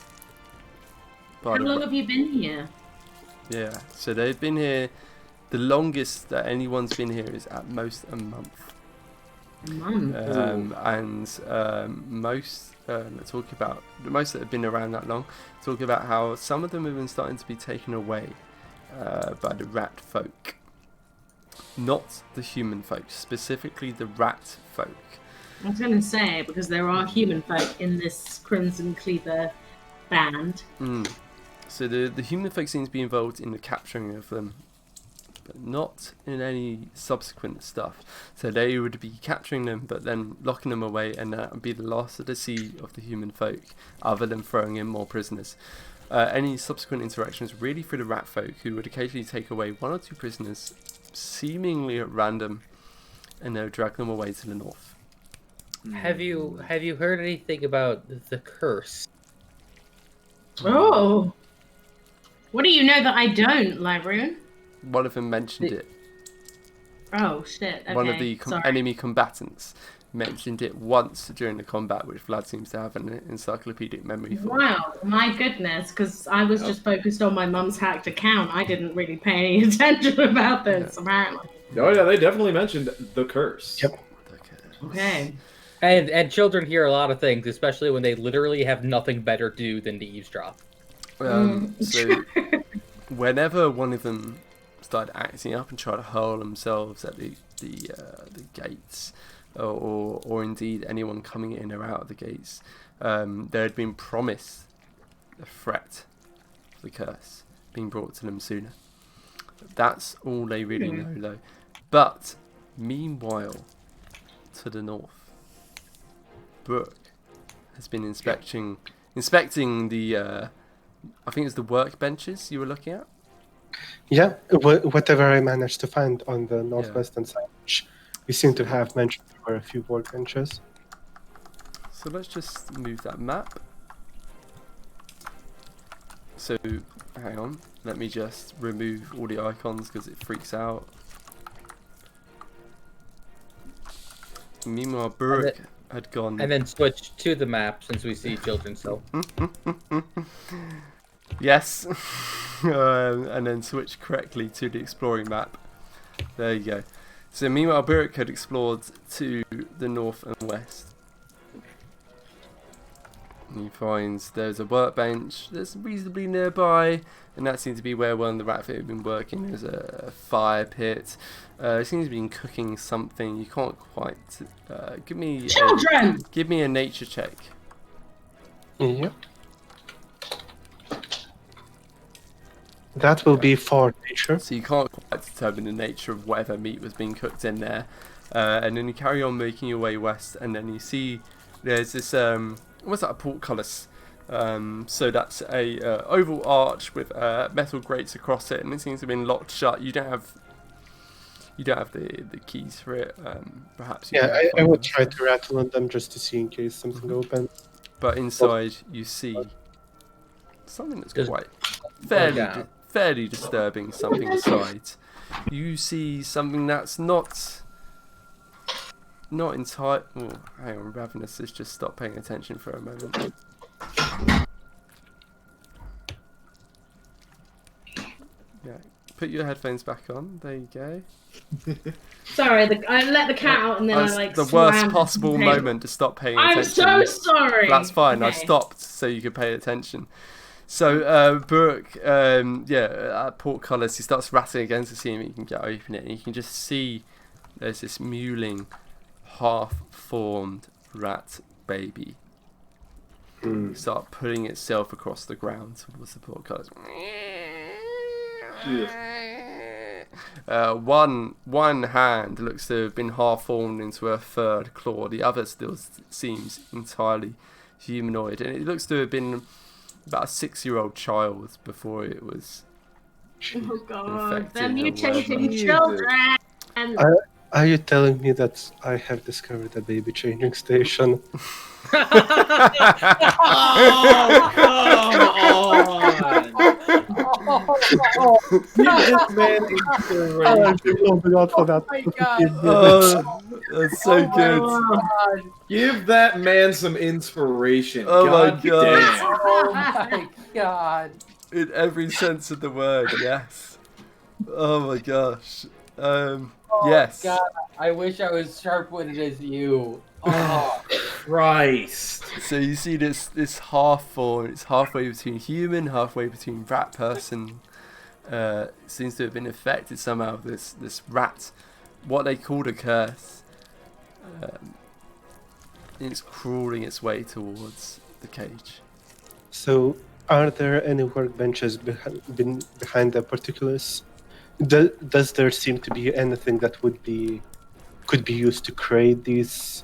How long have you been here? Yeah, so they've been here, the longest that anyone's been here is at most a month. Most talk about the most that have been around that long. Talk about how some of them have been starting to be taken away by the rat folk, not the human folk, specifically the rat folk. I was going to say, because there are human folk in this Crimson Cleaver band. So the human folk seem to be involved in the capturing of them, but not in any subsequent stuff. So they would be capturing them, but then locking them away, and that would be the last of the see of the human folk, other than throwing in more prisoners. Any subsequent interactions really through the rat folk, who would occasionally take away 1 or 2 prisoners, seemingly at random, and they'll drag them away to the north. Have you heard anything about the curse? Oh, what do you know that I don't, Lyroon? One of them mentioned it. Oh shit! Okay, one of the enemy combatants mentioned it once during the combat, which Vlad seems to have an encyclopedic memory for. Wow, my goodness, because I was just focused on my mum's hacked account. I didn't really pay any attention about this, apparently. Oh yeah, they definitely mentioned the curse. Yep. Okay. And children hear a lot of things, especially when they literally have nothing better to do than to eavesdrop. So whenever one of them started acting up and try to hurl themselves at the gates, or indeed anyone coming in or out of the gates, there had been promised a threat of the curse being brought to them sooner. That's all they really know, though. But meanwhile, to the north, Brooke has been inspecting the I think it's the workbenches you were looking at. Yeah, whatever I managed to find on the northwestern side, which we seem to have mentioned there were a few workbenches. So let's just move that map. So hang on. Let me just remove all the icons because it freaks out. Meanwhile, Buruk had gone. And then switch to the map since we see children still. Yes. And then switch correctly to the exploring map. There you go. So meanwhile, Buruk had explored to the north and west. He finds there's a workbench that's reasonably nearby, and that seems to be where one of the Ratfit have been working. There's a fire pit. It seems to be cooking something. You can't quite. Give me a nature check. Yep. That will be for nature. So you can't quite determine the nature of whatever meat was being cooked in there. And then you carry on making your way west, and then you see there's this what's that, a portcullis. So that's a oval arch with metal grates across it, and it seems to have been locked shut. You don't have the keys for it. Perhaps. I would try to rattle on them just to see in case something opens. But inside you see something that's quite fairly disturbing. Something inside. You see something that's not entirely. Oh, hang on, Ravenous has just stopped paying attention for a moment. Yeah, put your headphones back on. There you go. Sorry, I let the cat out and then That's I like the swam worst to possible the table. moment to stop paying I'm attention. so sorry. That's fine. I Okay. stopped so you could pay attention. So Buruk, at portcullis, he starts rattling again to see if he can get open it, and you can just see there's this mewling, half-formed rat baby. Start putting itself across the ground towards the portcullis. One hand looks to have been half formed into a third claw. The other still seems entirely humanoid, and it looks to have been about a 6-year-old child before it was. Oh god, infected they're or mutating whatever. children. Are you telling me that I have discovered a baby changing station? Give this man inspiration. For that. my God. Oh, that's so good. Give that man some inspiration. Oh my God God. damn. Oh my God. In every sense of the word, yes. Oh my gosh. Yes. God, I wish I was sharp-witted as you. Oh. Christ. So you see this half form. It's halfway between human, halfway between rat person. It seems to have been affected somehow. This rat, what they called a curse. It's crawling its way towards the cage. So, are there any workbenches behind the particulars? Does there seem to be anything that could be used to create these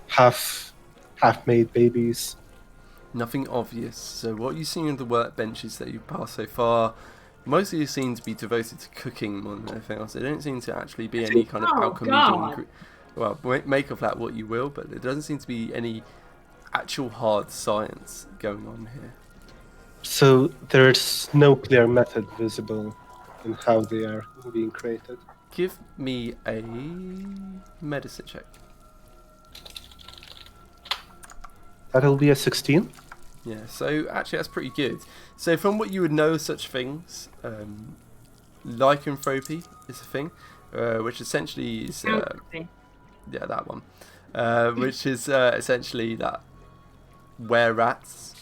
half-made babies? Nothing obvious. So what you've seen in the workbenches that you've passed so far, mostly seem to be devoted to cooking more than anything else. There don't seem to actually be any kind of Oh, alchemy. God. Well, make of that what you will, but there doesn't seem to be any actual hard science going on here. So there's no clear method visible in how they are being created. Give me a medicine check. That'll be a 16. Yeah, so actually that's pretty good. So from what you would know of such things, lycanthropy is a thing, which essentially is yeah, that one, which is essentially that were-rats,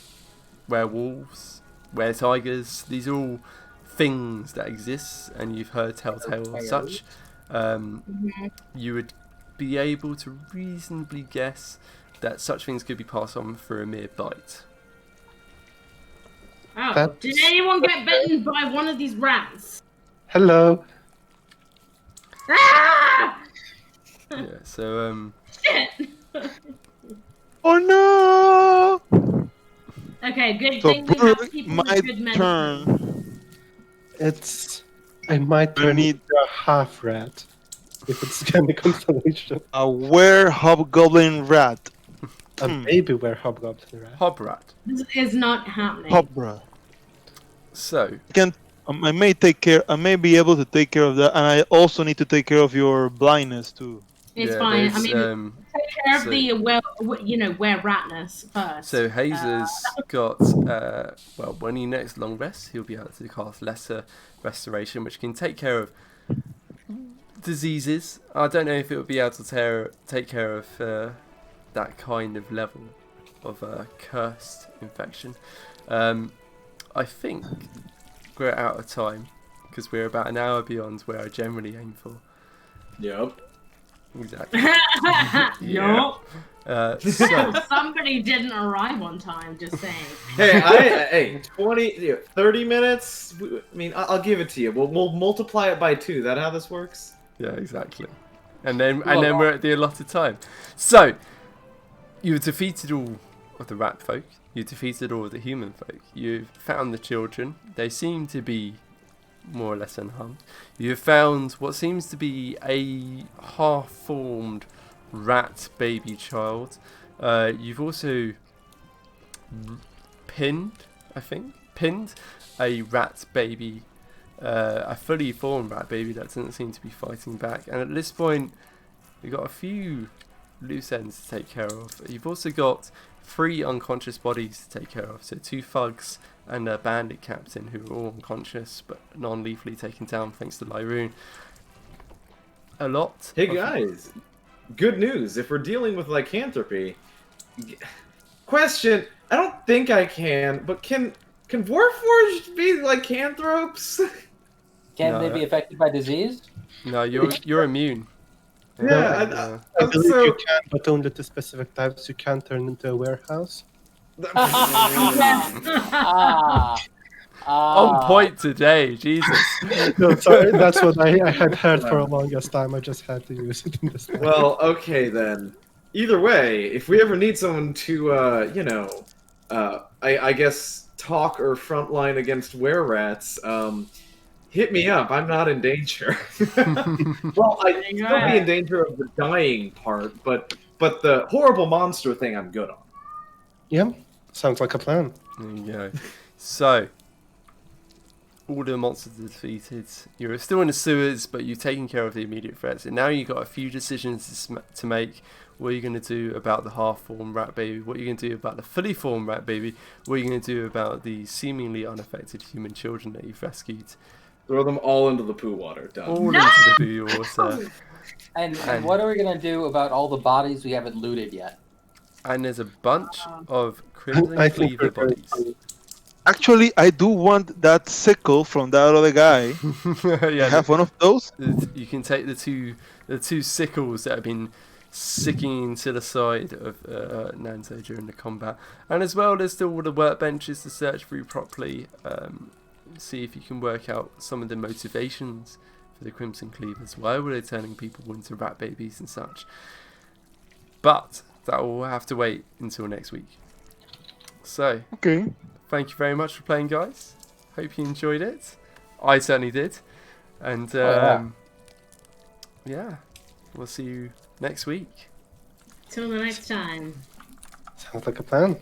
werewolves, were-tigers, these are all things that exist, and you've heard telltale of such. You would be able to reasonably guess that such things could be passed on through a mere bite. Oh, That's- did anyone get bitten by one of these rats? Hello. Ah! Yeah, so Shit! Oh no! Okay, good So thing we have Burke people with might good medicine. It's... I might I turn need- into a half rat if it's Candy Constellation. A were-hobgoblin rat. A baby were hobgoblin rat. hobrat. This is not happening. Hobra. So, I may take care. I may be able to take care of that, and I also need to take care of your blindness too. It's yeah, fine. I there's, mean, take care of so- the were ratness first. So Hazer's got well, when he next long rests, he'll be able to cast Lesser Restoration, which can take care of diseases. I don't know if it would be able to take care of that kind of level of cursed infection. I think we're out of time because we're about an hour beyond where I generally aim for. Yep. Exactly. Yup. So, Somebody didn't arrive on time. Just saying. Hey, 30 minutes. I mean, I'll give it to you. We'll multiply it by 2. That how this works? yeah, exactly. And then we're at the allotted time. So, you've defeated all of the rat folk. You defeated all of the human folk. You've found the children. They seem to be more or less unharmed. You have found what seems to be a half-formed rat baby child. You've also pinned a rat baby, a fully formed rat baby that doesn't seem to be fighting back. And at this point, you've got a few loose ends to take care of. You've also got 3 unconscious bodies to take care of. So 2 thugs and a bandit captain who are all unconscious but non-lethally taken down thanks to Lyroon. A lot. Hey guys, good news. If we're dealing with lycanthropy, question. I don't think I can, but can Warforged be lycanthropes? Can they be affected by disease? No, you're immune. Yeah, I believe so- you can, but only to specific types. You can't turn into a warehouse. On point today, Jesus. No, sorry, that's what I had heard for a longest time. I just had to use it in this. Well, okay then. Either way, if we ever need someone to, I guess talk or frontline against were-rats, hit me up. I'm not in danger. Well, I'd still be in danger of the dying part, but the horrible monster thing I'm good on. Yeah, sounds like a plan. There you go. So, all the monsters are defeated. You're still in the sewers, but you've taken care of the immediate threats. And now you've got a few decisions to make. What are you going to do about the half-formed rat baby? What are you going to do about the fully formed rat baby? What are you going to do about the seemingly unaffected human children that you've rescued? Throw them all into the poo water. Done. All into the poo water. And what are we gonna do about all the bodies we haven't looted yet? And there's a bunch of Crimson I think Cleaver we're bodies. Actually, I do want that sickle from that other guy. Yeah, I have one of those. you can take the two sickles that have been sticking to the side of Nanzo during the combat, and as well there's still all the workbenches to search through properly. See if you can work out some of the motivations for the Crimson Cleavers. Why were they turning people into rat babies and such? But that will have to wait until next week. So, Okay. thank you very much for playing, guys. Hope you enjoyed it. I certainly did. And yeah, we'll see you next week. Till the next time. Sounds like a plan.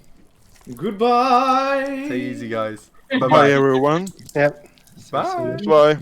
Goodbye. Take it easy, guys. Bye, everyone. Yep. Bye. Bye. Bye.